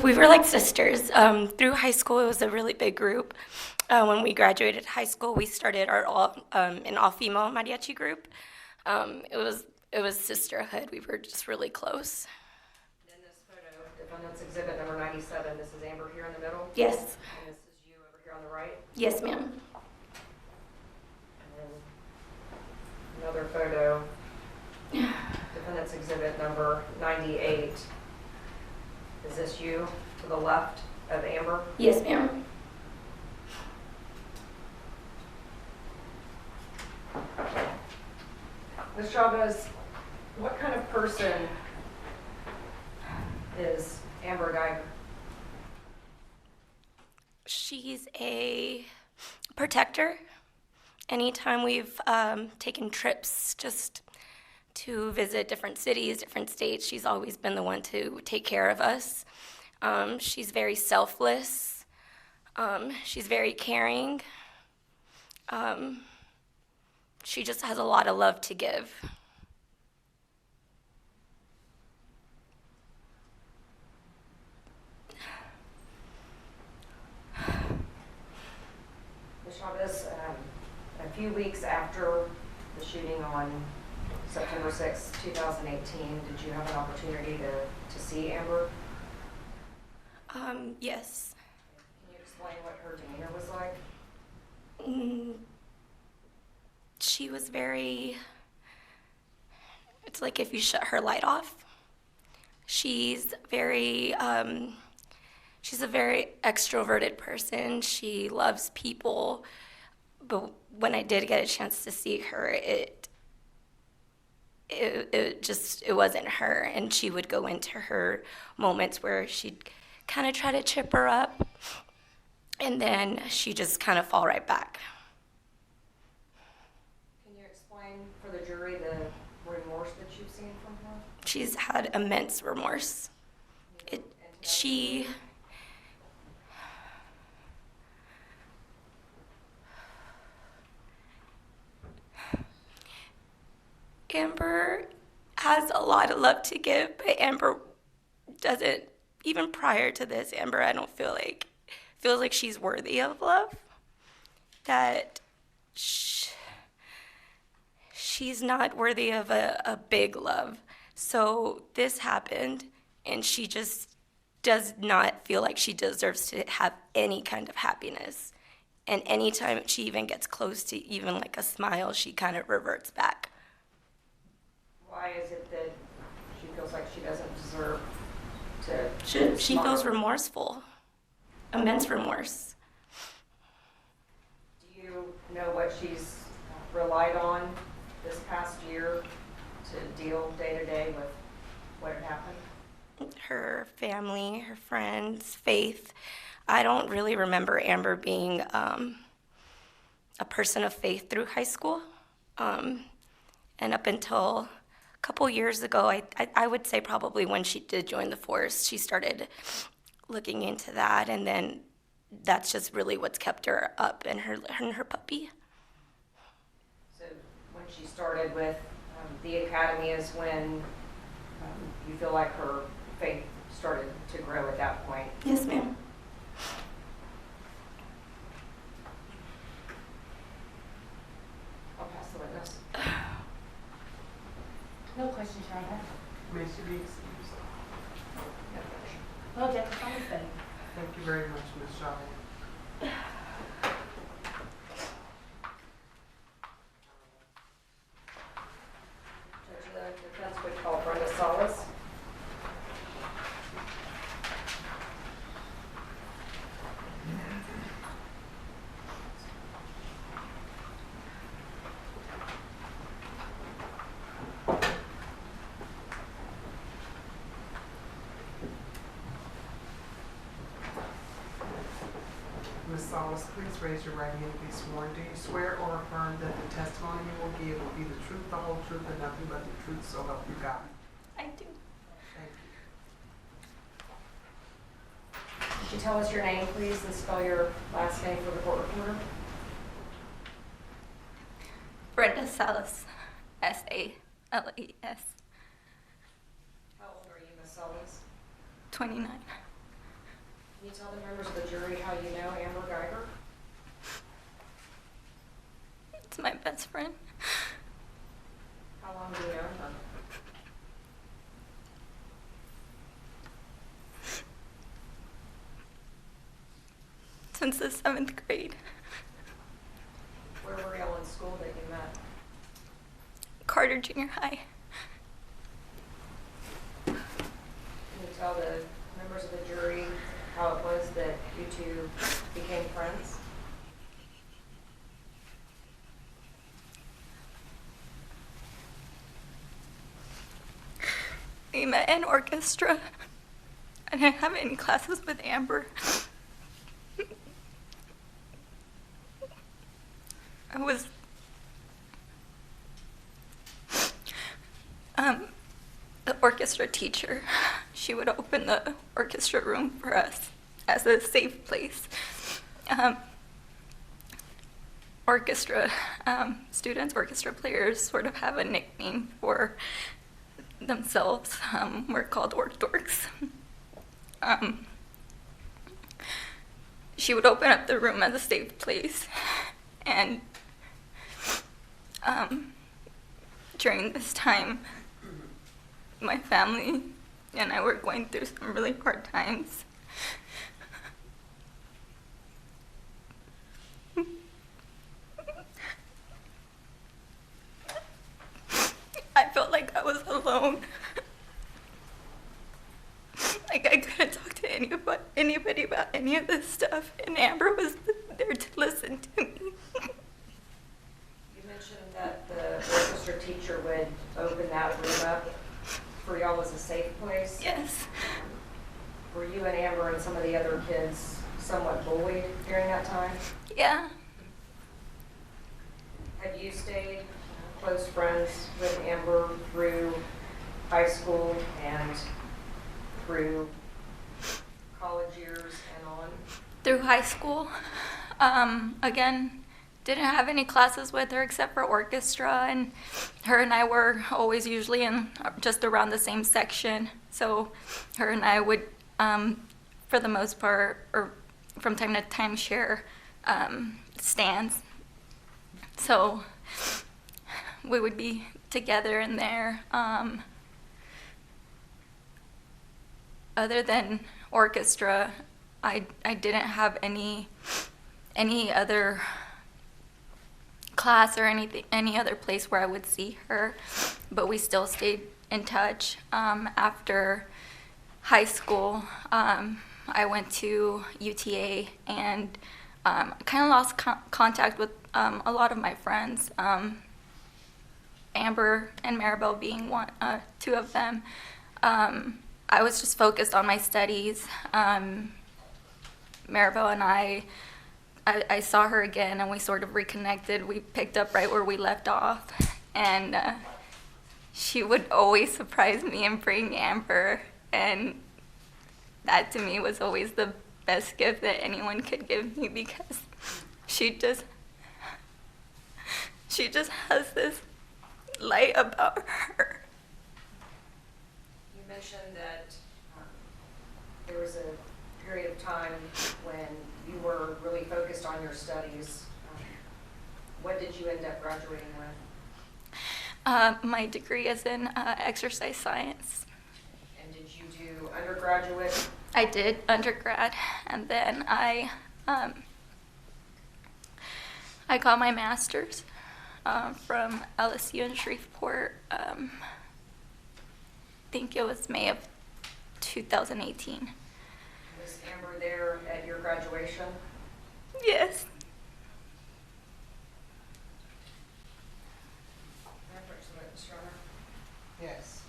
We were like sisters. Through high school, it was a really big group. When we graduated high school, we started an all-female mariachi group. It was sisterhood. We were just really close.
In this photo, defendant's exhibit number 97, this is Amber here in the middle?
Yes.
And this is you over here on the right?
Yes, ma'am.
And then another photo, defendant's exhibit number 98. Is this you to the left of Amber?
Yes, ma'am.
Ms. Chavez, what kind of person is Amber Guyger?
She's a protector, anytime we've taken trips just to visit different cities, different states, she's always been the one to take care of us. She's very selfless. She's very caring. She just has a lot of love to give.
Ms. Chavez, a few weeks after the shooting on September 6, 2018, did you have an opportunity to see Amber?
Yes.
Can you explain what her demeanor was like?
She was very, it's like if you shut her light off. She's she's a very extroverted person. She loves people. But when I did get a chance to see her, it wasn't her. And she would go into her moments where she'd kind of try to chip her up, and then she just kind of fall right back.
Can you explain for the jury the remorse that you've seen from her?
She's had immense remorse. Amber has a lot of love to give, but Amber doesn't, even prior to this, Amber, I don't feels like she's worthy of love. That she's not worthy of a big love. So this happened, and she just does not feel like she deserves to have any kind of happiness. And anytime she even gets close to even like a smile, she kind of reverts back.
Why is it that she feels like she doesn't deserve to
She feels remorseful, immense remorse.
Do you know what she's relied on this past year to deal day to day with what had happened?
Her family, her friends, faith. I don't really remember Amber being a person of faith through high school. And up until a couple years ago, I would say probably when she did join the force, she started looking into that, and then that's just really what's kept her up and her puppy.
So when she started with the academy is when you feel like her faith started to grow at that point?
Yes, ma'am.
I'll pass the witness.
No questions, Your Honor.
May she be excused?
No objection, I'm staying.
Thank you very much, Ms. Shaw.
Judge of the defense would call Brenda Salas.
Ms. Salas, please raise your right hand and be sworn. Do you swear or affirm that the testimony you will give will be the truth, the whole truth, and nothing but the truth, so help you God?
I do.
Thank you.
Could you tell us your name, please, and spell your last name for the court reporter?
Brenda Salas, S-A-L-A-S,
How old are you, Ms. Salas?
29.
Can you tell the members of the jury how you know Amber Guyger?
It's my best friend.
How long do you know her?
Since the 7th grade.
Where were y'all in school that you met?
Carter Junior High.
Can you tell the members of the jury how it was that you two became friends?
We met in orchestra. I didn't have any classes with Amber. The orchestra teacher, she would open the orchestra room for us as a safe place. Orchestra students, orchestra players sort of have a nickname for themselves. We're called Orc Dorks. She would open up the room as a safe place, and during this time, my family and I were going through some really hard times. I felt like I was alone. Like I couldn't talk to anybody about any of this stuff, and Amber was there to listen to me.
You mentioned that the orchestra teacher would open that room up for y'all as a safe place.
Yes.
Were you and Amber and some of the other kids somewhat bullied during that time?
Yeah.
Have you stayed close friends with Amber through high school and through college years and on?
Through high school. Again, didn't have any classes with her except for orchestra, and her and I were always usually in just around the same section. So her and I would, for the most part, or from time to time, share stands. So we would be together in there. Other than orchestra, I didn't have any other class or any other place where I would see her, but we still stayed in touch. After high school, I went to UTA and kind of lost contact with a lot of my friends. Amber and Maribel being two of them. I was just focused on my studies. Maribel and I saw her again and we sort of reconnected. We picked up right where we left off, and she would always surprise me and bring Amber, and that to me was always the best gift that anyone could give me, because she just has this light about her.
You mentioned that there was a period of time when you were really focused on your studies. What did you end up graduating with?
My degree is in exercise science.
And did you do undergraduate?
I did undergrad, and then I got my master's from LSU in Shreveport. I think it was May of 2018.
Was Amber there at your graduation?
Yes.
Yes.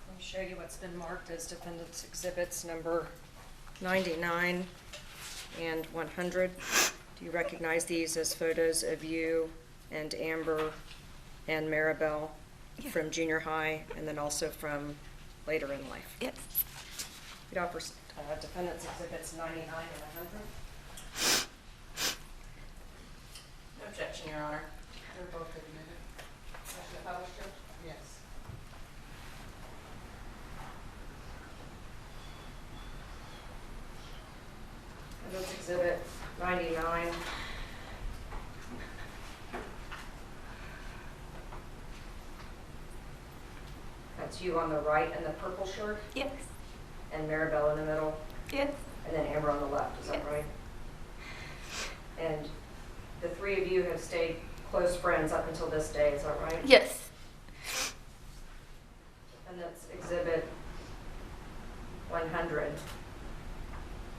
Let me show you what's been marked as defendant's exhibits number 99 and 100. Do you recognize these as photos of you and Amber and Maribel from junior high and then also from later in life?
Yes.
You'd offer defendant's exhibits 99 and 100.
No objection, Your Honor. They're both admitted. Yes.
Defendant's exhibit 99. That's you on the right in the purple shirt?
Yes.
And Maribel in the middle?
Yes.
And then Amber on the left, is that right? And the three of you have stayed close friends up until this day, is that right?
Yes.
And that's exhibit 100.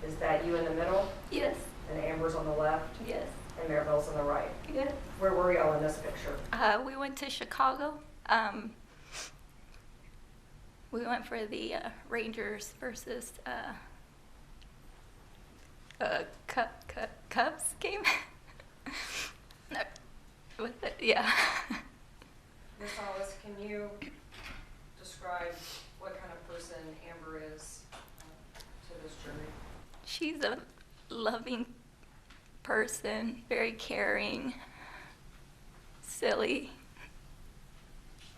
Is that you in the middle?
Yes.
And Amber's on the left?
Yes.
And Maribel's on the right?
Yes.
Where were y'all in this picture?
We went to Chicago. We went for the Rangers versus Cubs
she's a loving person, very caring, silly.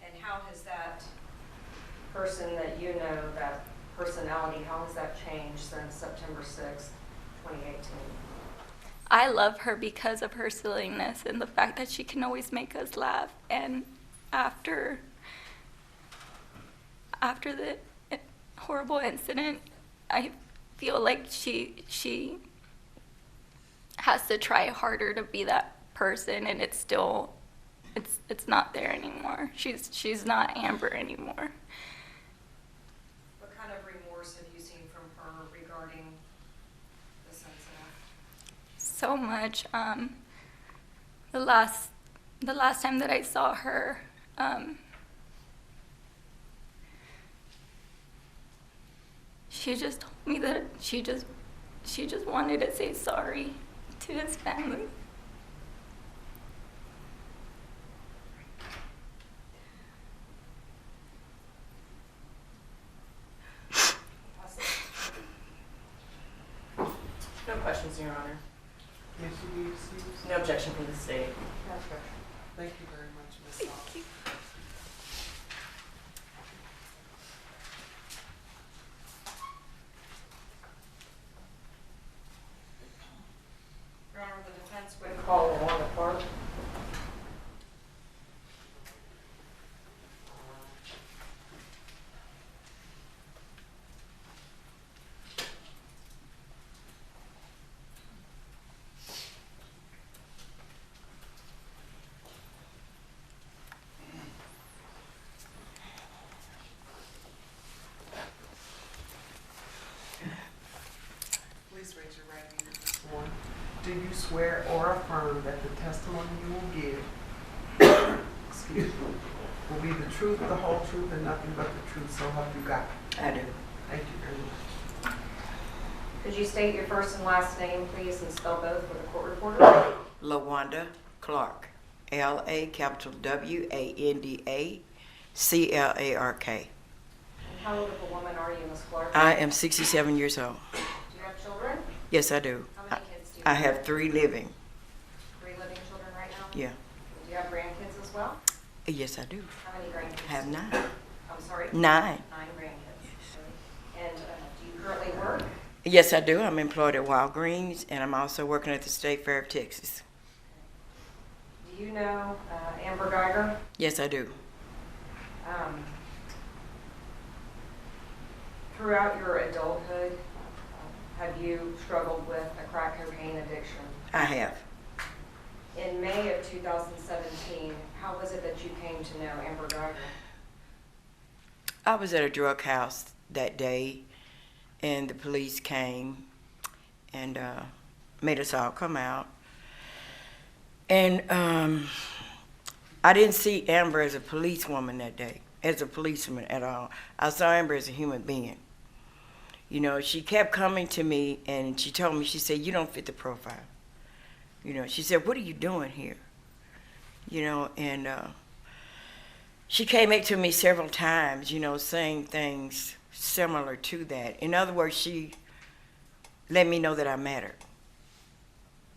And how has that person that you know, that personality, how has that changed since September 6th, 2018?
I love her because of her silliness and the fact that she can always make us laugh. And after the horrible incident, I feel like she has to try harder to be that person, and it's not there anymore. She's not Amber anymore.
What kind of remorse have you seen from her regarding this incident?
So much. The last time that I saw her, she just told me that she just wanted to say sorry to his family.
No questions, Your Honor.
Yes, you need to see this?
No objection from the state.
No objection. Thank you very much, Ms. Salt.
Your Honor, the defense would call Wanda Park.
Please raise your right hand and sworn. Do you swear or affirm that the testimony you will give, excuse me, will be the truth, the whole truth, and nothing but the truth, so help you God?
I do.
Thank you very much.
Could you state your first and last name, please, and spell both for the court reporter?
LaWanda Clark. L-A capital W-A-N-D-A C-L-A-R-K.
And how old of a woman are you, Ms. Clark?
I am 67 years old.
Do you have children?
Yes, I do.
How many kids do you
I have 3 living.
3 living children right now?
Yeah.
Do you have grandkids as well?
Yes, I do.
How many grandkids?
I have 9.
I'm sorry?
9.
9 grandkids. And do you currently work?
Yes, I do. I'm employed at Walgreens, and I'm also working at the State Fair of Texas.
Do you know Amber Guyger?
Yes, I do.
Throughout your adulthood, have you struggled with a crack cocaine addiction?
I have.
In May of 2017, how was it that you came to know Amber Guyger?
I was at a drug house that day, and the police came and made us all come out. And I didn't see Amber as a policewoman that day, as a policeman at all. I saw Amber as a human being. You know, she kept coming to me and she told me, she said, "You don't fit the profile." You know, she said, "What are you doing here?" You know, and she came back to me several times, you know, saying things similar to that. In other words, she let me know that I mattered.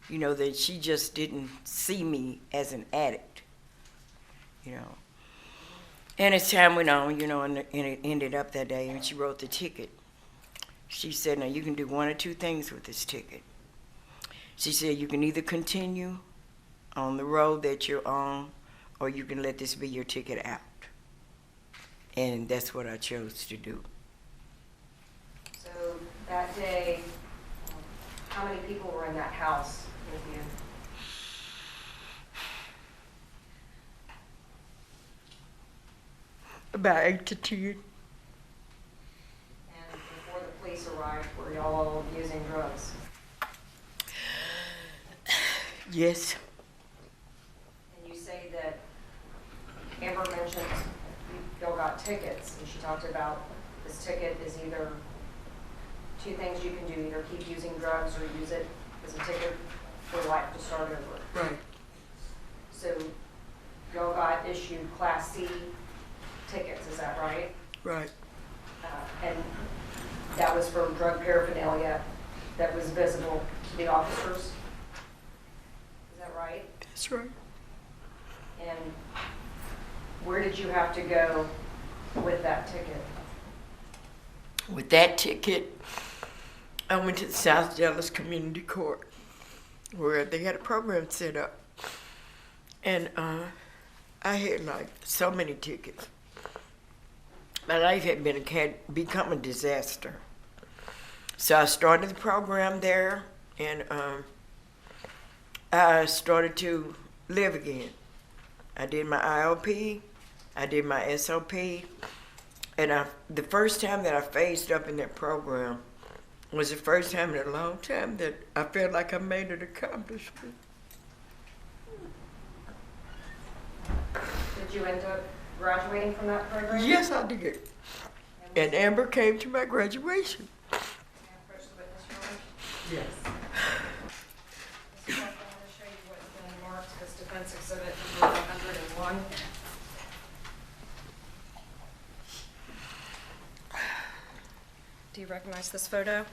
You know, that she just didn't see me as an addict, you know. And as time went on, you know, and it ended up that day, and she wrote the ticket. She said, "Now you can do 1 or 2 things with this ticket." She said, "You can either continue on the road that you're on, or you can let this be your ticket out." And that's what I chose to do.
So that day, how many people were in that house with you?
About 8 to 10.
And before the police arrived, were y'all using drugs?
Yes.
And you say that Amber mentioned y'all got tickets, and she talked about this ticket is either 2 things you can do, either keep using drugs or use it as a ticket for life to start over.
Right.
So y'all got issued Class C tickets, is that right?
Right.
And that was for drug paraphernalia that was visible to the officers. Is that right?
That's right.
And where did you have to go with that ticket?
With that ticket, I went to the South Dallas Community Court where they had a program set up. And I had like so many tickets. My life had become a disaster. So I started the program there, and I started to live again. I did my IOP, I did my SOP, and the first time that I phased up in that program was the first time in a long time that I felt like I made an accomplishment.
Did you end up graduating from that program?
Yes, I did. And Amber came to my graduation.
Yes.
This is I'm going to show you what's been marked as defense exhibit number 101. Do you recognize this photo?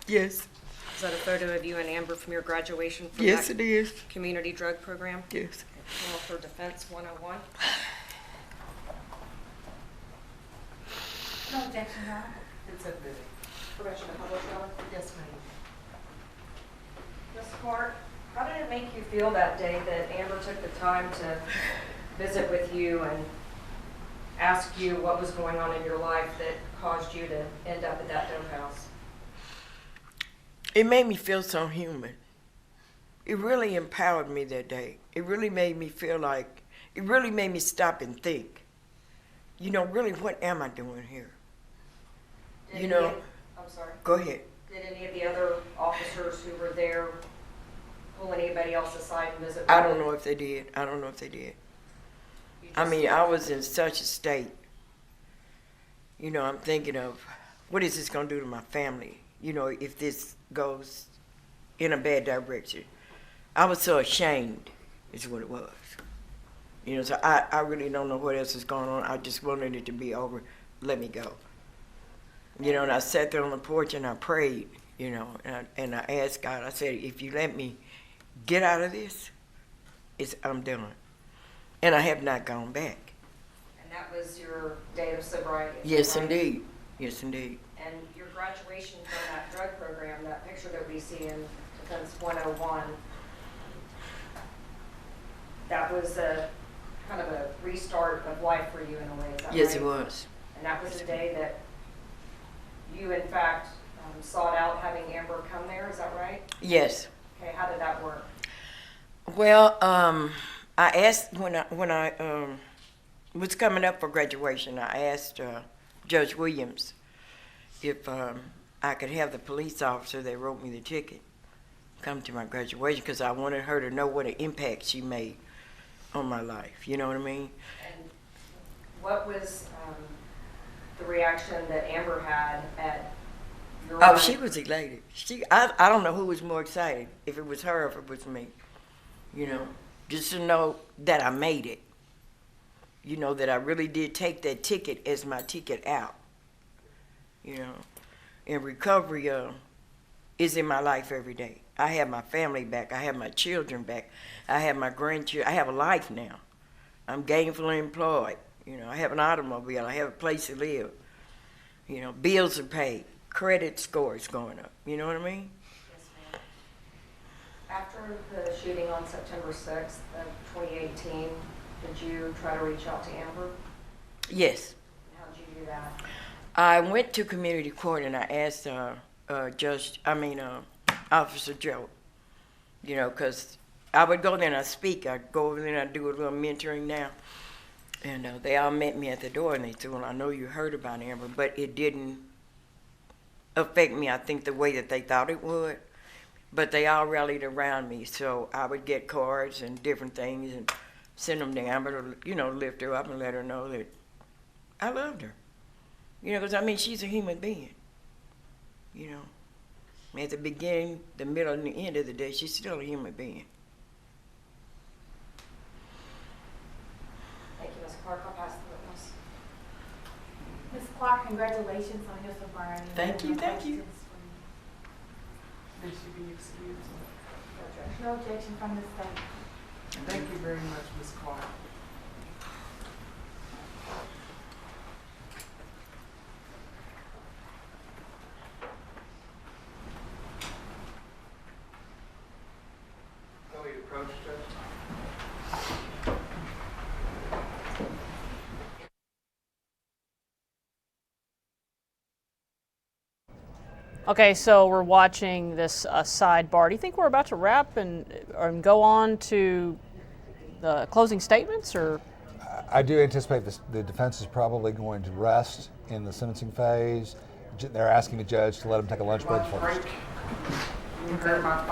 Yes.
Is that a photo of you and Amber from your graduation from
Yes,
that
it is.
community drug program?
Yes.
Criminal for Defense 101.
No objection, Your Honor.
It's admitted.
Permission to publish, Your Honor?
Yes, ma'am.
Ms. Clark, how did it make you feel that day that Amber took the time to visit with you and ask you what was going on in your life that caused you to end up at that dope house?
It made me feel so human. It really empowered me that day. It really made me feel like, it really made me stop and think. You know, really, what am I doing here?
I'm sorry.
Go ahead.
Did any of the other officers who were there pull anybody else aside and visit with
I don't
you?
know if they did. I don't know if they did. I mean, I was in such a state. You know, I'm thinking of, what is this going to do to my family? You know, if this goes in a bad direction. I was so ashamed, is what it was. You know, so I really don't know what else is going on. I just wanted it to be over. Let me go. You know, and I sat there on the porch and I prayed, you know, and I asked God, I said, if you let me get out of this, I'm done. And I have not gone back.
And that was your day of sobriety?
Yes,
right?
indeed. Yes, indeed.
And your graduation from that drug program, that picture that we see in Defense 101, that was a kind of a restart of life for you in a way, is that right?
Yes, it was.
And that was the day that you, in fact, sought out having Amber come there, is that right?
Yes.
Okay, how did that work?
Well, I asked when I was coming up for graduation, I asked Judge Williams if I could have the police officer that wrote me the ticket come to my graduation, because I wanted her to know what an impact she made on my life. You know what I mean?
And what was the reaction that Amber had at your
Oh, she was elated. I don't know who was more excited, if it was her or if it was me. You know, just to know that I made it. You know, that I really did take that ticket as my ticket out. You know, and recovery is in my life every day. I have my family back. I have my children back. I have my grandchildren. I have a life now. I'm gainfully employed. You know, I have an automobile. I have a place to live. You know, bills are paid. Credit score is going up. You know what I mean?
Yes, ma'am. After the shooting on September 6th of 2018, did you try to reach out to Amber?
Yes.
How did you do that?
I went to community court and I asked Officer Joe, you know, because I would go there and I speak. I'd go over there and I'd do a little mentoring now. And they all met me at the door and they said, well, I know you heard about Amber, but it didn't affect me, I think, the way that they thought it would. But they all rallied around me, so I would get cards and different things and send them to Amber to, you know, lift her up and let her know that I loved her. You know, because, I mean, she's a human being, you know. At the beginning, the middle, and the end of the day, she's still a human being.
Thank you, Ms. Clark. I'll pass the witness.
Ms. Clark, congratulations on your sobriety.
Thank you, thank you.
They should be excused.
No objection from the state.
Thank you very much, Ms. Clark.
Can we approach Judge?
Okay, so we're watching this sidebar. Do you think we're about to wrap and go on to the closing statements, or?
I do anticipate the defense is probably going to rest in the sentencing phase. They're asking the judge to let them take a lunch break first.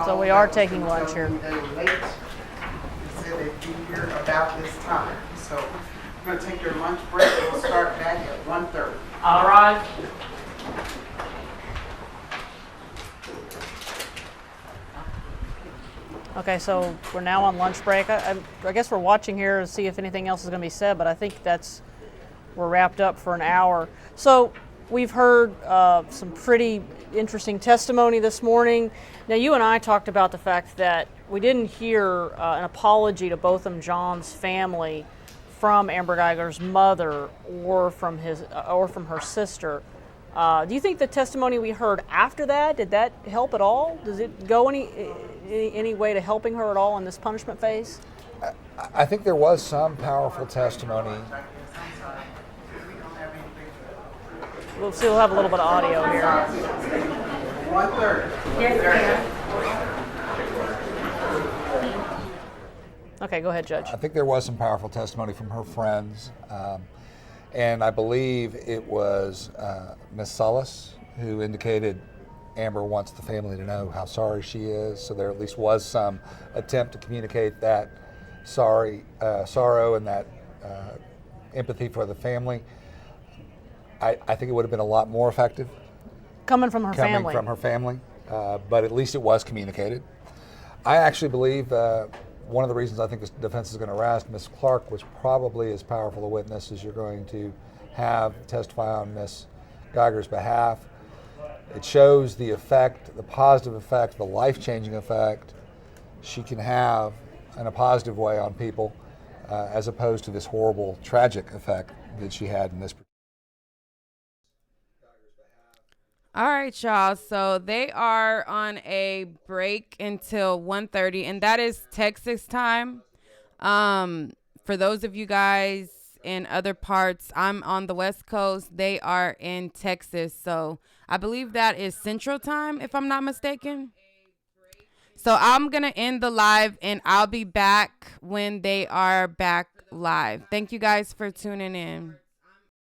So we are taking lunch here.
They were late. They said they'd be here about this time. So we're going to take your lunch break. We'll start back at 1:30.
All right. Okay, so we're now on lunch break. I guess we're watching here to see if anything else is going to be said, but I think we're wrapped up for an hour. So we've heard some pretty interesting testimony this morning. Now, you and I talked about the fact that we didn't hear an apology to Botham Jean's family from Amber Guyger's mother or from her sister. Do you think the testimony we heard after that, did that help at all? Does it go any way to helping her at all in this punishment phase?
I think there was some powerful testimony.
We'll see. We'll have a little bit of audio here.
1:30.
Yes, okay, go ahead, Judge.
I think there was some powerful testimony from her friends. And I believe it was Ms. Sullis who indicated Amber wants the family to know how sorry she is. So there at least was some attempt to communicate that sorrow and that empathy for the family. I think it would have been a lot more effective.
Coming from her family.
But at least it was communicated. I actually believe one of the reasons I think the defense is going to arrest Ms. Clark was probably as powerful a witness as you're going to have testify on Ms. Guyger's behalf. It shows the effect, the positive effect, the life-changing effect she can have in a positive way on people, as opposed to this horrible, tragic effect that she had in this.
All right, y'all. So they are on a break until 1:30, and that is Texas time. For those of you guys in other parts, I'm on the West Coast. They are in Texas. So I believe that is Central time, if I'm not mistaken. So I'm going to end the live, and I'll be back when they are back live. Thank you guys for tuning in.